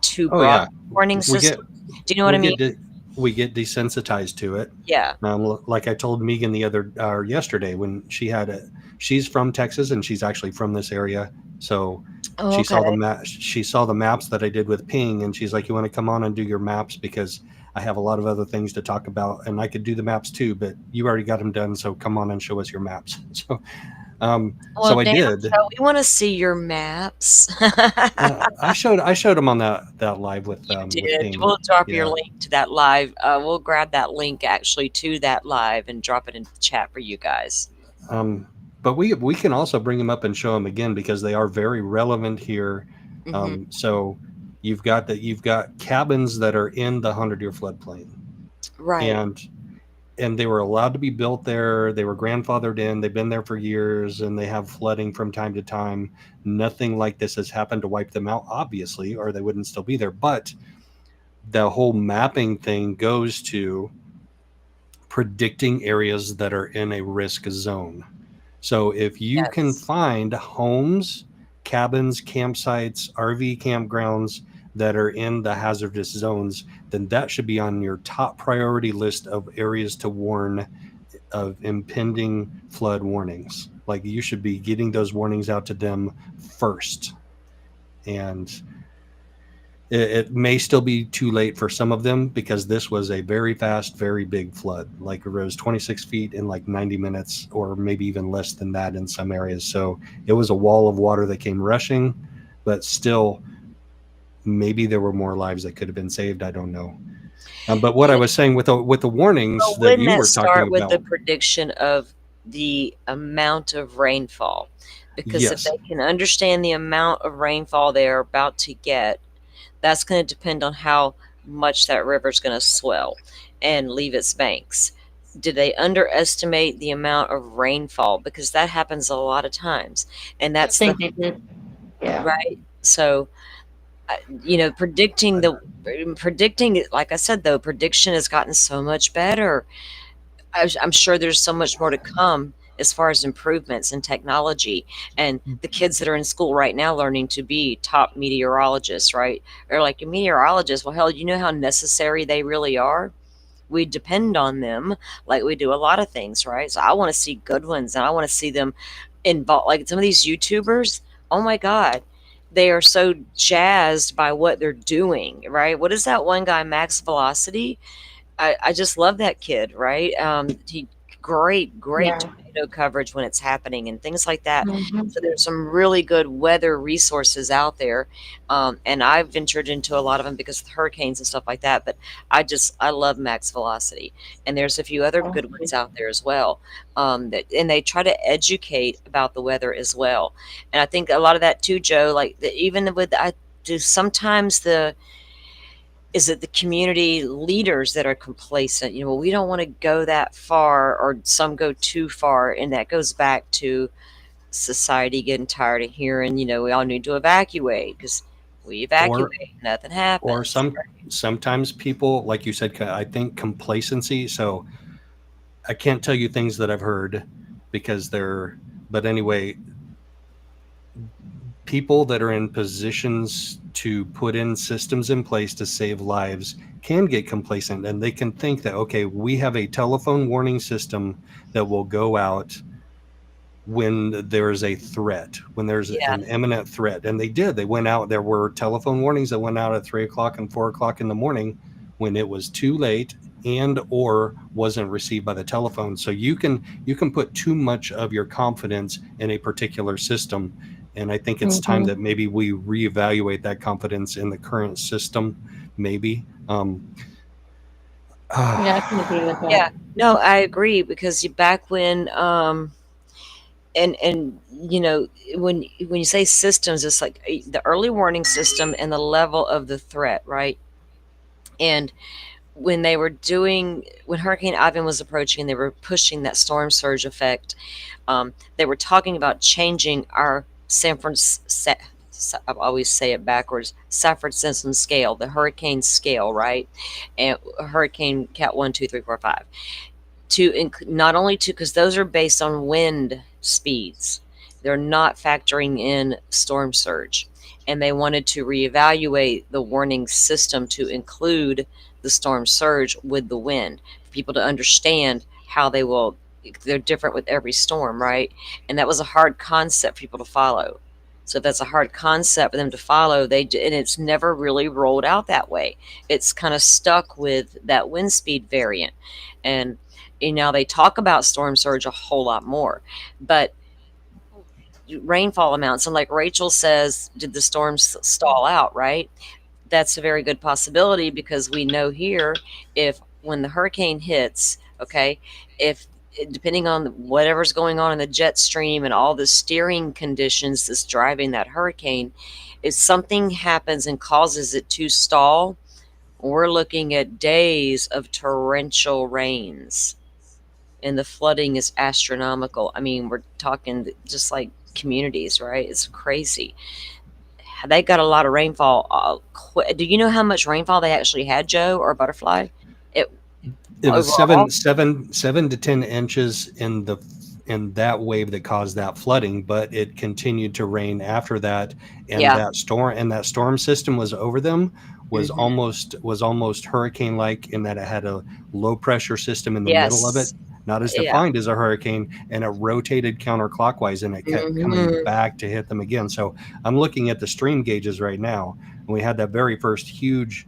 too broad warning system? Do you know what I mean? We get desensitized to it. Yeah. Like I told Megan yesterday when she's from Texas and she's actually from this area, so. She saw the maps that I did with Ping, and she's like, "You want to come on and do your maps?" Because I have a lot of other things to talk about, and I could do the maps too, but you already got them done. So come on and show us your maps. So, Well, so I damn, did. so we want to see your maps. I showed them on that live with You with did. Damon. We'll drop your Yeah. link to that live. We'll grab that link actually to that live and drop it in the chat for you guys. But we can also bring them up and show them again because they are very relevant here. So you've got cabins that are in the 100-year floodplain, Right. and they were allowed to be built there. They were grandfathered in. They've been there for years, and they have flooding from time to time. Nothing like this has happened to wipe them out, obviously, or they wouldn't still be there. But the whole mapping thing goes to predicting areas that are in a risk zone. So if you can find homes, cabins, campsites, RV campgrounds that are in the hazardous zones, then that should be on your top priority list of areas to warn of impending flood warnings. Like you should be getting those warnings out to them first. And it may still be too late for some of them because this was a very fast, very big flood. Like it rose 26 feet in like 90 minutes or maybe even less than that in some areas. So it was a wall of water that came rushing, but still maybe there were more lives that could have been saved. I don't know. But what I was saying with the warnings that you were talking with about. the prediction of the amount of rainfall, because if they can understand the amount of rainfall they are about to get, that's going to depend on how much that river is going to swell and leave its banks. Did they underestimate the amount of rainfall? Because that happens a lot of times, and that's I think they did. Yeah. right. So, predicting, like I said, though, prediction has gotten so much better. I'm sure there's so much more to come as far as improvements in technology, and the kids that are in school right now learning to be top meteorologists, right? Or like a meteorologist, well, hell, you know how necessary they really are? We depend on them like we do a lot of things, right? So I want to see good ones, and I want to see them involved. Like some of these YouTubers, oh my God, they are so jazzed by what they're doing, right? What is that one guy, Max Velocity? I just love that kid, right? He great tornado coverage when it's happening and things like that. So there's some really good weather resources out there, and I've ventured into a lot of them because of the hurricanes and stuff like that. But I love Max Velocity, and there's a few other good ones out there as well. And they try to educate about the weather as well. And I think a lot of that too, Joe. Like even with I do sometimes is it the community leaders that are complacent? We don't want to go that far, or some go too far. And that goes back to society getting tired of hearing, we all need to evacuate, because we evacuate, nothing happens. Or sometimes people, like you said, I think complacency. So I can't tell you things that I've heard because but anyway, people that are in positions to put in systems in place to save lives can get complacent, and they can think that, okay, we have a telephone warning system that will go out when there's a threat, when there's an imminent threat. And they went out. There were telephone warnings that went out at 3 o'clock and 4 o'clock in the morning when it was too late and or wasn't received by the telephone. So you can put too much of your confidence in a particular system. And I think it's time that maybe we reevaluate that confidence in the current system, maybe. Yeah, I can agree with that. Yeah, no, I agree, because back when, when you say systems, it's like the early warning system and the level of the threat, right? And when Hurricane Ivan was approaching, they were pushing that storm surge effect. They were talking about changing our I always say it backwards, Safford-Simpson scale, the hurricane scale, right? And hurricane Cat 1, 2, 3, 4, 5. Because those are based on wind speeds. They're not factoring in storm surge. And they wanted to reevaluate the warning system to include the storm surge with the wind, for people to understand how they're different with every storm, right? And that was a hard concept for people to follow. So if that's a hard concept for them to follow, and it's never really rolled out that way. It's kind of stuck with that wind speed variant. And now they talk about storm surge a whole lot more, but rainfall amounts, and like Rachel says, did the storms stall out, right? That's a very good possibility, because we know here, when the hurricane hits, okay, if depending on whatever's going on in the jet stream and all the steering conditions that's driving that hurricane, if something happens and causes it to stall, we're looking at days of torrential rains, and the flooding is astronomical. I mean, we're talking just like communities, right? It's crazy. They got a lot of rainfall. Do you know how much rainfall they actually had, Joe or Butterfly? It was overall? 7 to 10 inches in that wave that caused that flooding, but it continued to rain after that, and Yeah. that storm system was over them, was Mhm. almost hurricane like, in that it had a low pressure system in the middle of it, Yes. not as Yeah. defined as a hurricane, and it rotated counterclockwise, and it kept coming Mhm. back to hit them again. So I'm looking at the stream gauges right now, and we had that very first huge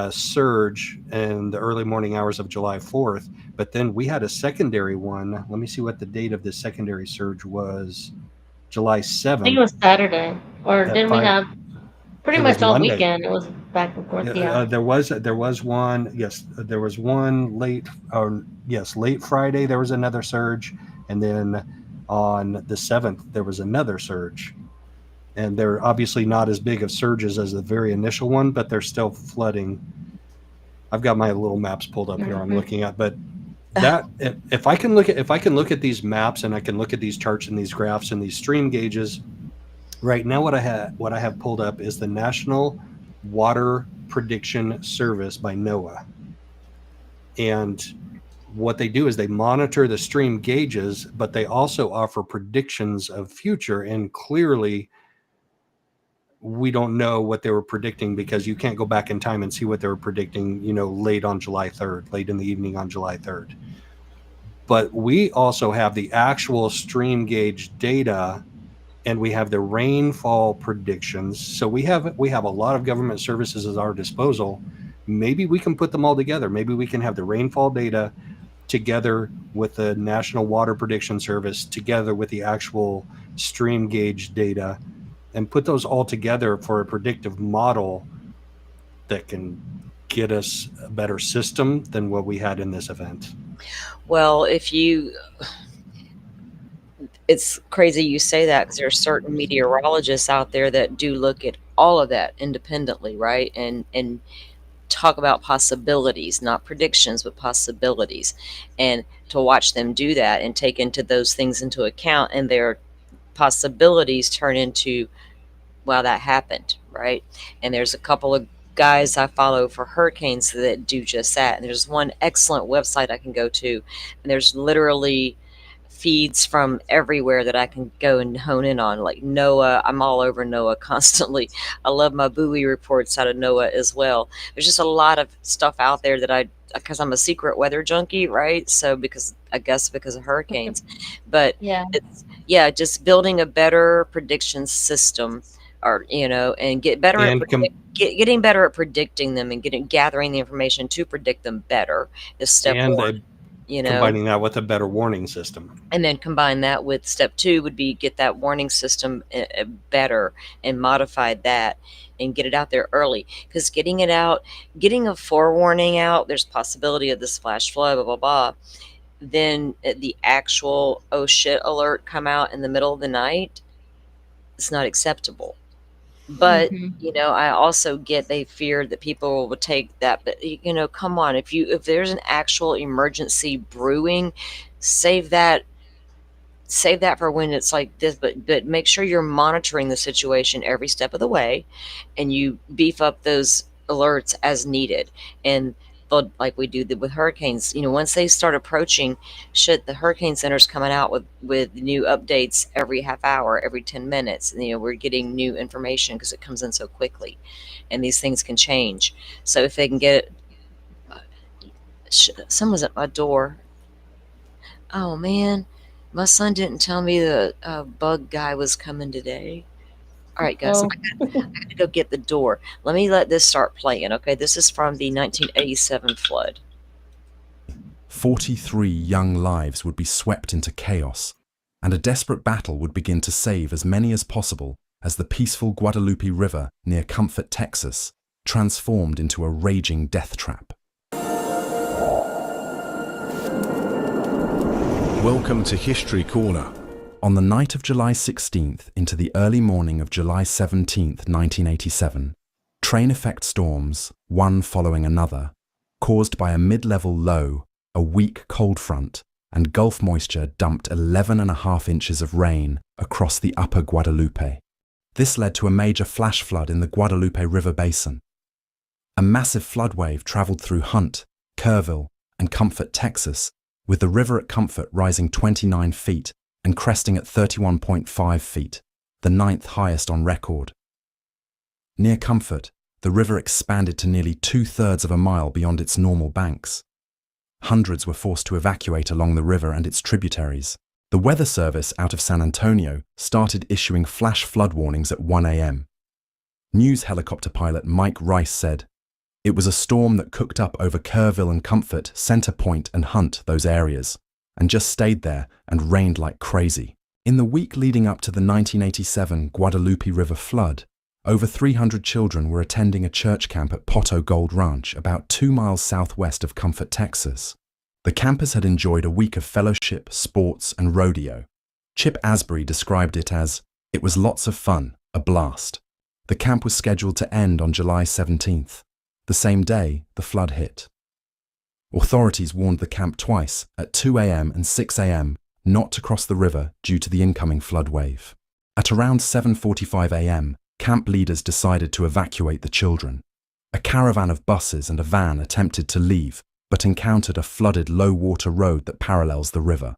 surge in the early morning hours of July 4th, but then we had a secondary one. Let me see what the date of this secondary surge was. July I think 7th it was Saturday, or at didn't we 5. have pretty It was much all Monday. weekend? It was back and forth. There was one. Yes, there was one late. Late Friday there was another surge, and then on the 7th there was another surge. And they're obviously not as big of surges as the very initial one, but they're still flooding. I've got my little maps pulled up here. I'm looking at, but that if I can look at these maps, and I can look at these charts and these graphs and these stream gauges. Right now, what I have pulled up is the National Water Prediction Service by NOAA, and what they do is they monitor the stream gauges, but they also offer predictions of future. And clearly, we don't know what they were predicting, because you can't go back in time and see what they were predicting, late in the evening on July 3rd. But we also have the actual stream gauge data, and we have the rainfall predictions. So we have a lot of government services at our disposal. Maybe we can put them all together. Maybe we can have the rainfall data together with the National Water Prediction Service, together with the actual stream gauge data, and put those all together for a predictive model that can get us a better system than what we had in this event. Well, it's crazy you say that, because there are certain meteorologists out there that do look at all of that independently, right? And talk about possibilities, not predictions, but possibilities. And to watch them do that and take those things into account, and their possibilities turn into, wow, that happened, right? And there's a couple of guys I follow for hurricanes that do just that. And there's one excellent website I can go to, and there's literally feeds from everywhere that I can go and hone in on, like NOAA. I'm all over NOAA constantly. I love my buoy reports out of NOAA as well. There's just a lot of stuff out there that because I'm a secret weather junkie, right? So because of hurricanes, but Yeah. just building a better prediction system, or and get better And getting better at predicting them, and gathering the information to predict them better is step one. Combining that with a better warning system. And then combine that with step 2 would be get that warning system better and modify that and get it out there early. Because getting a forewarning out, there's possibility of this flash flood, blah, blah, blah. Then the actual, oh shit alert come out in the middle of the night, it's not acceptable. But, I also get they fear that people will take that. But, come on, if there's an actual emergency brewing, save that for when it's like this. But make sure you're monitoring the situation every step of the way, and you beef up those alerts as needed. And like we do with hurricanes, once they start approaching, the Hurricane Center's coming out with new updates every half hour, every 10 minutes. And, we're getting new information because it comes in so quickly, and these things can change. So if they can get someone's at my door. Oh man, my son didn't tell me the bug guy was coming today. All right, guys. So I got to go get the door. Let me let this start playing. Okay, this is from the 1987 flood. 43 young lives would be swept into chaos, and a desperate battle would begin to save as many as possible as the peaceful Guadalupe River near Comfort, Texas, transformed into a raging death trap. Welcome to History Corner. On the night of July 16th into the early morning of July 17th, 1987, train effect storms, one following another, caused by a mid-level low, a weak cold front, and Gulf moisture dumped 11.5 inches of rain across the upper Guadalupe. This led to a major flash flood in the Guadalupe River Basin. A massive flood wave traveled through Hunt, Kerrville, and Comfort, Texas, with the river at Comfort rising 29 feet and cresting at 31.5 feet, the 9th highest on record. Near Comfort, the river expanded to nearly 2/3 of a mile beyond its normal banks. Hundreds were forced to evacuate along the river and its tributaries. The Weather Service out of San Antonio started issuing flash flood warnings at 1 a.m. News helicopter pilot Mike Rice said, "It was a storm that cooked up over Kerrville and Comfort, Center Point and Hunt, those areas, and just stayed there and rained like crazy." In the week leading up to the 1987 Guadalupe River flood, over 300 children were attending a church camp at Poto Gold Ranch, about 2 miles southwest of Comfort, Texas. The campers had enjoyed a week of fellowship, sports, and rodeo. Chip Asbury described it as, "It was lots of fun, a blast." The camp was scheduled to end on July 17th. The same day, the flood hit. Authorities warned the camp twice, at 2 a.m. and 6 a.m., not to cross the river due to the incoming flood wave. At around 7:45 a.m., camp leaders decided to evacuate the children. A caravan of buses and a van attempted to leave, but encountered a flooded low-water road that parallels the river.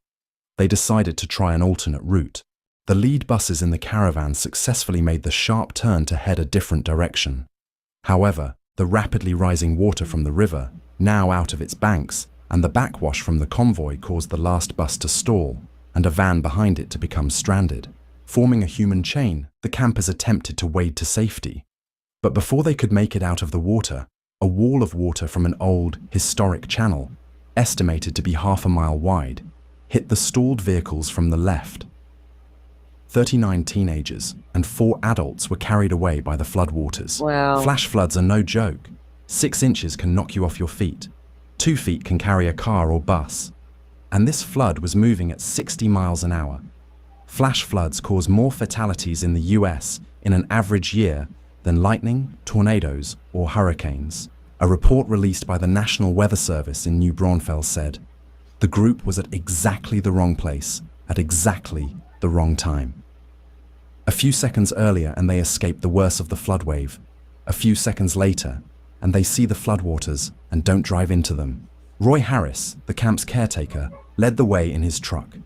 They decided to try an alternate route. The lead buses in the caravan successfully made the sharp turn to head a different direction. However, the rapidly rising water from the river, now out of its banks, and the backwash from the convoy caused the last bus to stall, and a van behind it to become stranded. Forming a human chain, the campers attempted to wade to safety. But before they could make it out of the water, a wall of water from an old, historic channel, estimated to be half a mile wide, hit the stalled vehicles from the left. 39 teenagers and 4 adults were carried away by the floodwaters. Wow. Flash floods are no joke. 6 inches can knock you off your feet. 2 feet can carry a car or bus. And this flood was moving at 60 miles an hour. Flash floods cause more fatalities in the US in an average year than lightning, tornadoes, or hurricanes. A report released by the National Weather Service in New Braunfels said, "The group was at exactly the wrong place, at exactly the wrong time." A few seconds earlier and they escape the worst of the flood wave. A few seconds later, and they see the floodwaters and don't drive into them. Roy Harris, the camp's caretaker, led the way in his truck.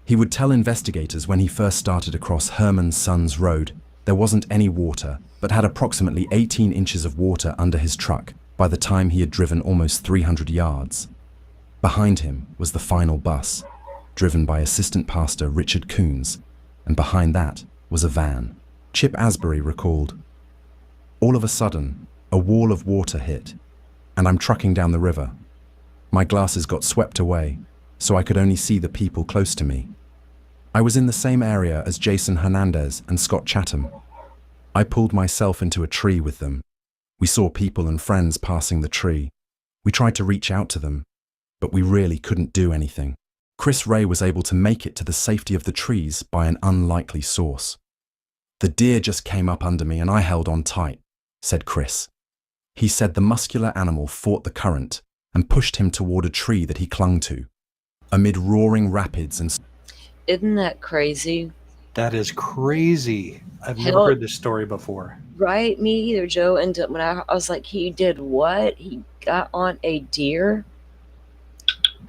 He would tell investigators when he first started across Herman Sons Road, there wasn't any water, but had approximately 18 inches of water under his truck by the time he had driven almost 300 yards. Behind him was the final bus, driven by Assistant Pastor Richard Coons, and behind that was a van. Chip Asbury recalled, "All of a sudden, a wall of water hit, and I'm trucking down the river. My glasses got swept away, so I could only see the people close to me. I was in the same area as Jason Hernandez and Scott Chatham. I pulled myself into a tree with them. We saw people and friends passing the tree. We tried to reach out to them, but we really couldn't do anything." Chris Ray was able to make it to the safety of the trees by an unlikely source. "The deer just came up under me and I held on tight," said Chris. He said the muscular animal fought the current and pushed him toward a tree that he clung to. Amid roaring rapids and... Isn't that crazy? That is crazy. I've never Hell- heard this story before. Right? Me either, Joe. And when I was like, he did what? He got on a deer?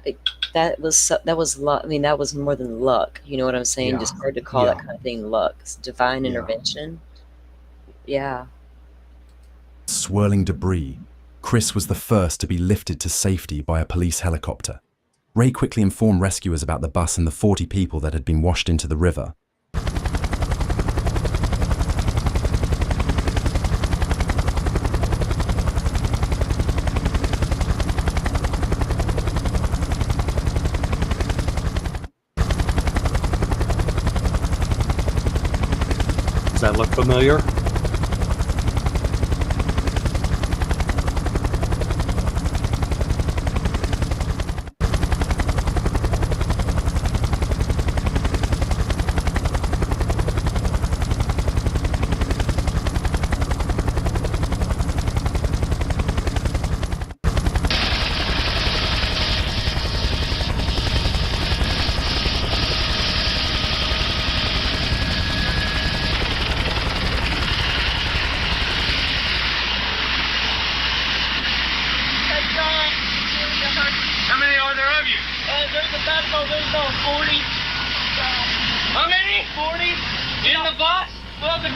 Like, that was luck. I mean, that was more than luck. You know what I'm saying? Yeah. Just hard to call that kind of thing luck. It's divine Yeah. intervention. Yeah. swirling debris, Chris was the first to be lifted to safety by a police helicopter. Ray quickly informed rescuers about the bus and the 40 people that had been washed into the river. Does that look familiar? How many are there of you? There's about 40. How many? 40. In the bus? Well, we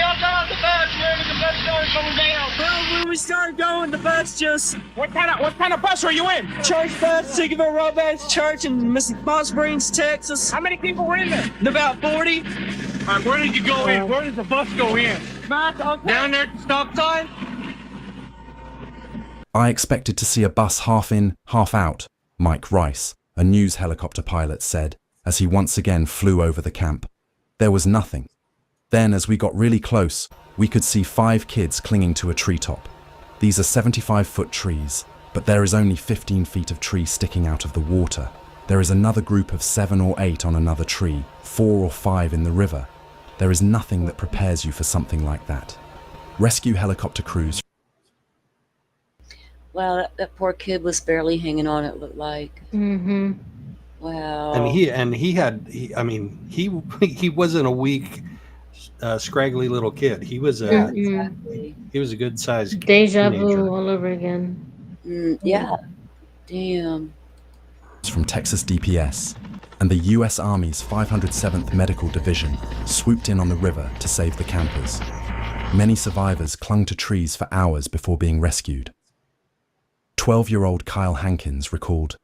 all got off the bus. The bus started coming down. Well, when we started going, the bus just... What kind of bus were you in? Church bus, Siggeville Road Baptist Church in Hot Springs, Texas. How many people were in there? About 40. Where did you go in? Where did the bus go in? Down there at the stop sign? I expected to see a bus half in, half out, Mike Rice, a news helicopter pilot, said as he once again flew over the camp. There was nothing. Then, as we got really close, we could see 5 kids clinging to a treetop. These are 75-foot trees, but there is only 15 feet of tree sticking out of the water. There is another group of 7 or 8 on another tree, 4 or 5 in the river. There is nothing that prepares you for something like that. Rescue helicopter crews. Wow, that poor kid was barely hanging on, it looked like. Mm-hmm. Wow. And he wasn't a weak, scraggly little kid. He was a Exactly. he was a good sized Deja teenager. vu all over again. Yeah. Damn. From Texas DPS and the U.S. Army's 507th Medical Division swooped in on the river to save the campers. Many survivors clung to trees for hours before being rescued. 12-year-old Kyle Hankins recalled,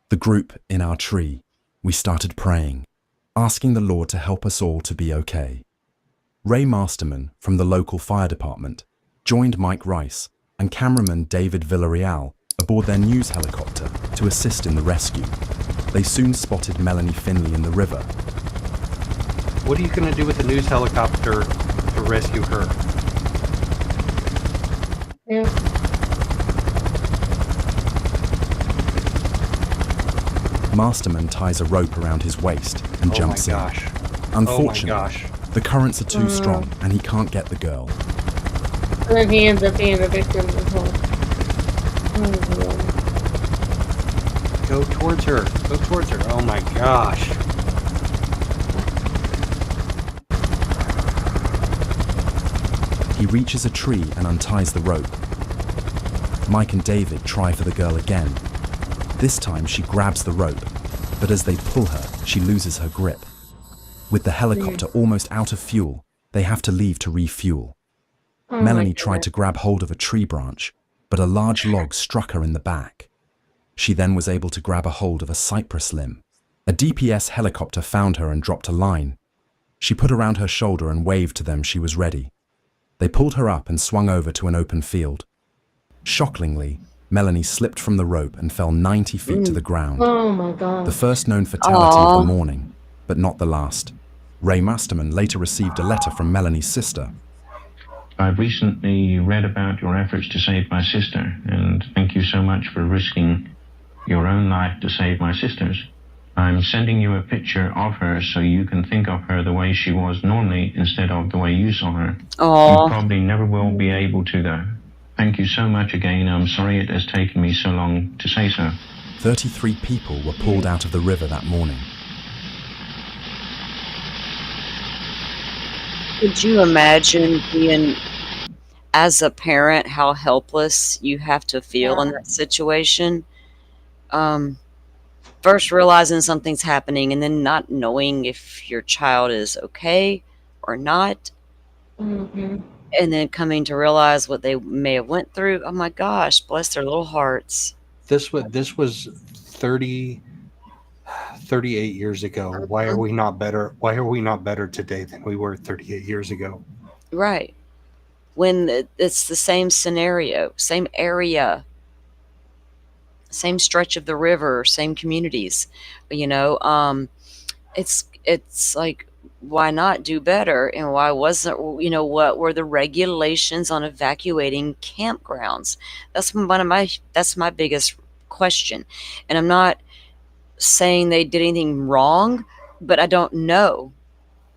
"The group in our tree, we started praying, asking the Lord to help us all to be okay." Ray Masterman from the local fire department joined Mike Rice and cameraman David Villarreal aboard their news helicopter to assist in the rescue. They soon spotted Melanie Finley in the river. What are you going to do with the news helicopter to rescue her? Yeah. Masterman ties a rope around his waist and jumps in. Unfortunately, the currents are too strong and he can't get the girl. And then he ends up being the victim as well. Go towards her. Go towards her. Oh my gosh. He reaches a tree and unties the rope. Mike and David try for the girl again. This time she grabs the rope, but as they pull her, she loses her grip. With the helicopter almost out of fuel, they have to leave to refuel. Melanie tried to grab hold of a tree branch, but a large log struck her in the back. She then was able to grab a hold of a cypress limb. A DPS helicopter found her and dropped a line. She put around her shoulder and waved to them she was ready. They pulled her up and swung over to an open field. Shockingly, Melanie slipped from the rope and fell 90 feet to the ground. Oh my God. The first known fatality of the morning, but not the last. Ray Masterman later received a letter from Melanie's sister. I've recently read about your efforts to save my sister, and thank you so much for risking your own life to save my sister's. I'm sending you a picture of her so you can think of her the way she was normally instead of the way you saw her. You probably never will be able to, though. Thank you so much again. I'm sorry it has taken me so long to say so. 33 people were pulled out of the river that morning. Could you imagine being, as a parent, how helpless you have to feel in that situation? First realizing something's happening and then not knowing if your child is okay or not. And then coming to realize what they may have went through. Oh my gosh, bless their little hearts. This was 38 years ago. Why are we not better? Why are we not better today than we were 38 years ago? Right. When it's the same scenario, same area, same stretch of the river, same communities, you know, it's like why not do better? And why wasn't, what were the regulations on evacuating campgrounds? That's my biggest question. And I'm not saying they did anything wrong, but I don't know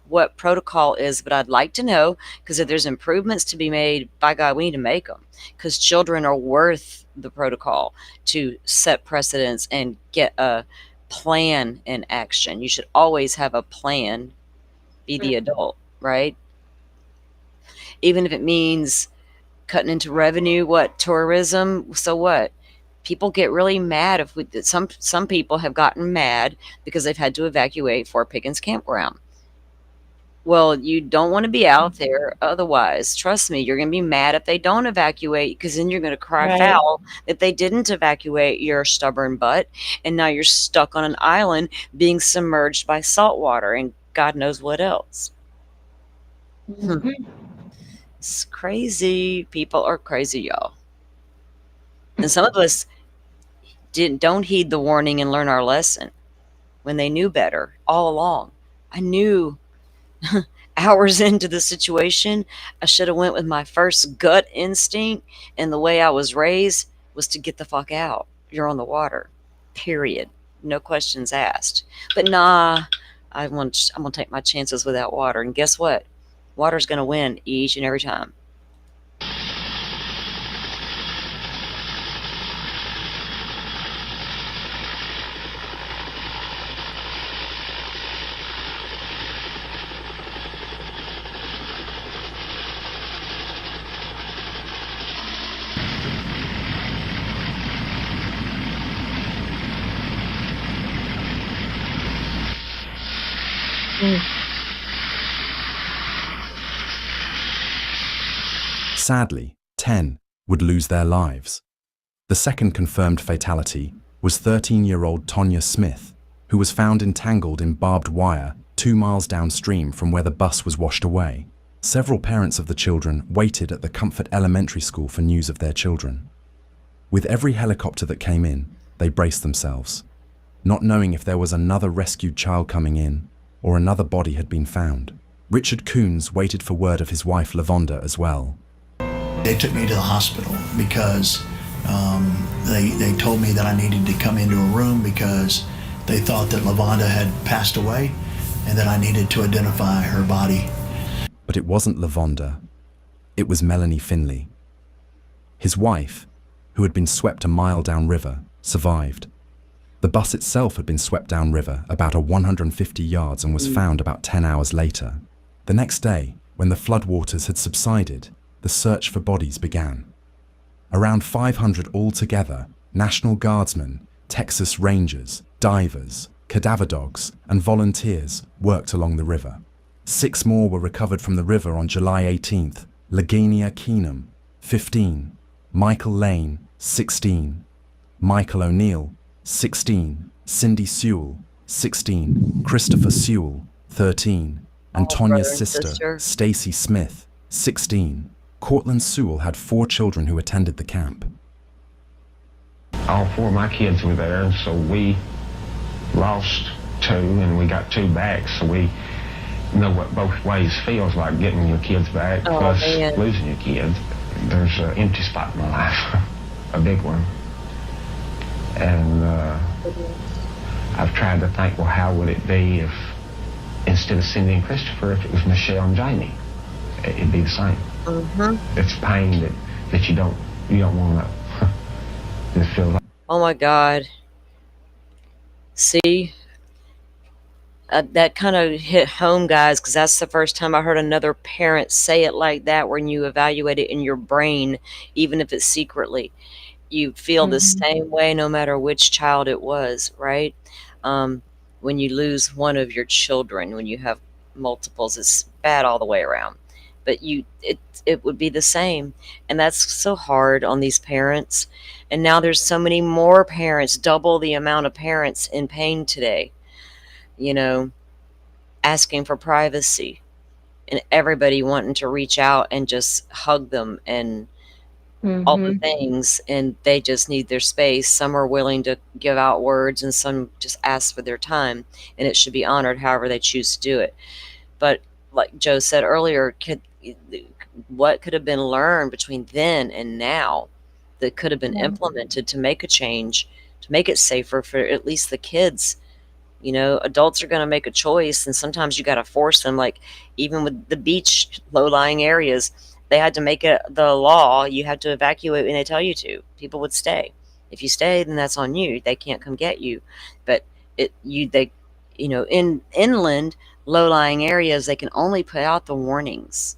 what protocol is, but I'd like to know, because if there's improvements to be made, by God, we need to make them, because children are worth the protocol to set precedents and get a plan in action. You should always have a plan. Be the adult, right? Even if it means cutting into revenue, tourism, so what? People get really mad if some people have gotten mad because they've had to evacuate Fort Pickens campground. Well, you don't want to be out there. Otherwise, trust me, you're going to be mad if they don't evacuate, because then you're going to cry foul that they didn't evacuate your stubborn butt. And now you're stuck on an island being submerged by salt water and God knows what else. It's crazy. People are crazy, y'all. And some of us don't heed the warning and learn our lesson when they knew better all along. I knew hours into the situation, I should have went with my first gut instinct, and the way I was raised was to get the fuck out. You're on the water, period. No questions asked. But nah, I'm gonna take my chances with that water, and guess what? Water's gonna win each and every time. Sadly, 10 would lose their lives. The second confirmed fatality was 13-year-old Tonya Smith, who was found entangled in barbed wire 2 miles downstream from where the bus was washed away. Several parents of the children waited at the Comfort Elementary School for news of their children. With every helicopter that came in, they braced themselves, not knowing if there was another rescued child coming in or another body had been found. Richard Coons waited for word of his wife Lavonda as well. They took me to the hospital because they told me that I needed to come into a room because they thought that Lavonda had passed away and that I needed to identify her body. But it wasn't Lavonda. It was Melanie Finley. His wife, who had been swept a mile downriver, survived. The bus itself had been swept downriver about 150 yards and was found about 10 hours later. The next day, when the floodwaters had subsided, the search for bodies began. Around 500 altogether, National Guardsmen, Texas Rangers, divers, cadaver dogs, and volunteers worked along the river. 6 more were recovered from the river on July 18th. Lagenia Keenum, 15. Michael Lane, 16. Michael O'Neill, 16. Cindy Sewell, 16. Christopher Sewell, 13. And Tonya's sister, Stacy Smith, 16. Cortland Sewell had 4 children who attended the camp. All 4 of my kids were there, so we lost 2 and we got 2 back, so we know what both ways feels like, getting your kids back plus losing your kids. There's an empty spot in my life, a big one. And I've tried to think, well, how would it be if, instead of Cindy and Christopher, if it was Michelle and Jamie? It'd be the same. It's pain that you don't want to feel like. Oh my God. See? That kind of hit home, guys, because that's the first time I heard another parent say it like that, when you evaluate it in your brain, even if it's secretly. You feel the same way no matter which child it was, right? When you lose one of your children, when you have multiples, it's bad all the way around. But it would be the same. And that's so hard on these parents. And now there's so many more parents, double the amount of parents in pain today, asking for privacy, and everybody wanting to reach out and just hug them and all the things, and they just need their space. Some are willing to give out words, and some just ask for their time, and it should be honored however they choose to do it. But like Joe said earlier, what could have been learned between then and now that could have been implemented to make a change, to make it safer for at least the kids? You know, adults are going to make a choice, and sometimes you got to force them. Like even with the beach, low-lying areas, they had to make it the law. You had to evacuate when they tell you to. People would stay. If you stay, then that's on you. They can't come get you. But in inland, low-lying areas, they can only put out the warnings.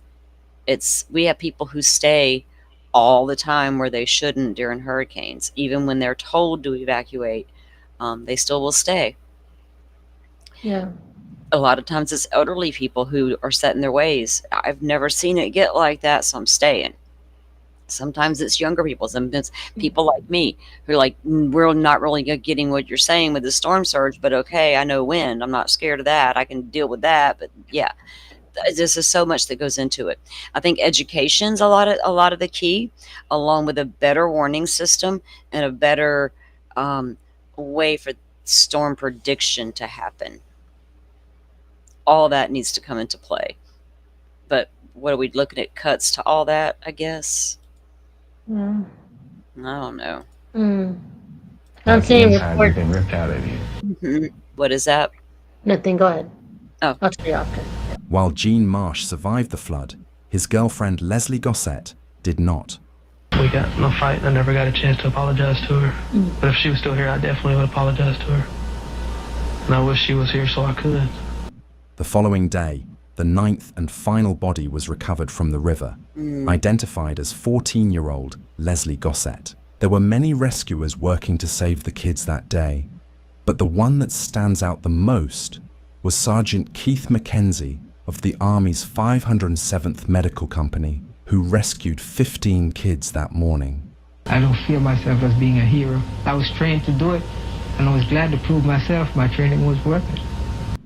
We have people who stay all the time where they shouldn't during hurricanes. Even when they're told to evacuate, they still will stay. Yeah. A lot of times it's elderly people who are set in their ways. I've never seen it get like that, so I'm staying. Sometimes it's younger people. Sometimes it's people like me who are like, we're not really getting what you're saying with the storm surge, but okay, I know wind. I'm not scared of that. I can deal with that. But yeah, this is so much that goes into it. I think education's a lot of the key, along with a better warning system and a better way for storm prediction to happen. All that needs to come into play. But what are we looking at? Cuts to all that, I guess. I don't know. I'm seeing report. Been ripped out of you. What is that? Nothing. Go ahead. Oh, I'll tell you after. While Gene Marsh survived the flood, his girlfriend Leslie Gossett did not. We got in a fight. I never got a chance to apologize to her. But if she was still here, I definitely would apologize to her. And I wish she was here so I could. The following day, the 9th and final body was recovered from the river, identified as 14-year-old Leslie Gossett. There were many rescuers working to save the kids that day, but the one that stands out the most was Sergeant Keith McKenzie of the Army's 507th Medical Company, who rescued 15 kids that morning. I don't feel myself as being a hero. I was trained to do it, and I was glad to prove myself my training was worth it.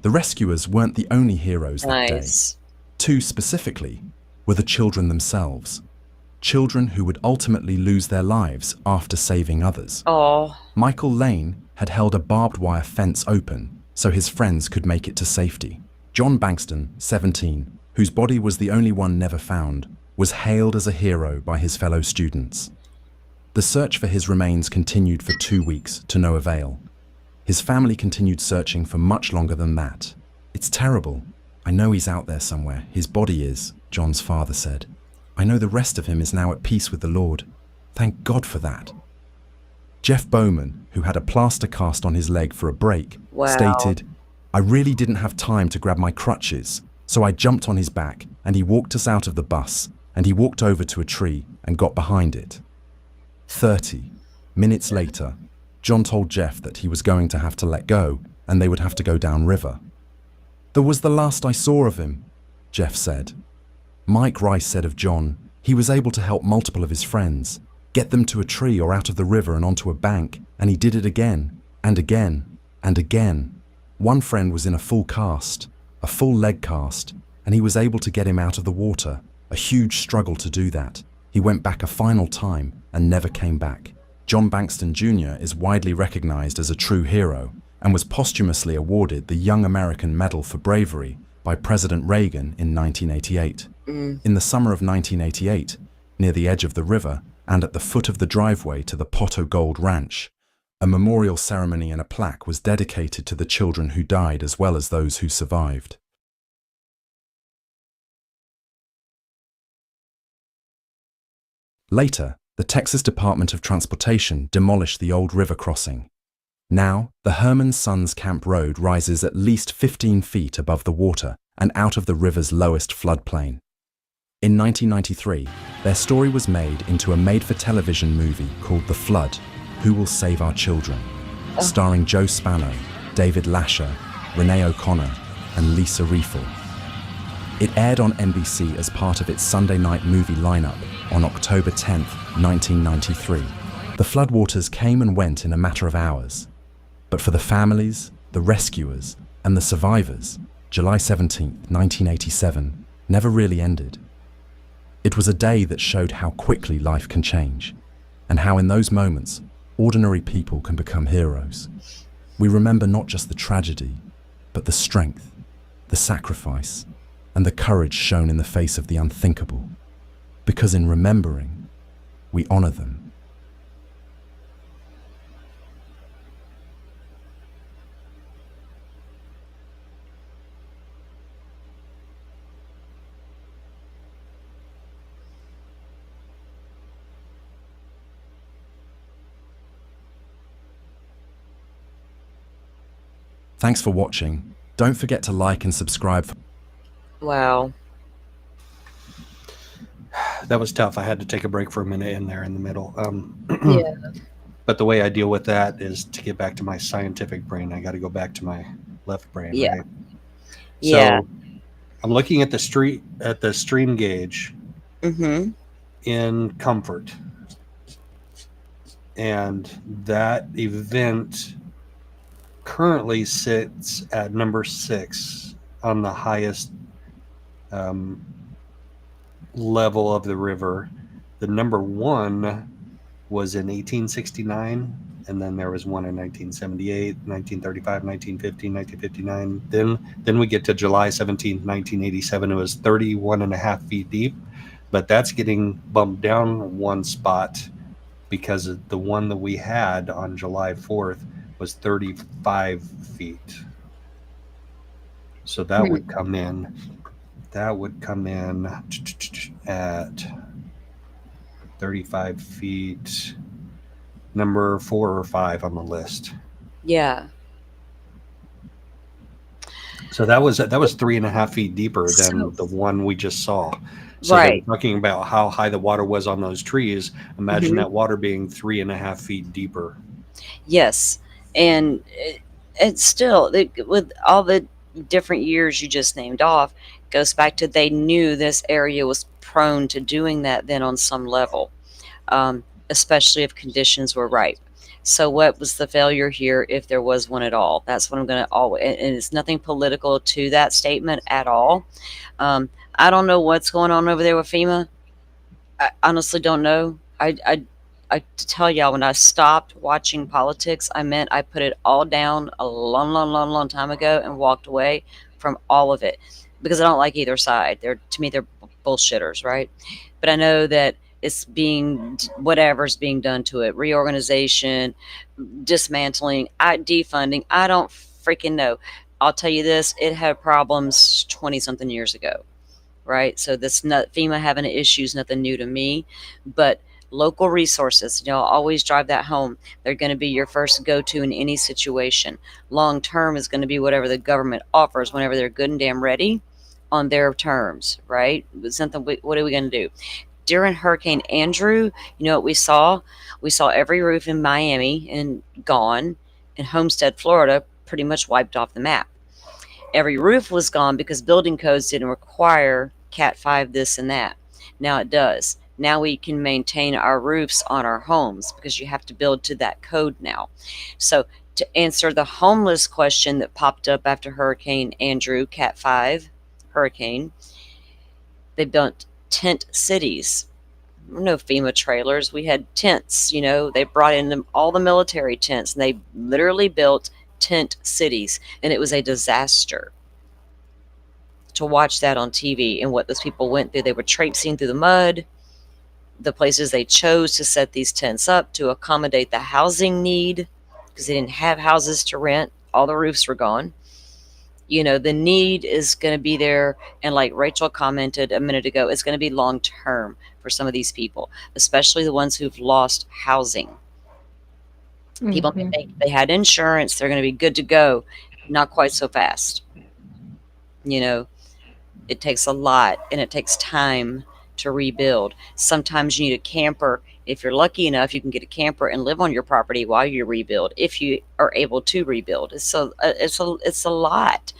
The rescuers weren't the only heroes that day. Two specifically were the children themselves. Children who would ultimately lose their lives after saving others. Oh. Michael Lane had held a barbed wire fence open so his friends could make it to safety. John Bankston, 17, whose body was the only one never found, was hailed as a hero by his fellow students. The search for his remains continued for 2 weeks to no avail. His family continued searching for much longer than that. It's terrible. I know he's out there somewhere. His body is, John's father said. I know the rest of him is now at peace with the Lord. Thank God for that. Jeff Bowman, who had a plaster cast on his leg for a break, stated, I really didn't have time to grab my crutches, so I jumped on his back and he walked us out of the bus and he walked over to a tree and got behind it. 30 minutes later, John told Jeff that he was going to have to let go and they would have to go downriver. That was the last I saw of him, Jeff said. Mike Rice said of John, he was able to help multiple of his friends, get them to a tree or out of the river and onto a bank, and he did it again, and again, and again. One friend was in a full cast, a full leg cast, and he was able to get him out of the water, a huge struggle to do that. He went back a final time and never came back. John Bankston Jr. is widely recognized as a true hero and was posthumously awarded the Young American Medal for Bravery by President Reagan in 1988. In the summer of 1988, near the edge of the river and at the foot of the driveway to the Potto Gold Ranch, a memorial ceremony and a plaque was dedicated to the children who died as well as those who survived. Later, the Texas Department of Transportation demolished the old river crossing. Now, the Herman Sons Camp Road rises at least 15 feet above the water and out of the river's lowest floodplain. In 1993, their story was made into a made-for-television movie called The Flood, Who Will Save Our Children, starring Joe Spano, David Lasher, Renee O'Connor, and Lisa Riefel. It aired on NBC as part of its Sunday night movie lineup on October 10, 1993. The floodwaters came and went in a matter of hours. But for the families, the rescuers, and the survivors, July 17, 1987, never really ended. It was a day that showed how quickly life can change, and how in those moments, ordinary people can become heroes. We remember not just the tragedy, but the strength, the sacrifice, and the courage shown in the face of the unthinkable. Because in remembering, we honor them. Thanks for watching. Don't forget to like and subscribe. Wow. That was tough. I had to take a break for a minute in there in the middle. Yeah. But the way I deal with that is to get back to my scientific brain. I got to go back to my left brain. Yeah. Right? Yeah. So I'm looking at the stream gauge Mm-hmm. in Comfort, and that event currently sits at number 6 on the highest level of the river. The number 1 was in 1869, and then there was one in 1978, 1935, 1950, 1959. Then we get to July 17th, 1987. It was 31.5 feet deep, but that's getting bumped down one spot because of the one that we had on July 4th was 35 feet. So that would come in. That would come in at 35 feet, number 4 or 5 on the list. Yeah. So that was 3.5 feet deeper than the one we just saw. So Right. talking about how high the water was on those trees, imagine Mhm. that water being 3.5 feet deeper. Yes. And it's still, with all the different years you just named off, goes back to they knew this area was prone to doing that then on some level, especially if conditions were right. So what was the failure here, if there was one at all? That's what I'm going to always, and it's nothing political to that statement at all. I don't know what's going on over there with FEMA. I honestly don't know. I to tell y'all, when I stopped watching politics, I put it all down a long time ago and walked away from all of it because I don't like either side. To me, they're bullshitters, right? But I know that it's whatever's being done to it, reorganization, dismantling, defunding. I don't freaking know. I'll tell you this: it had problems 20-something years ago, right? So FEMA having issues, nothing new to me, but local resources, always drive that home. They're going to be your first go-to in any situation. Long term is going to be whatever the government offers whenever they're good and damn ready on their terms, right? What are we going to do? During Hurricane Andrew, you know what we saw? We saw every roof in Miami and gone, and Homestead, Florida, pretty much wiped off the map. Every roof was gone because building codes didn't require Cat 5 this and that. Now it does. Now we can maintain our roofs on our homes because you have to build to that code now. So to answer the homeless question that popped up after Hurricane Andrew, Cat 5 hurricane, they built tent cities. No FEMA trailers. We had tents, they brought in all the military tents, and they literally built tent cities, and it was a disaster to watch that on TV and what those people went through. They were traipsing through the mud. The places they chose to set these tents up to accommodate the housing need, because they didn't have houses to rent. All the roofs were gone. The need is going to be there. And like Rachel commented a minute ago, it's going to be long term for some of these people, especially the ones who've lost housing. People think they had insurance, they're going to be good to go. Not quite so fast. It takes a lot, and it takes time to rebuild. Sometimes you need a camper. If you're lucky enough, you can get a camper and live on your property while you rebuild, if you are able to rebuild. It's a lot.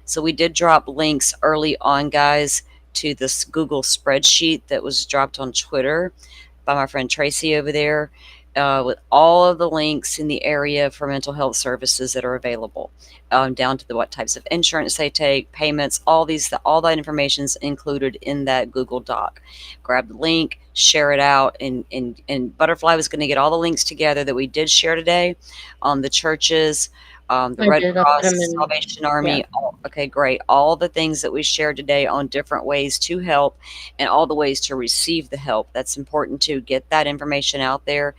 So we did drop links early on, guys, to this Google spreadsheet that was dropped on Twitter by my friend Tracy over there, with all of the links in the area for mental health services that are available, down to what types of insurance they take, payments, all that information is included in that Google Doc. Grab the link, share it out, and Butterfly was going to get all the links together that we did share today on the churches, the I Red did. I put Cross, them in. Salvation Yeah. Army. Okay, great. All the things that we shared today on different ways to help and all the ways to receive the help. That's important to get that information out there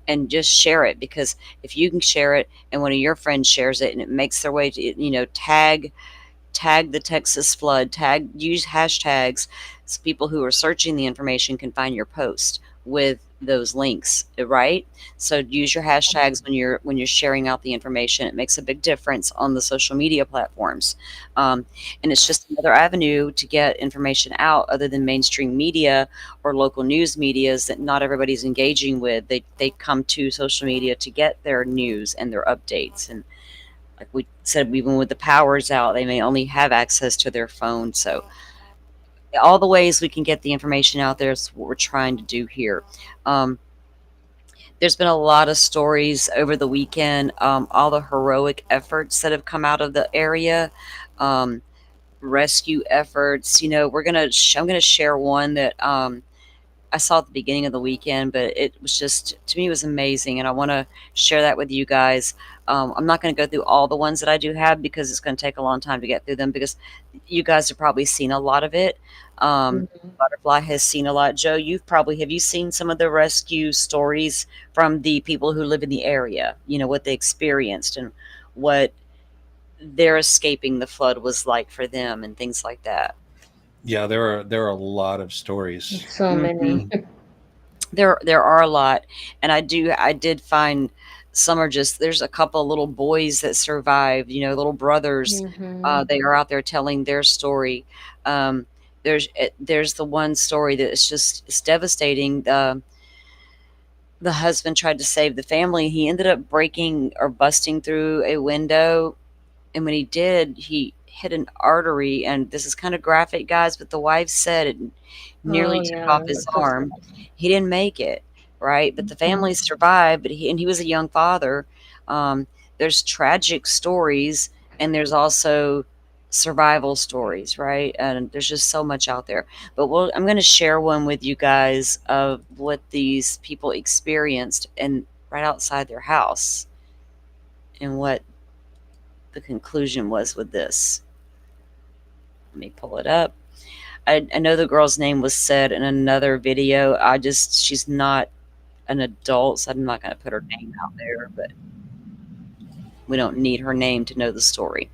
and just share it, because if you can share it and one of your friends shares it and it makes their way to, tag the Texas flood, use hashtags so people who are searching the information can find your post with those links, right? So use your hashtags when you're sharing out the information. It makes a big difference on the social media platforms. And it's just another avenue to get information out other than mainstream media or local news medias that not everybody's engaging with. They come to social media to get their news and their updates. And like we said, even with the powers out, they may only have access to their phone. So all the ways we can get the information out there is what we're trying to do here. There's been a lot of stories over the weekend, all the heroic efforts that have come out of the area, rescue efforts. I'm going to share one that I saw at the beginning of the weekend, but it was just, to me, it was amazing. And I want to share that with you guys. I'm not going to go through all the ones that I do have because it's going to take a long time to get through them, because you guys have probably seen a lot of it. Butterfly has seen a lot. Joe, have you seen some of the rescue stories from the people who live in the area? What they experienced and what their escaping the flood was like for them and things like that. Yeah, there are a lot of stories. So many. There are a lot, and I did find some are just, there's a couple of little boys that survived, little brothers. They are out there telling their story. There's the one story that it's devastating. The husband tried to save the family. He ended up breaking or busting through a window, and when he did, he hit an artery. And this is kind of graphic, guys, but the wife said it nearly took off his arm. He didn't make it, right? But the family survived. But he was a young father. There's tragic stories, and there's also survival stories, right? And there's just so much out there. But I'm going to share one with you guys of what these people experienced and right outside their house, and what the conclusion was with this. Let me pull it up. I know the girl's name was said in another video. She's not an adult, so I'm not going to put her name out there, but we don't need her name to know the story.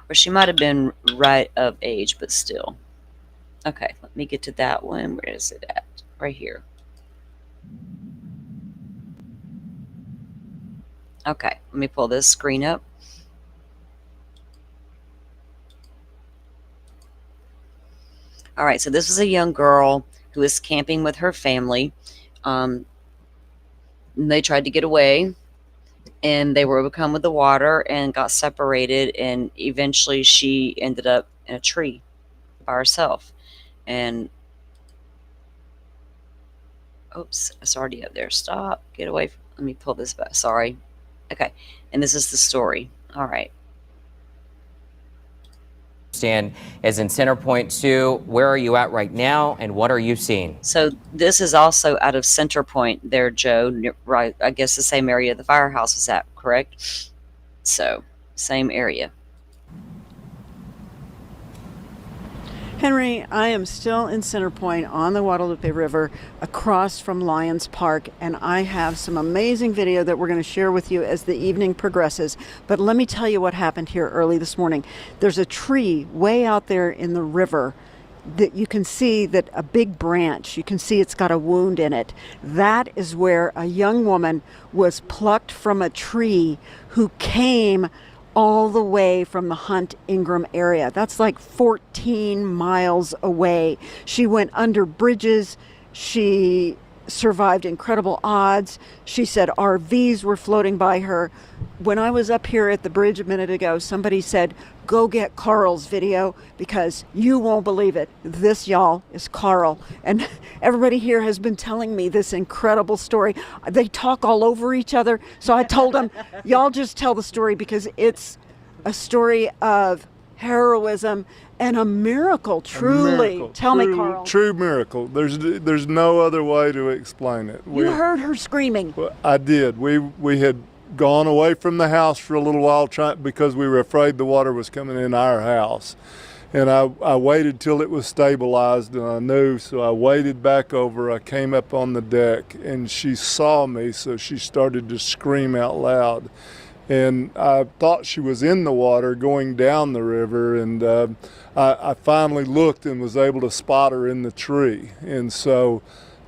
Or she might have been right of age, but still. Okay, let me get to that one. Where is it at? Right here. Okay, let me pull this screen up. All right, so this was a young girl who was camping with her family. And they tried to get away, and they were overcome with the water and got separated, and eventually she ended up in a tree by herself. And oops, it's already up there. Stop, get away. Let me pull this back. Sorry. Okay, and this is the story. All right. Stand is in Center Point 2. Where are you at right now, and what are you seeing? So this is also out of Center Point there, Joe, right? I guess the same area the firehouse was at, correct? So same area. Henry, I am still in Center Point on the Guadalupe River across from Lions Park, and I have some amazing video that we're going to share with you as the evening progresses. But let me tell you what happened here early this morning. There's a tree way out there in the river that you can see, that a big branch, you can see it's got a wound in it. That is where a young woman was plucked from a tree who came all the way from the Hunt Ingram area. That's like 14 miles away. She went under bridges. She survived incredible odds. She said RVs were floating by her. When I was up here at the bridge a minute ago, somebody said, go get Carl's video, because you won't believe it. This, y'all, is Carl. And everybody here has been telling me this incredible story. They talk all over each other. So I told them, y'all just tell the story, because it's a story of heroism and a miracle, truly. Tell me, Carl. True miracle. There's no other way to explain it. You heard her screaming. I did. We had gone away from the house for a little while because we were afraid the water was coming in our house. And I waited till it was stabilized, and I knew, so I waded back over. I came up on the deck, and she saw me, so she started to scream out loud. And I thought she was in the water going down the river, and I finally looked and was able to spot her in the tree. And so,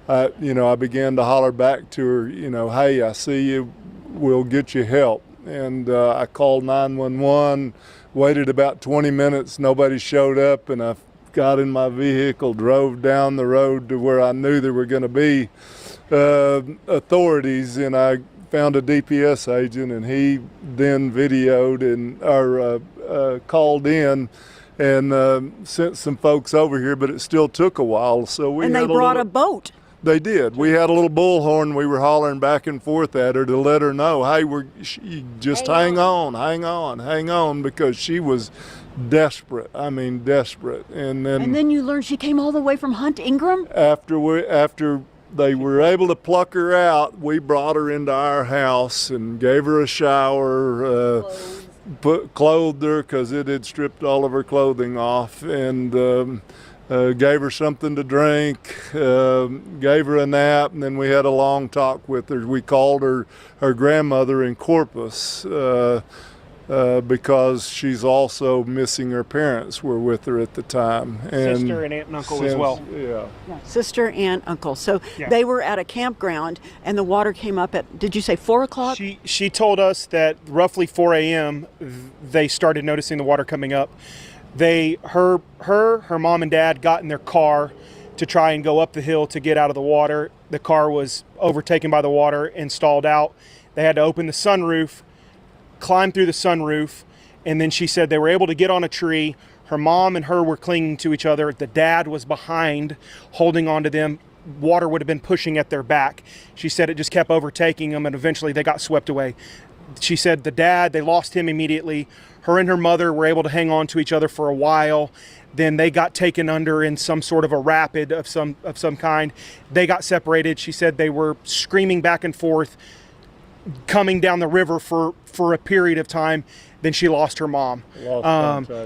I began to holler back to her, hey, I see you, we'll get you help. And I called 911. Waited about 20 minutes, nobody showed up, and I got in my vehicle, drove down the road to where I knew there were going to be authorities, and I found a DPS agent, and he then videoed or called in and sent some folks over here, but it still took a while. So and they brought a boat. They did. We had a little bullhorn. We were hollering back and forth at her to let her know, hey, just hang on, because she was desperate. I mean, desperate. And then you learned she came all the way from Hunt Ingram? After they were able to pluck her out, we brought her into our house and gave her a shower, clothed her because it had stripped all of her clothing off, and gave her something to drink, gave her a nap, and then we had a long talk with her. We called her grandmother in Corpus because she's also missing. Her parents were with her at the time. And sister and aunt and uncle as well. Yeah. Sister and uncle. So they were at a campground, and the water came up at, did you say 4 o'clock? She told us that roughly 4 a.m. they started noticing the water coming up. Her mom and dad got in their car to try and go up the hill to get out of the water. The car was overtaken by the water and stalled out. They had to open the sunroof, climb through the sunroof, and then she said they were able to get on a tree. Her mom and her were clinging to each other. The dad was behind, holding onto them. Water would have been pushing at their back. She said it just kept overtaking them, and eventually they got swept away. She said the dad, they lost him immediately. Her and her mother were able to hang on to each other for a while. Then they got taken under in some sort of a rapid of some kind. They got separated. She said they were screaming back and forth, coming down the river for a period of time. Then she lost her mom.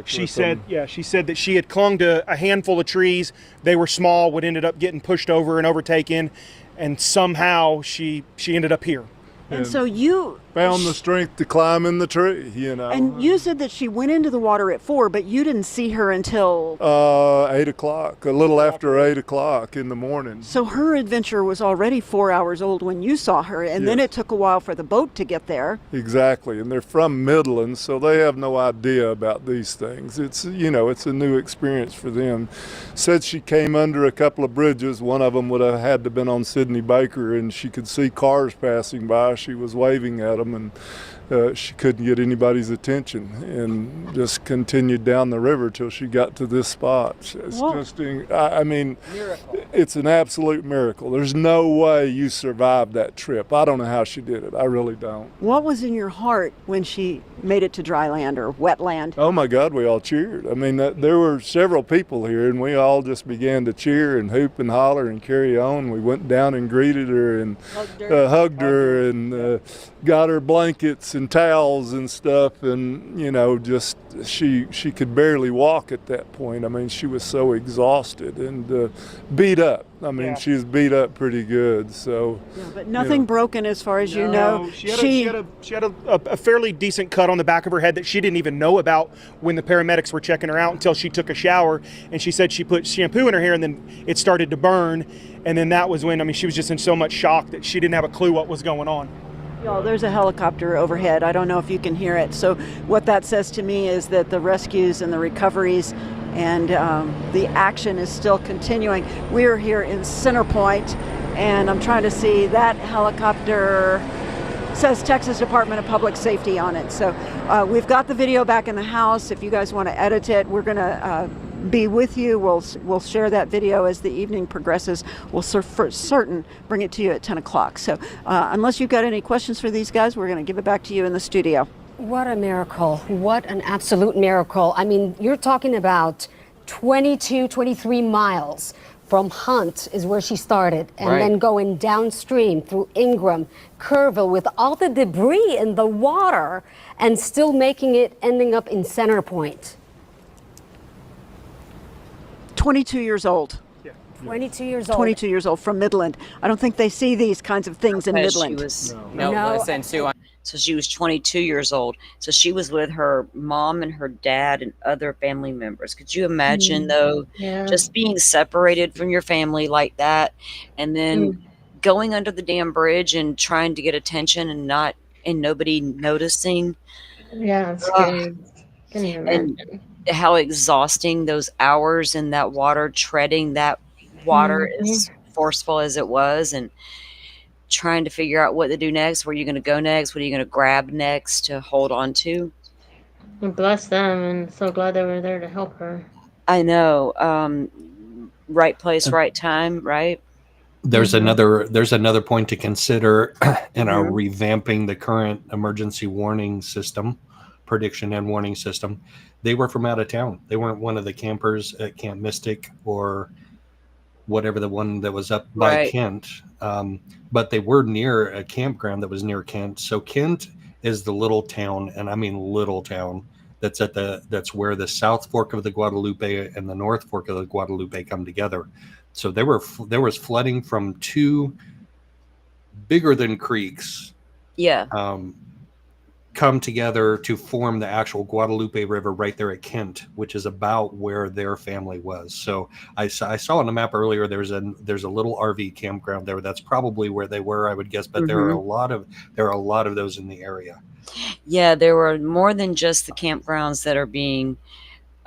She said that she had clung to a handful of trees. They were small, would ended up getting pushed over and overtaken, and somehow she ended up here. And so you found the strength to climb in the tree, And you said that she went into the water at 4, but you didn't see her until 8 o'clock, a little after 8 o'clock in the morning. So her adventure was already 4 hours old when you saw her, and then it took a while for the boat to get there. Exactly, and they're from Midland, so they have no idea about these things. It's it's a new experience for them. Said she came under a couple of bridges. One of them would have had to been on Sidney Baker, and she could see cars passing by. She was waving at them, and she couldn't get anybody's attention, and just continued down the river till she got to this spot. It's it's an absolute miracle. There's no way you survived that trip. I don't know how she did it. I really don't. What was in your heart when she made it to dry land or wet land? Oh my God, we all cheered. I mean, there were several people here, and we all just began to cheer and hoop and holler and carry on. We went down and greeted her and hugged her and got her blankets and towels and stuff, and just she could barely walk at that point. I mean, she was so exhausted and beat up. I mean, she was beat up pretty good. So, but nothing broken as far as you know. She had a fairly decent cut on the back of her head that she didn't even know about when the paramedics were checking her out until she took a shower, and she said she put shampoo in her hair and then it started to burn, and then that was when she was just in so much shock that she didn't have a clue what was going on. Y'all, there's a helicopter overhead. I don't know if you can hear it. So what that says to me is that the rescues and the recoveries and the action is still continuing. We're here in Center Point, and I'm trying to see that helicopter says Texas Department of Public Safety on it. So we've got the video back in the house. If you guys want to edit it, we're going to be with you. We'll share that video as the evening progresses. We'll for certain bring it to you at 10 o'clock. So unless you've got any questions for these guys, we're going to give it back to you in the studio. What a miracle. What an absolute miracle. I mean, you're talking about 22, 23 miles from Hunt is where she started, and Right. then going downstream through Ingram, Kerrville, with all the debris in the water, and still making it, ending up in Center Point. 22 years old. 22 years old. 22 years old from Midland. I don't think they see these kinds of things in Because she Midland. was- No, listen, Sue. So she was 22 years old. So she was with her mom and her dad and other family members. Could you imagine, though, Yeah. just being separated from your family like that, and then going under the damn bridge and trying to get attention and nobody noticing? Yeah, it's scary. Can you imagine? And how exhausting those hours in that water, treading that water, as forceful as it was, and trying to figure out what to do next. Where are you going to go next? What are you going to grab next to hold on to? And bless them, and so glad they were there to help her. I know. Right place, right time, right? There's another point to consider in our revamping the current emergency warning system, prediction and warning system. They were from out of town. They weren't one of the campers at Camp Mystic or whatever, the one that was up by Right. Kent. But they were near a campground that was near Kent. So Kent is the little town, and I mean little town, that's where the South Fork of the Guadalupe and the North Fork of the Guadalupe come together. So there was flooding from two bigger than creeks Yeah. come together to form the actual Guadalupe River right there at Kent, which is about where their family was. So I saw on the map earlier, there's a little RV campground there. That's probably where they were, I would guess. But there are a lot of those in the area. Yeah, there were more than just the campgrounds that are being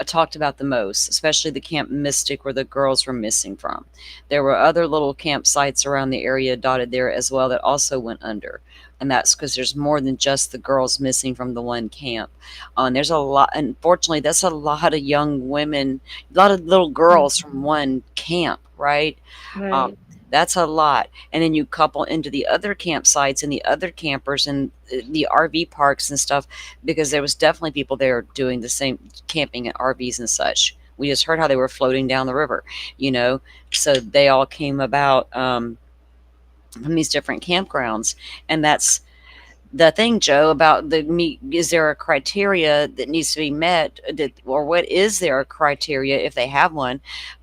talked about the most, especially the Camp Mystic where the girls were missing from. There were other little campsites around the area dotted there as well that also went under. And that's because there's more than just the girls missing from the one camp. And there's a lot, unfortunately, that's a lot of young women, a lot of little girls from one camp, right? Right. That's a lot. And then you couple into the other campsites and the other campers and the RV parks and stuff, because there was definitely people there doing the same camping at RVs and such. We just heard how they were floating down the river, so they all came about from these different campgrounds. And that's the thing, Joe, about is there a criteria that needs to be met, or what is there a criteria, if they have one,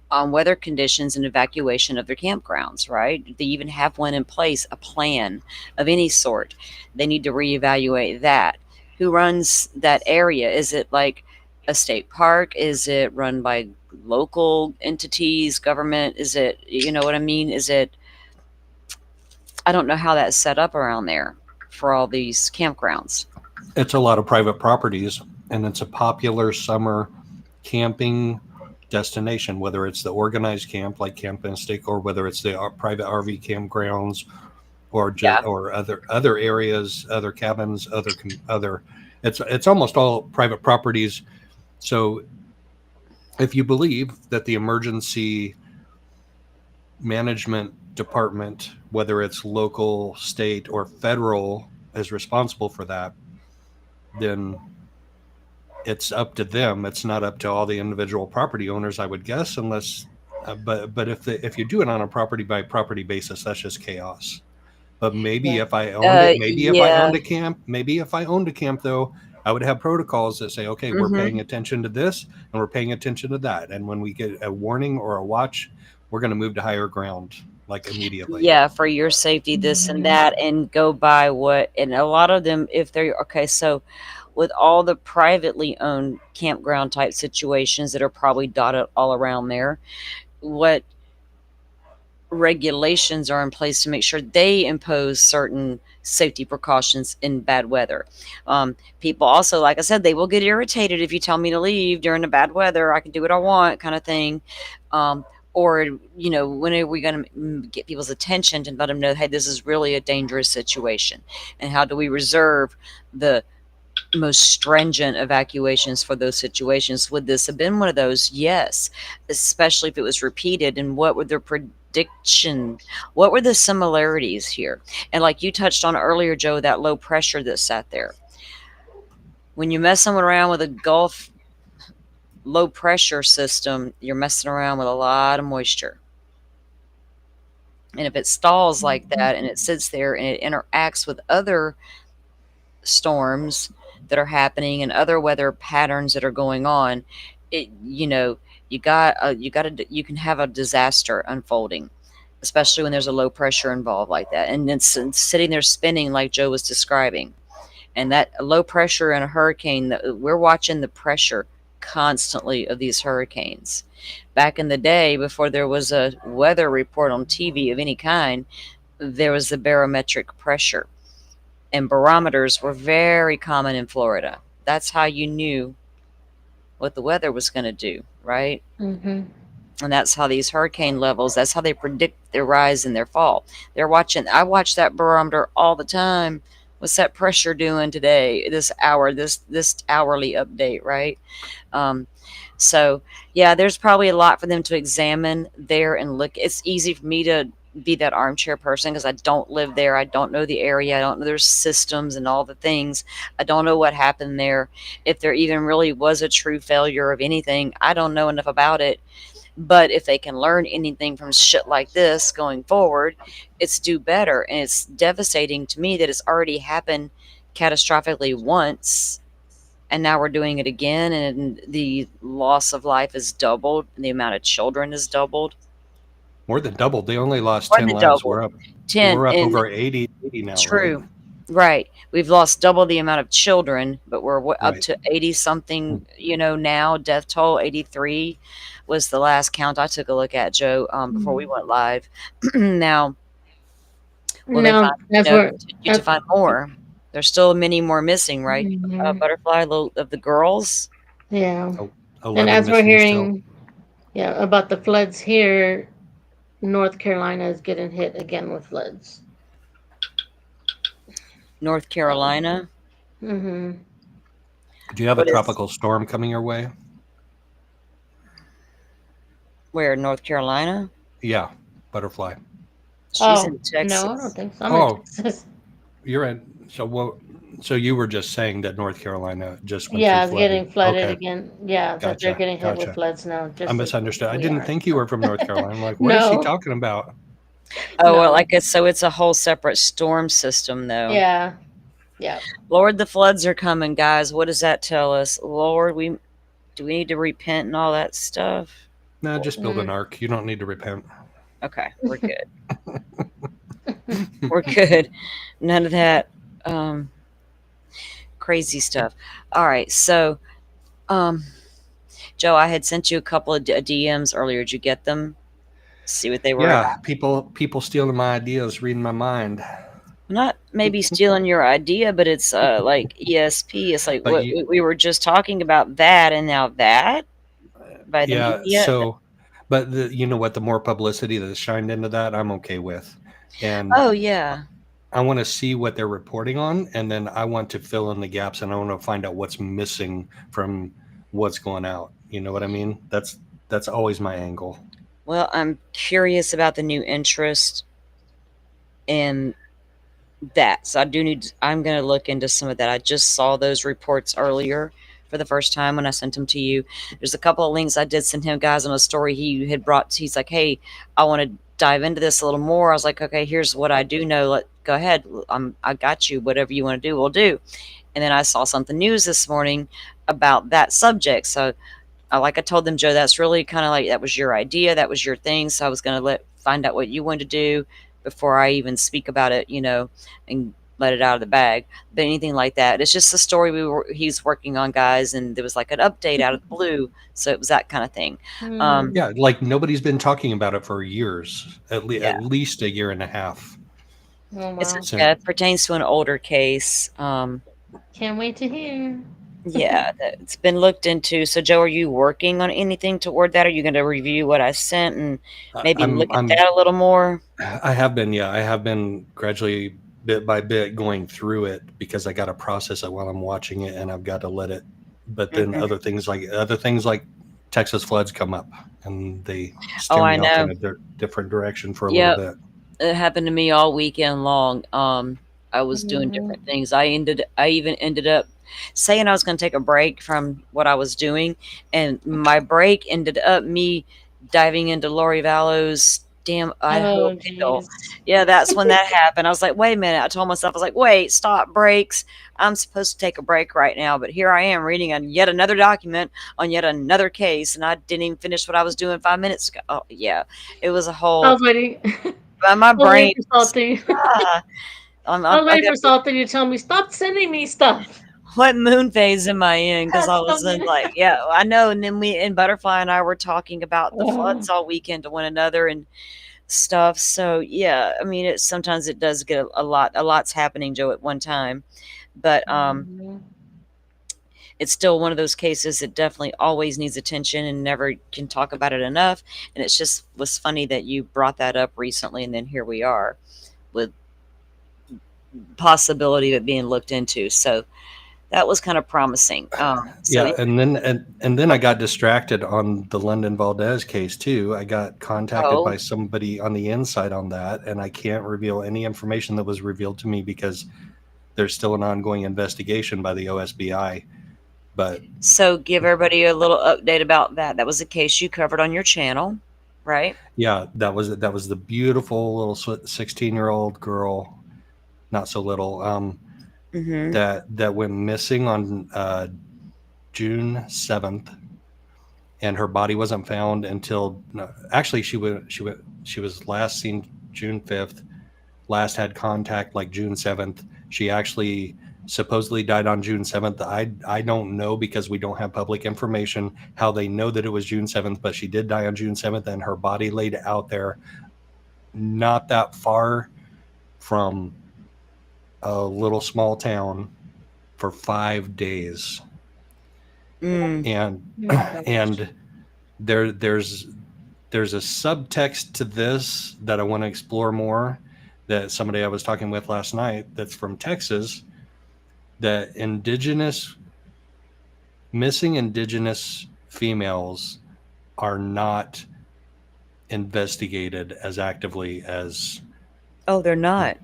on weather conditions and evacuation of their campgrounds, right? They even have one in place, a plan of any sort. They need to reevaluate that. Who runs that area? Is it like a state park? Is it run by local entities, government? Is it, you know what I mean? I don't know how that's set up around there for all these campgrounds. It's a lot of private properties, and it's a popular summer camping destination, whether it's the organized camp like Camp Mystic, or whether it's the private RV campgrounds, or or other areas, other cabins, other. It's almost all private properties. So, if you believe that the emergency management department, whether it's local, state, or federal, is responsible for that, then it's up to them. It's not up to all the individual property owners, I would guess, unless, but if you do it on a property by property basis, that's just chaos. But maybe if I owned it, if I owned a camp though, I would have protocols that say, okay, we're paying attention to this and we're paying attention to that. And when we get a warning or a watch, we're going to move to higher ground, like immediately. Yeah, for your safety, this and that, and go by what, and a lot of them, if they're, okay, so with all the privately owned campground type situations that are probably dotted all around there, what regulations are in place to make sure they impose certain safety precautions in bad weather? People also, like I said, they will get irritated if you tell me to leave during the bad weather. I can do what I want, kind of thing. Or, when are we going to get people's attention to let them know, hey, this is really a dangerous situation? And how do we reserve the most stringent evacuations for those situations? Would this have been one of those? Yes, especially if it was repeated. And what were the prediction? What were the similarities here? And like you touched on earlier, Joe, that low pressure that sat there. When you mess someone around with a Gulf low pressure system, you're messing around with a lot of moisture. And if it stalls like that and it sits there and it interacts with other storms that are happening and other weather patterns that are going on, it, you can have a disaster unfolding, especially when there's a low pressure involved like that. And it's sitting there spinning like Joe was describing. And that low pressure in a hurricane, we're watching the pressure constantly of these hurricanes. Back in the day, before there was a weather report on TV of any kind, there was the barometric pressure. And barometers were very common in Florida. That's how you knew what the weather was going to do, right? Mm-hmm. And that's how these hurricane levels, that's how they predict their rise and their fall. I watch that barometer all the time. What's that pressure doing today, this hour, this hourly update, right? So yeah, there's probably a lot for them to examine there and look. It's easy for me to be that armchair person because I don't live there. I don't know the area. I don't know their systems and all the things. I don't know what happened there. If there even really was a true failure of anything, I don't know enough about it. But if they can learn anything from shit like this going forward, it's do better. And it's devastating to me that it's already happened catastrophically once, and now we're doing it again, and the loss of life is doubled, and the amount of children is doubled. More than doubled. They only lost More 10 than lives. doubled. We're up 10, and over 80 now. true. Right. We've lost double the amount of children, but we're up Right. to 80 something, now. Death toll 83 was the last count I took a look at, Joe, before we went live. Now, will they continue to find more? There's still many more missing, right? Butterfly, of the girls. Yeah. Oh, And as we're hearing, about the floods here, North Carolina is getting hit again with floods. North Carolina. Mm-hmm. Do you have a tropical storm coming your way? Where, North Carolina? Yeah, Butterfly. She's in Texas. No, I don't think so. I'm in Texas. You're in. So you were just saying that North Carolina just went Yeah, through it's getting flooded Okay. again. Yeah, that they're getting hit with floods now. I misunderstood. I didn't think you were from North Carolina. I'm like, what is No. she talking about? Oh, well, it's a whole separate storm system, though. Yeah. Yeah. Lord, the floods are coming, guys. What does that tell us? Lord, do we need to repent and all that stuff? No, just build an ark. You don't need to repent. Okay, we're good. We're good. None of that crazy stuff. All right, so Joe, I had sent you a couple of DMs earlier. Did you get them? See what they were Yeah, about? people stealing my ideas, reading my mind. Not maybe stealing your idea, but it's like ESP. It's like But what we were just talking about that, and now that by the Yeah, media. so, but you know what? The more publicity that's shined into that, I'm okay with. And Oh yeah. I want to see what they're reporting on, and then I want to fill in the gaps, and I want to find out what's missing from what's going out. You know what I mean? That's always my angle. Well, I'm curious about the new interest in that. So I'm going to look into some of that. I just saw those reports earlier for the first time when I sent them to you. There's a couple of links I did send him, guys, on a story he had brought. He's like, hey, I want to dive into this a little more. I was like, okay, here's what I do know. Go ahead. I got you. Whatever you want to do, we'll do. And then I saw something news this morning about that subject. So like I told them, Joe, that's really kind of like, that was your idea. That was your thing. So I was going to find out what you wanted to do before I even speak about it, and let it out of the bag. But anything like that, it's just a story he's working on, guys. And there was like an update out of the blue. So it was that kind of thing. Yeah, like nobody's been talking about it for years, at least a year and a half. Oh, wow. It pertains to an older case. Can't wait to hear. Yeah, it's been looked into. So, Joe, are you working on anything toward that? Are you going to review what I sent and maybe look at that a little more? I have been, I have been gradually, bit by bit, going through it because I got to process it while I'm watching it, and I've got to let it. But then other things like Texas floods come up, and they steer I me off know. in a different direction for a little bit. It happened to me all weekend long. I was doing different things. I even ended up saying I was going to take a break from what I was doing, and my break ended up me diving into Lori Vallow's damn Oh, Idaho Hill. jeez. Yeah, that's when that happened. I was like, wait a minute. I told myself, I was like, wait, stop, brakes. I'm supposed to take a break right now, but here I am reading yet another document on yet another case, and I didn't even finish what I was doing 5 minutes ago. Oh, yeah, it was a I whole. was waiting. My I was brain. waiting for Salty. Ah, I was waiting for Salty to tell me, stop sending me stuff. what moon phase am I in? Because I was Something. like, yeah, I know. And then Butterfly and I were talking about the Oh. floods all weekend to one another and stuff. So yeah, I mean, sometimes it does get a lot's happening, Joe, at one time. But Mhm. it's still one of those cases that definitely always needs attention and never can talk about it enough. And it's just was funny that you brought that up recently, and then here we are with possibility of it being looked into. So that was kind of promising. Yeah, and then I got distracted on the London Valdez case too. I got contacted by somebody on the inside on that, and I can't reveal any information that was revealed to me because there's still an ongoing investigation by the OSBI. But so give everybody a little update about that. That was a case you covered on your channel, right? yeah, that was the beautiful little 16-year-old girl, not so little, Mm-hmm. that went missing on June 7th, and her body wasn't found until actually she was last seen June 5th, last had contact like June 7th. She actually supposedly died on June 7th. I don't know, because we don't have public information how they know that it was June 7th, but she did die on June 7th, and her body laid out there not that far from a little small town for 5 days. And there's a subtext to this that I want to explore more, that somebody I was talking with last night that's from Texas, that missing indigenous females are not investigated as actively as they're not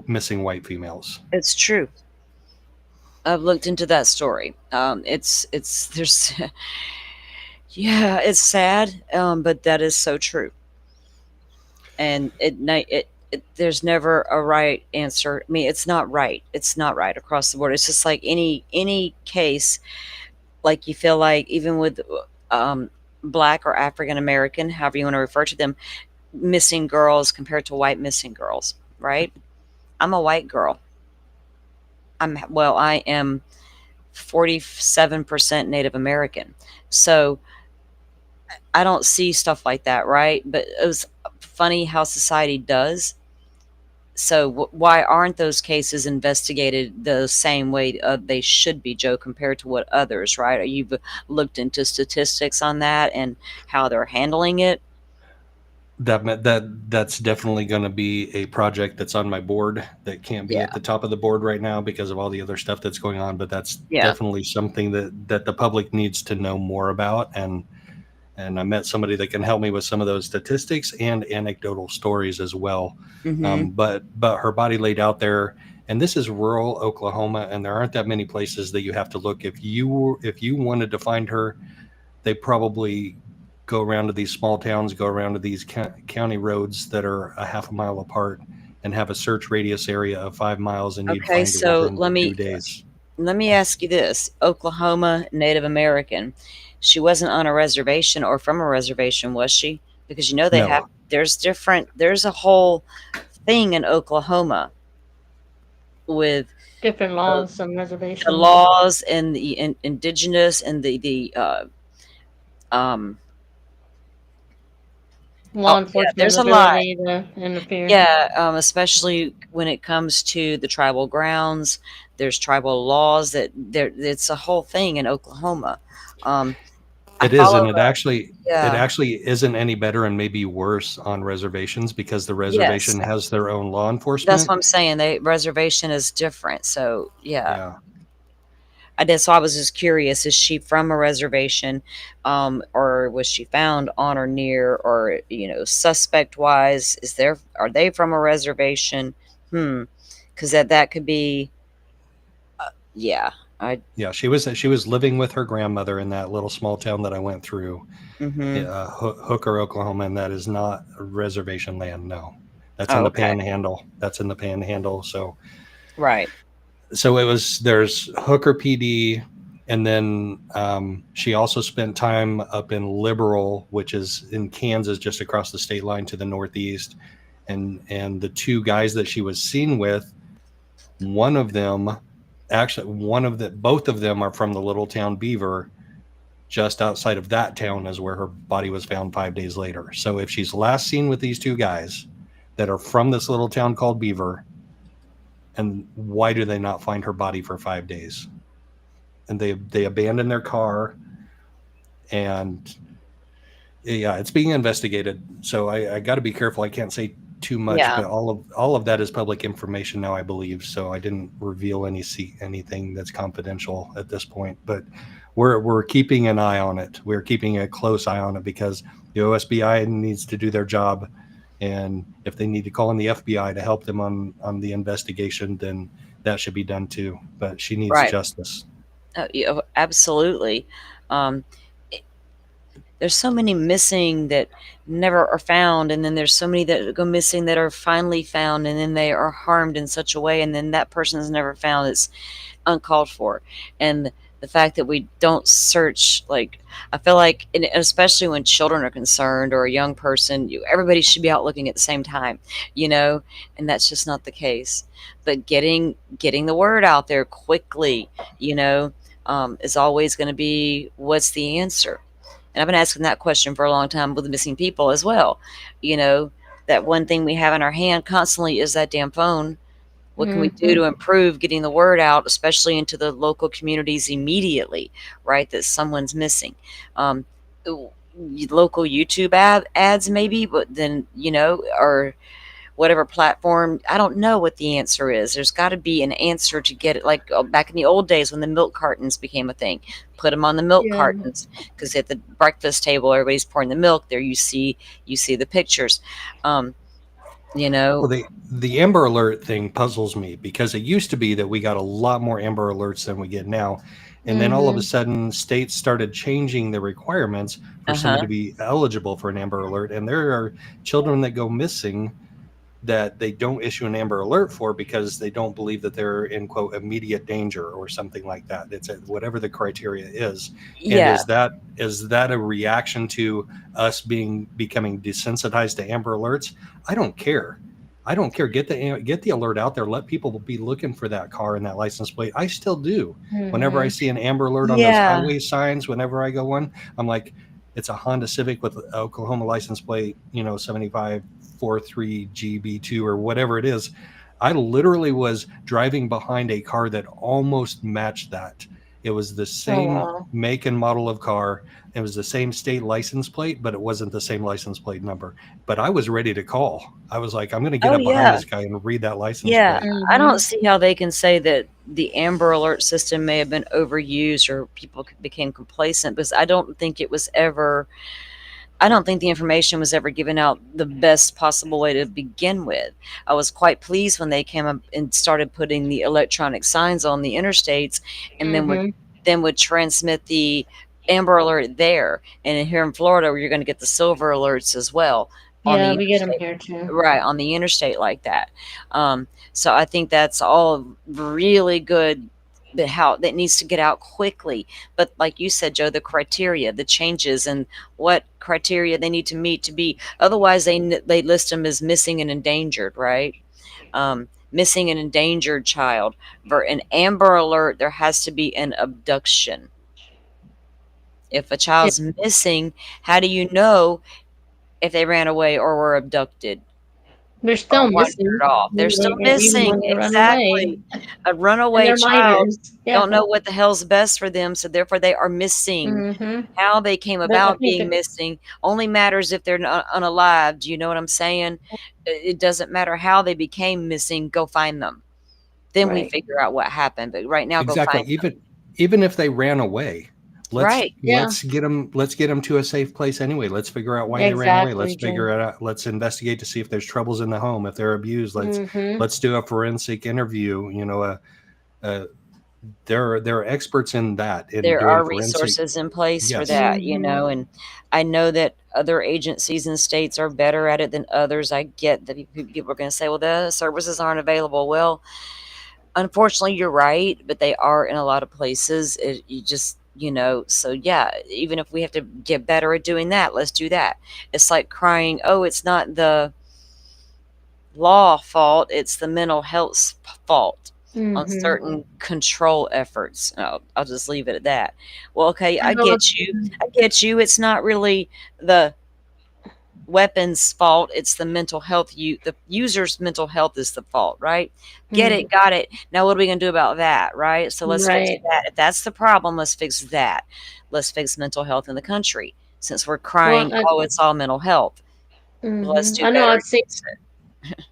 missing white females. It's true. I've looked into that story. There's yeah, it's sad, but that is so true. And there's never a right answer. I mean, it's not right. It's not right across the board. It's just like any case, like you feel like even with Black or African American, however you want to refer to them, missing girls compared to white missing girls, right? I'm a white girl. I am 47% Native American. So I don't see stuff like that, right? But it was funny how society does. So why aren't those cases investigated the same way they should be, Joe, compared to what others, right? You've looked into statistics on that and how they're handling it? That's definitely going to be a project that's on my board that can't be at the top of the board right now because of all the other stuff that's going on. But that's definitely something that the public needs to know more about. And I met somebody that can help me with some of those statistics and anecdotal stories as well. Mm-hmm. But her body laid out there, and this is rural Oklahoma, and there aren't that many places that you have to look. If you wanted to find her, they probably go around to these small towns, go around to these county roads that are a half a mile apart, and have a search radius area of 5 miles, and you'd find so it within 2 days. Let me ask you this: Oklahoma Native American, she wasn't on a reservation or from a reservation, was she? Because there's a whole thing in Oklahoma with different laws and reservations. The laws and the indigenous and the law enforcement. There's a lot. To interfere. Yeah, especially when it comes to the tribal grounds. There's tribal laws it's a whole thing in Oklahoma. It is, and it actually isn't any better and maybe worse on reservations because the reservation has their own law enforcement. That's what I'm saying. Reservation is different. So yeah. So I was just curious: is she from a reservation, or was she found on or near, or suspect wise? Are they from a reservation? Because that could be, Yeah, she was living with her grandmother in that little small town that I went through, Hooker, Oklahoma, and that is not reservation land. No, that's in the Panhandle. That's in the Panhandle. So, right. So there's Hooker PD, and then she also spent time up in Liberal, which is in Kansas, just across the state line to the northeast. And the two guys that she was seen with, both of them are from the little town Beaver. Just outside of that town is where her body was found 5 days later. So if she's last seen with these two guys that are from this little town called Beaver, and why do they not find her body for 5 days? And they abandoned their car, and yeah, it's being investigated. So I got to be careful. I can't say too much, but all of that is public information now, I believe. So I didn't reveal anything that's confidential at this point. But we're keeping an eye on it. We're keeping a close eye on it because the OSBI needs to do their job. And if they need to call in the FBI to help them on the investigation, then that should be done too. But she needs justice. Absolutely. There's so many missing that never are found, and then there's so many that go missing that are finally found, and then they are harmed in such a way, and then that person is never found. It's uncalled for. And the fact that we don't search, like, I feel like, especially when children are concerned or a young person, everybody should be out looking at the same time, and that's just not the case. But getting the word out there quickly, is always going to be, what's the answer? And I've been asking that question for a long time with the missing people as well. That one thing we have in our hand constantly is that damn phone. What can we do to improve getting the word out, especially into the local communities immediately, right? That someone's missing. Local YouTube ads maybe, but then, or whatever platform. I don't know what the answer is. There's got to be an answer to get it. Like back in the old days when the milk cartons became a thing, put them on the milk cartons, because at the breakfast table, everybody's pouring the milk there. You see the pictures. Well, the Amber Alert thing puzzles me because it used to be that we got a lot more Amber Alerts than we get now. And then all of a sudden, states started changing the requirements for someone to be eligible for an Amber Alert. And there are children that go missing that they don't issue an Amber Alert for because they don't believe that they're in, quote, immediate danger or something like that. It's whatever the criteria is. Yeah. And is that a reaction to us becoming desensitized to Amber Alerts? I don't care. Get the alert out there. Let people be looking for that car and that license plate. I still do. Whenever I see an Amber Alert on those highway signs, whenever I go one, I'm like, it's a Honda Civic with Oklahoma license plate, 7543 GB2 or whatever it is. I literally was driving behind a car that almost matched that. It was the same make and model of car. It was the same state license plate, but it wasn't the same license plate number. But I was ready to call. I was like, I'm going to get up behind this guy and read that license plate. I don't see how they can say that the Amber Alert system may have been overused or people became complacent, because I don't think the information was ever given out the best possible way to begin with. I was quite pleased when they came up and started putting the electronic signs on the interstates, and then would transmit the Amber Alert there. And here in Florida, you're going to get the silver alerts as well. Yeah, we get them here too. Right, on the interstate like that. So I think that's all really good. That needs to get out quickly. But like you said, Joe, the criteria, the changes, and what criteria they need to meet to be. Otherwise, they list them as missing and endangered, right? Missing an endangered child. For an Amber Alert, there has to be an abduction. If a child's missing, how do you know if they ran away or were abducted? They're still missing. They're still missing. Exactly. A runaway child don't know what the hell's best for them, so therefore they are missing. How they came about being missing only matters if they're not unalive. Do you know what I'm saying? It doesn't matter how they became missing. Go find them. Then we figure out what happened. But right now, go find them. Even if they ran away. Let's get them to a safe place anyway. Let's figure out why they ran away. Let's figure it out. Let's investigate to see if there's troubles in the home, if they're abused. Let's do a forensic interview, they're experts in that, in There doing are forensic. resources in place for Yes. that, you know, and I know that other agencies and states are better at it than others. I get that people are going to say, well, the services aren't available. Well, unfortunately, you're right, but they are in a lot of places. You just, you know, so yeah, even if we have to get better at doing that, let's do that. It's like crying, oh, it's not the law fault, it's the mental health fault on certain control efforts. I'll just leave it at that. Well, okay, I get you. It's not really the weapons fault, it's the mental health. The user's mental health is the fault, right? Get it, got it. Now what are we going to do about that, right? So let's fix that. If that's the problem, let's fix that. Let's fix mental health in the country, since we're crying, oh, it's all mental health. Let's do I know better.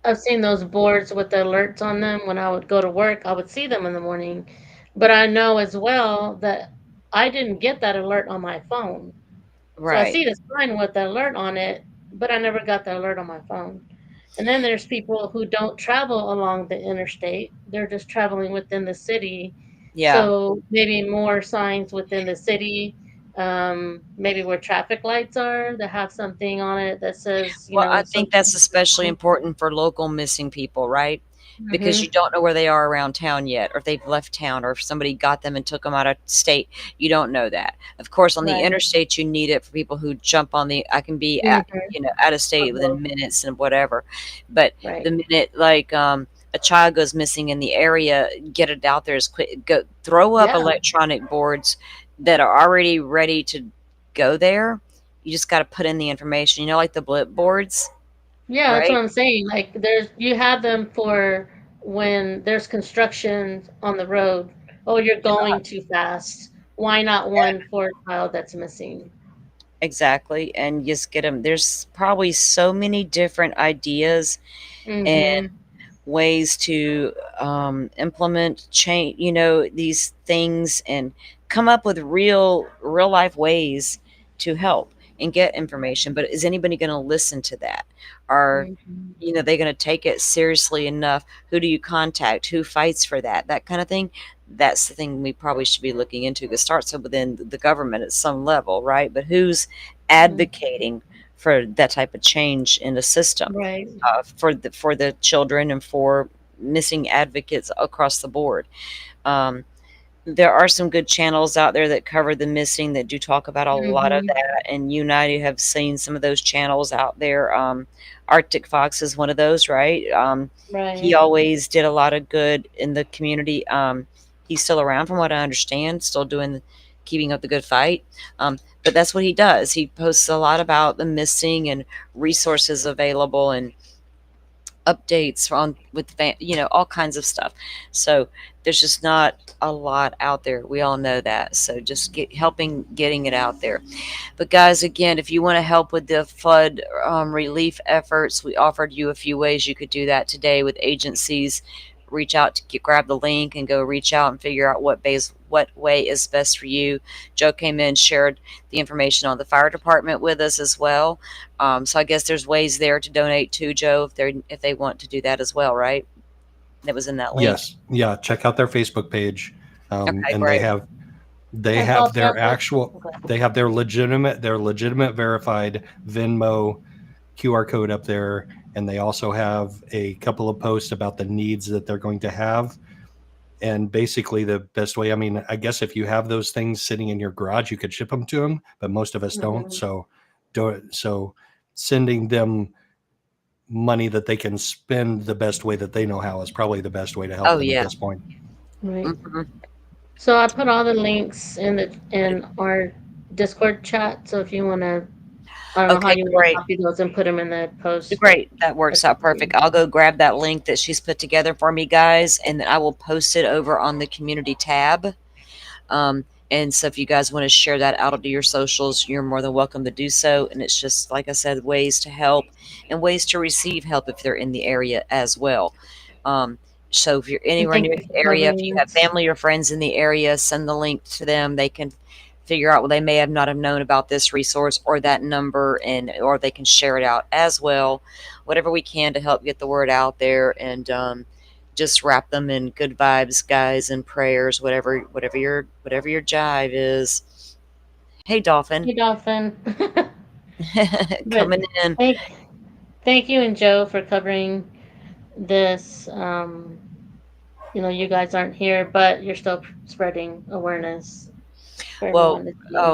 I've seen those boards with the alerts on them. When I would go to work, I would see them in the morning. But I know as well that I didn't get that alert on my phone. So I Right. see the sign with the alert on it, but I never got the alert on my phone. And then there's people who don't travel along the interstate. They're just traveling within the city. Yeah. So maybe more signs within the city, maybe where traffic lights are, that have something on it that says, Well, I think that's especially important for local missing people, right? Because you don't know where they are around town yet, or if they've left town, or if somebody got them and took them out of state. You don't know that. Of course, on the Right. interstate, you need it for people who jump on the, I can be out of state within minutes and whatever. But the minute a child goes missing in the area, get it out there as quick. Go throw up electronic boards that are already ready to go there. You just got to put in the information, like the blip boards. Yeah, that's what Right? I'm saying. Like you have them for when there's construction on the road. Oh, you're going too fast. Why not one for a child that's missing? Exactly. And just get them. There's probably so many different ideas and ways to implement change, these things, and come up with real life ways to help and get information. But is anybody going to listen to that? Are they going to take it seriously enough? Who do you contact? Who fights for that kind of thing? That's the thing we probably should be looking into. It starts within the government at some level, right? But who's advocating for that type of change in the system, Right. For the children and for missing advocates across the board? There are some good channels out there that cover the missing, that do talk about a lot of that, and you and I have seen some of those channels out there. Arctic Fox is one of those, right? He Right. always did a lot of good in the community. He's still around, from what I understand, still keeping up the good fight. But that's what he does. He posts a lot about the missing and resources available and updates all kinds of stuff. So there's just not a lot out there. We all know that. So just getting it out there. But guys, again, if you want to help with the flood relief efforts, we offered you a few ways you could do that today with agencies. Reach out to grab the link and go reach out and figure out what way is best for you. Joe came in, shared the information on the fire department with us as well. So I guess there's ways there to donate to, Joe, if they want to do that as well, right? That was in that link. Yes. Yeah. Check out their Facebook page. Okay, and great. they have their legitimate verified Venmo QR code up there. And they also have a couple of posts about the needs that they're going to have. And basically the best way, I guess if you have those things sitting in your garage, you could ship them to them, but most of us don't. So sending them money that they can spend the best way that they know how is probably the best way to help them at this point. Right. So I put all the links in our Discord chat. So if you want to, I don't know how you want to copy those and put them in the post. Great. That works out perfect. I'll go grab that link that she's put together for me, guys, and then I will post it over on the community tab. And so if you guys want to share that out onto your socials, you're more than welcome to do so. And it's just, like I said, ways to help and ways to receive help if they're in the area as well. So if you're anywhere near the area, if you have family or friends in the area, send the link to them. They can figure out, they may not have known about this resource or that number, or they can share it out as well. Whatever we can to help get the word out there and just wrap them in good vibes, guys, and prayers, whatever your jive is. Hey, Dolphin. Hey, Dolphin. Coming in. Thank you and Joe for covering this. You guys aren't here, but you're still spreading awareness. Well,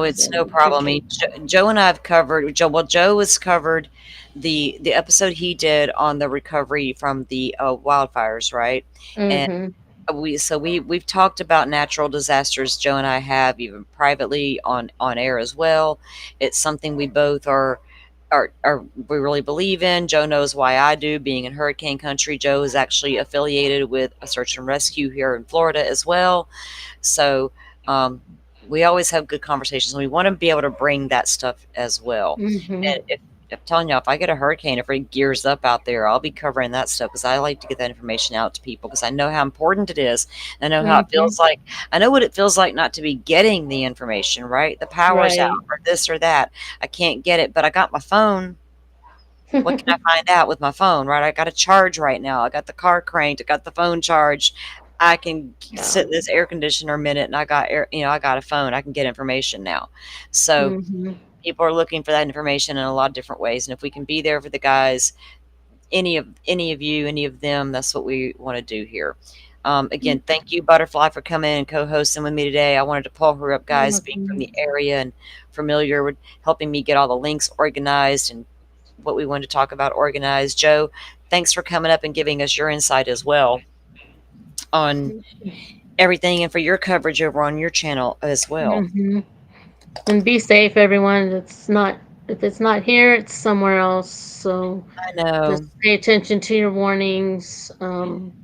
it's no problem. I mean, Joe and I have covered. Joe has covered the episode he did on the recovery from the wildfires, right? And we've talked about natural disasters. Joe and I have, even privately on air as well. It's something we both we really believe in. Joe knows why I do, being in hurricane country. Joe is actually affiliated with a search and rescue here in Florida as well. So we always have good conversations, and we want to be able to bring that stuff as well. And I'm telling you, if I get a hurricane, if it gears up out there, I'll be covering that stuff, because I like to get that information out to people, because I know how important it is. I know how it feels like. I know what it feels like not to be getting the information, right? The power's out, or this or that. I can't get it, but I got my phone. What can I find out with my phone, right? I got a charge right now. I got the car cranked. I got the phone charged. I can sit in this air conditioner a minute, and I got I got a phone. I can get information now. So people are looking for that information in a lot of different ways. And if we can be there for the guys, any of you, any of them, that's what we want to do here. Again, thank you, Butterfly, for coming and co-hosting with me today. I wanted to pull her up, guys, being from the area and familiar with helping me get all the links organized and what we wanted to talk about organized. Joe, thanks for coming up and giving us your insight as well on everything, and for your coverage over on your channel as well. And be safe, everyone. If it's not here, it's somewhere else. So I know. Just pay attention to your warnings. I'm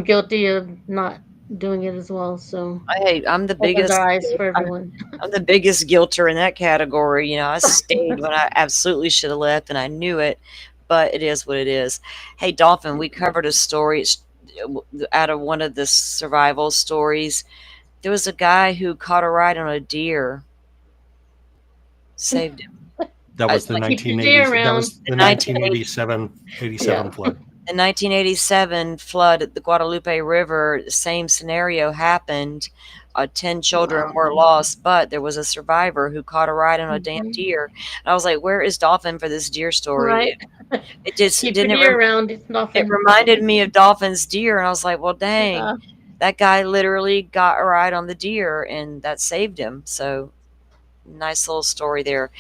guilty of not doing it as well. So I'm the biggest eyes for everyone. I'm the biggest guilter in that category. I stayed when I absolutely should have left, and I knew it, but it is what it is. Hey, Dolphin, we covered a story out of one of the survival stories. There was a guy who caught a ride on a deer, saved him. That was the 1980s. That was the 1987 flood. The 1987 flood at the Guadalupe River, same scenario happened. 10 children were lost, but there was a survivor who caught a ride on a damn deer. And I was like, where is Dolphin for this deer story? Right. It just Keep didn't. your deer around. It reminded me of Dolphin's deer, and I was like, well, dang, that guy literally got a ride on the deer, and that saved him. So nice little story there.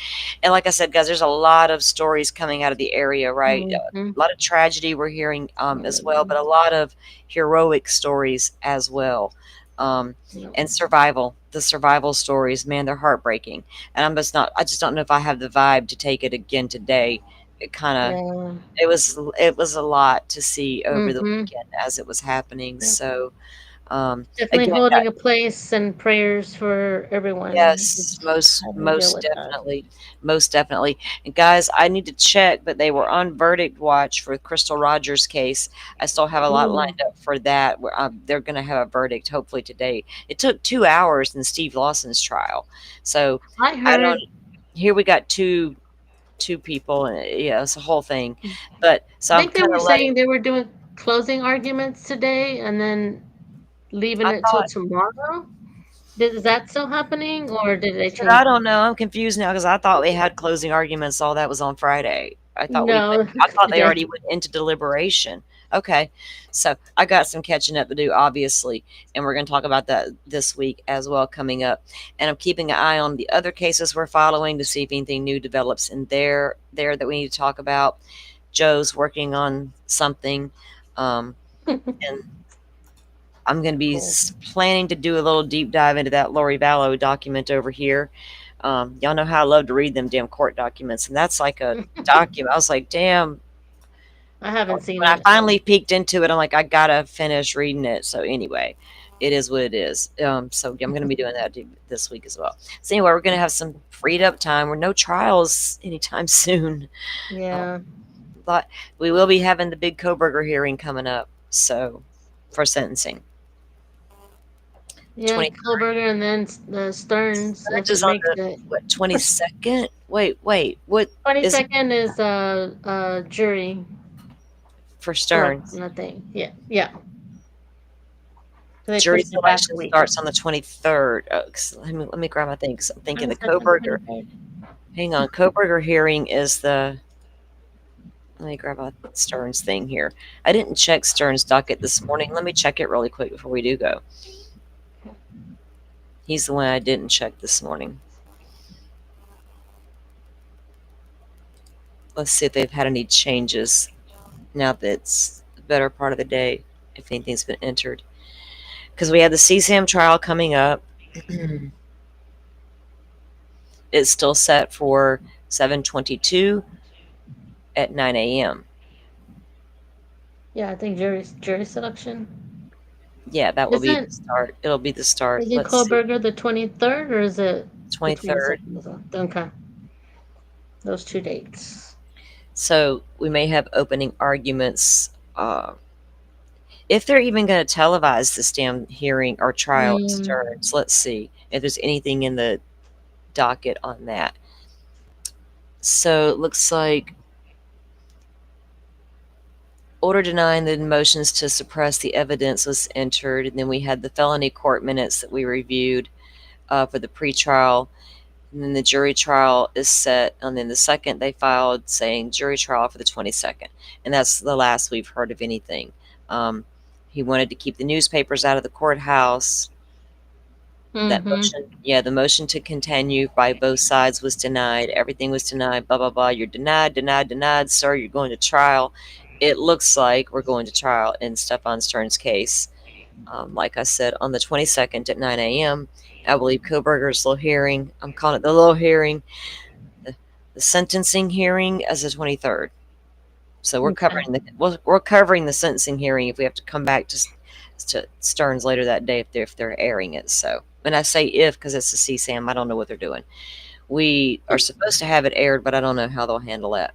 And like I said, guys, there's a lot of stories coming out of the area, right? A lot of tragedy we're hearing as well, but a lot of heroic stories as well. And the survival stories, man, they're heartbreaking. And I just don't know if I have the vibe to take it again today. It kind of, it was a lot to see over the weekend as it was happening. So, definitely again, holding a place and prayers for everyone. Yes, most definitely. And guys, I need to check, but they were on verdict watch for Crystal Rogers' case. I still have a lot lined up for that. They're going to have a verdict hopefully today. It took 2 hours in Steve Lawson's trial, so I heard. Here we got two people, and it's a whole thing. But so I think they were saying they were doing closing arguments today, and then leaving it till tomorrow. Is that still happening, or did they change? I don't know. I'm confused now, because I thought they had closing arguments. All that was on Friday. I thought they already went into deliberation. Okay, so I got some catching up to do, obviously, and we're going to talk about that this week as well coming up. And I'm keeping an eye on the other cases we're following to see if anything new develops in there that we need to talk about. Joe's working on something, and I'm going to be planning to do a little deep dive into that Lori Vallow document over here. Y'all know how I love to read them damn court documents, and that's like a document. I was like, damn. I haven't seen it. When I finally peeked into it, I'm like, I got to finish reading it. So anyway, it is what it is. So I'm going to be doing that this week as well. So anyway, we're going to have some freed up time. We're no trials anytime soon. Yeah. But we will be having the big Kohberger hearing coming up. So for sentencing. Yeah, Kohberger and then the Stearns. Which is on the 22nd? Wait, what? 22nd is jury. for Stearns. Nothing. Yeah. Yeah. So they Jury pushed it back a selection week. starts on the 23rd. Oh, let me grab my thing, 'cause I'm thinking the Koberger. Hang on, Koberger hearing is the. Let me grab a Stearns thing here. I didn't check Stearns' docket this morning. Let me check it really quick before we do go. He's the one I didn't check this morning. Let's see if they've had any changes now that it's the better part of the day, if anything's been entered. Because we have the CSAM trial coming up. It's still set for 7/22 at 9 a.m. Yeah, I think jury selection. Yeah, that will be the Isn't- start. It'll be the start. Is it Let's see. Kohlberger the 23rd or is it the 23rd. 22nd? Okay. Those 2 dates. So we may have opening arguments. If they're even going to televise this damn hearing or trial at Stearns, let's see if there's anything in the docket on that. So it looks like order denying the motions to suppress the evidence was entered, and then we had the felony court minutes that we reviewed for the pretrial. And then the jury trial is set, and then the second they filed saying jury trial for the 22nd. And that's the last we've heard of anything. He wanted to keep the newspapers out of the courthouse. That motion, the motion to continue by both sides was denied. Everything was denied, blah, blah, blah. You're denied, denied, denied, sir. You're going to trial. It looks like we're going to trial in Stephon Stearns' case. Like I said, on the 22nd at 9 a.m., I believe Kohlberger's little hearing, I'm calling it the little hearing, the sentencing hearing as the 23rd. So we're covering we're covering the sentencing hearing if we have to come back to Stearns later that day if they're airing it. So, and I say if because it's a CSAM, I don't know what they're doing. We are supposed to have it aired, but I don't know how they'll handle that.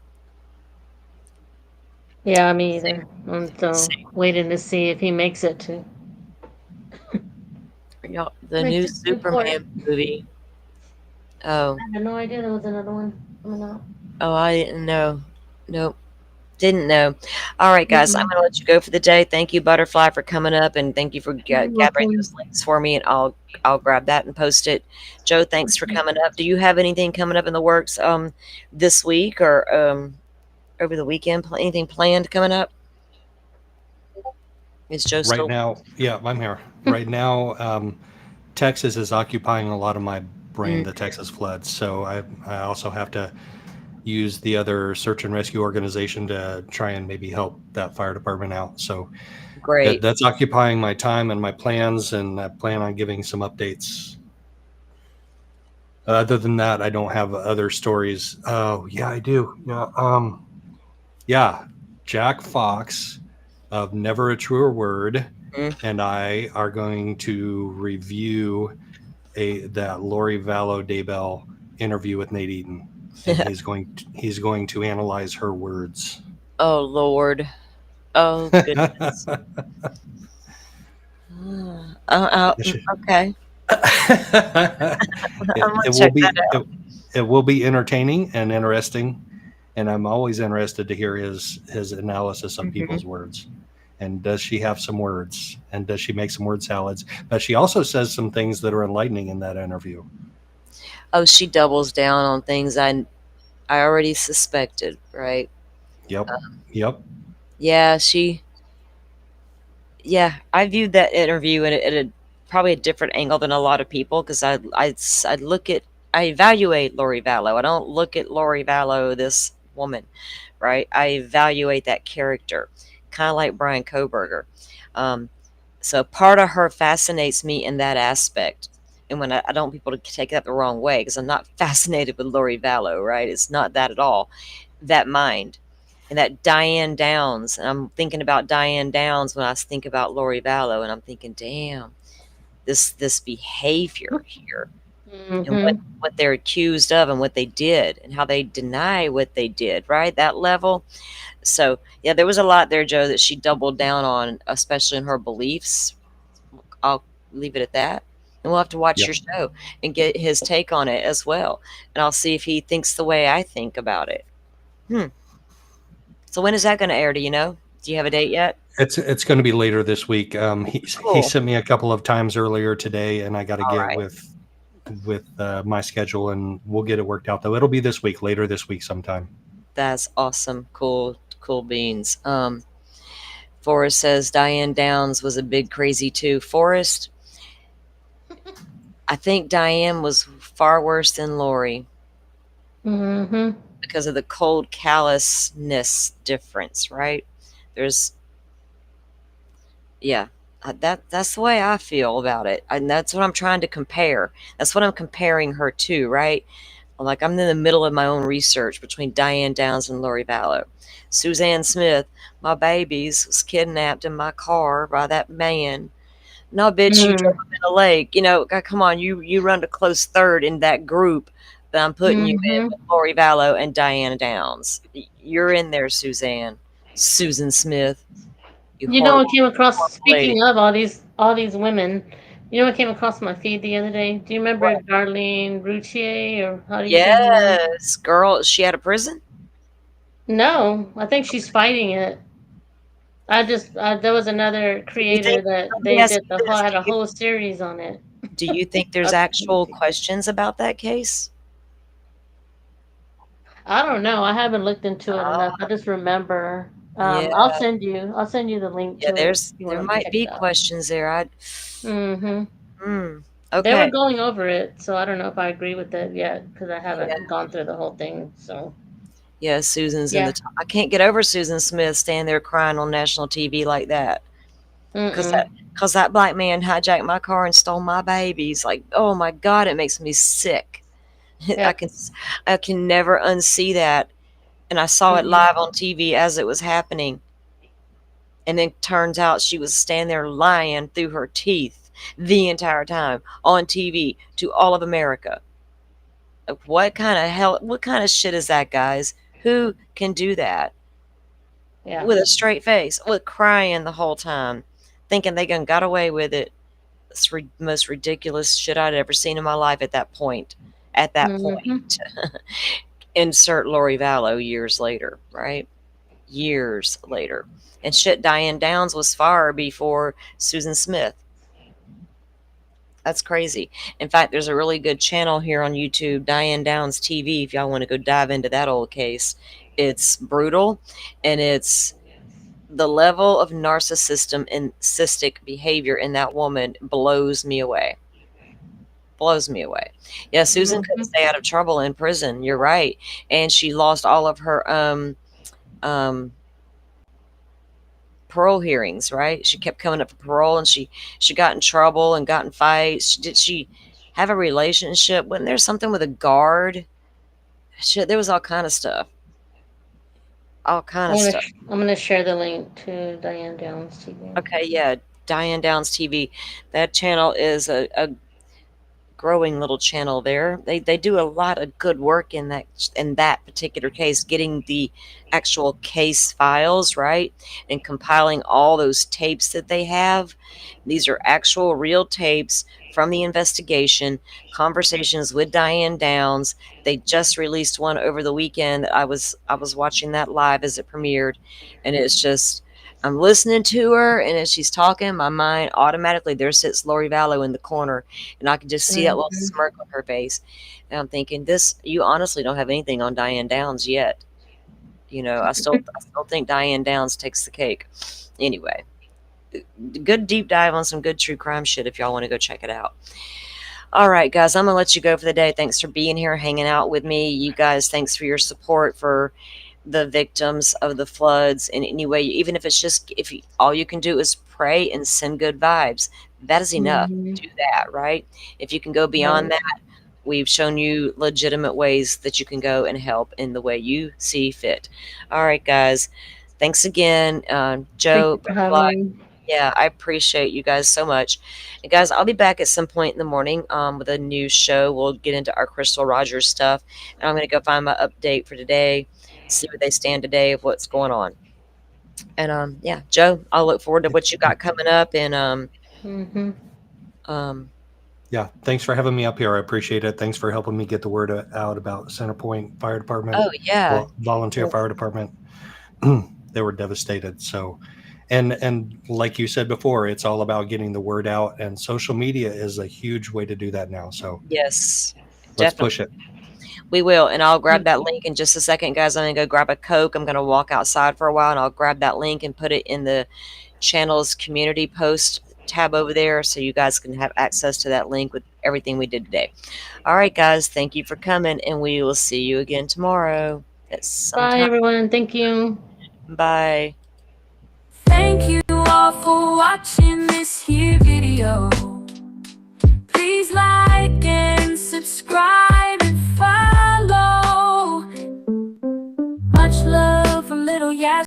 Yeah, me either. I'm still waiting to see if he makes it to. Y'all, the Makes new it to Superman movie. Oh, I had no idea there was another one coming out. oh, I didn't know. Nope. Didn't know. All right, guys, I'm going to let you go for the day. Thank you, Butterfly, for coming up, and thank you for gathering those links for me, and I'll grab that and post it. Joe, thanks for coming up. Do you have anything coming up in the works this week or over the weekend? Anything planned coming up? Is Joe still? Right now, yeah, I'm here. Right now, Texas is occupying a lot of my brain, the Texas floods. So I also have to use the other search and rescue organization to try and maybe help that fire department out. So great. That's occupying my time and my plans, and I plan on giving some updates. Other than that, I don't have other stories. Oh, yeah, I do. Yeah. Jack Fox of Never a Truer Word and I are going to review that Lori Vallow Daybell interview with Nate Eaton. And he's going to analyze her words. Oh Lord. Oh goodness. Okay. It will be entertaining and interesting, and I'm always interested to hear his analysis of people's words. And does she have some words? And does she make some word salads? But she also says some things that are enlightening in that interview. Oh, she doubles down on things I already suspected, right? Yep. Yeah, I viewed that interview at probably a different angle than a lot of people, because I evaluate Lori Vallow. I don't look at Lori Vallow, this woman, right? I evaluate that character, kind of like Bryan Kohberger. So part of her fascinates me in that aspect. And when I don't want people to take that the wrong way, because I'm not fascinated with Lori Vallow, right? It's not that at all. That mind. And that Diane Downs. And I'm thinking about Diane Downs when I think about Lori Vallow, and I'm thinking, damn, this behavior here. And what they're accused of and what they did and how they deny what they did, right? That level. So, yeah, there was a lot there, Joe, that she doubled down on, especially in her beliefs. I'll leave it at that. And we'll have to watch your show and get his take on it as well. And I'll see if he thinks the way I think about it. So when is that going to air? Do you know? Do you have a date yet? It's going to be later this week. He Cool. sent me a couple of times earlier today, and I got to All get right. with my schedule, and we'll get it worked out. Though it'll be this week, later this week sometime. That's awesome. Cool beans. Forrest says Diane Downs was a big crazy too. Forrest, I think Diane was far worse than Lori Mm-hmm. because of the cold callousness difference, right? There's, yeah, that's the way I feel about it, and that's what I'm trying to compare. That's what I'm comparing her to, right? Like, I'm in the middle of my own research between Diane Downs and Lori Vallow. Suzanne Smith, my babies was kidnapped in my car by that man. No, bitch, you drove him in a lake. You know, God, come on, you run a close third in that group that I'm putting you in with Lori Vallow and Diana Downs. You're in there, Susan Smith. You know what came across? horrible lady. Speaking of all these women, you know what came across my feed the other day? Do you remember Darlene Routier, or how do you say her name? Yes, girl, is she out of prison? No, I think she's fighting it. There was another creator that they did had a whole series on it. Do you think there's actual questions about that case? I don't know. I haven't looked into it enough. I just remember. Yeah. I'll send you the link. Yeah, to there might be questions there. Mm-hmm. Okay. They were going over it, so I don't know if I agree with it yet because I haven't gone through the whole thing. So. Yeah, Susan's in the top. I can't get over Susan Smith standing there crying on national TV like that. Because that black man hijacked my car and stole my babies. Like, oh my God, it makes me sick. Yep. I can never unsee that. And I saw it live on TV as it was happening. And then turns out she was standing there lying through her teeth the entire time on TV to all of America. Like, what kind of shit is that, guys? Who can do that? Yeah. With a straight face, with crying the whole time, thinking they got away with it. It's the most ridiculous shit I'd ever seen in my life at that point. Point. Insert Lori Vallow years later, right? Years later. And shit, Diane Downs was far before Susan Smith. That's crazy. In fact, there's a really good channel here on YouTube, Diane Downs TV, if y'all want to go dive into that old case. It's brutal, and it's the level of narcissism and cystic behavior in that woman blows me away. Blows me away. Yeah, Susan couldn't stay out of trouble in prison. You're right. And she lost all of her parole hearings, right? She kept coming up for parole, and she got in trouble and got in fights. Did she have a relationship? Wasn't there something with a guard? Shit, there was all kind of stuff. All kind of stuff. I'm gonna share the link to Diane Downs TV. Okay, yeah, Diane Downs TV. That channel is a growing little channel there. They do a lot of good work in that particular case, getting the actual case files, right, and compiling all those tapes that they have. These are actual real tapes from the investigation, conversations with Diane Downs. They just released one over the weekend. I was watching that live as it premiered, and it's just, I'm listening to her, and as she's talking, my mind automatically, there sits Lori Vallow in the corner, and I can just see that little smirk on her face. And I'm thinking, you honestly don't have anything on Diane Downs yet. You know, I still think Diane Downs takes the cake. Anyway, good deep dive on some good true crime shit if y'all want to go check it out. All right, guys, I'm going to let you go for the day. Thanks for being here, hanging out with me. You guys, thanks for your support for the victims of the floods in any way, even if it's just, all you can do is pray and send good vibes. That is enough. Do that, right? If you can go beyond that, we've shown you legitimate ways that you can go and help in the way you see fit. All right, guys, thanks again. Joe, yeah, I appreciate you guys so much. And guys, I'll be back at some point in the morning with a new show. We'll get into our Crystal Rogers stuff, and I'm going to go find my update for today, see where they stand today of what's going on. And yeah, Joe, I'll look forward to what you got coming up. And yeah, thanks for having me up here. I appreciate it. Thanks for helping me get the word out about Centerpoint Fire Department. Oh yeah, Volunteer Fire Department. were devastated. So, and like you said before, it's all about getting the word out, and social media is a huge way to do that now. So Yes, let's definitely. push it. We will, and I'll grab that link in just a second, guys. I'm gonna go grab a Coke. I'm gonna walk outside for a while, and I'll grab that link and put it in the channel's community post tab over there, so you guys can have access to that link with everything we did today. All right, guys, thank you for coming, and we will see you again tomorrow. Bye, everyone. Thank you. Bye. Thank you all for watching this here.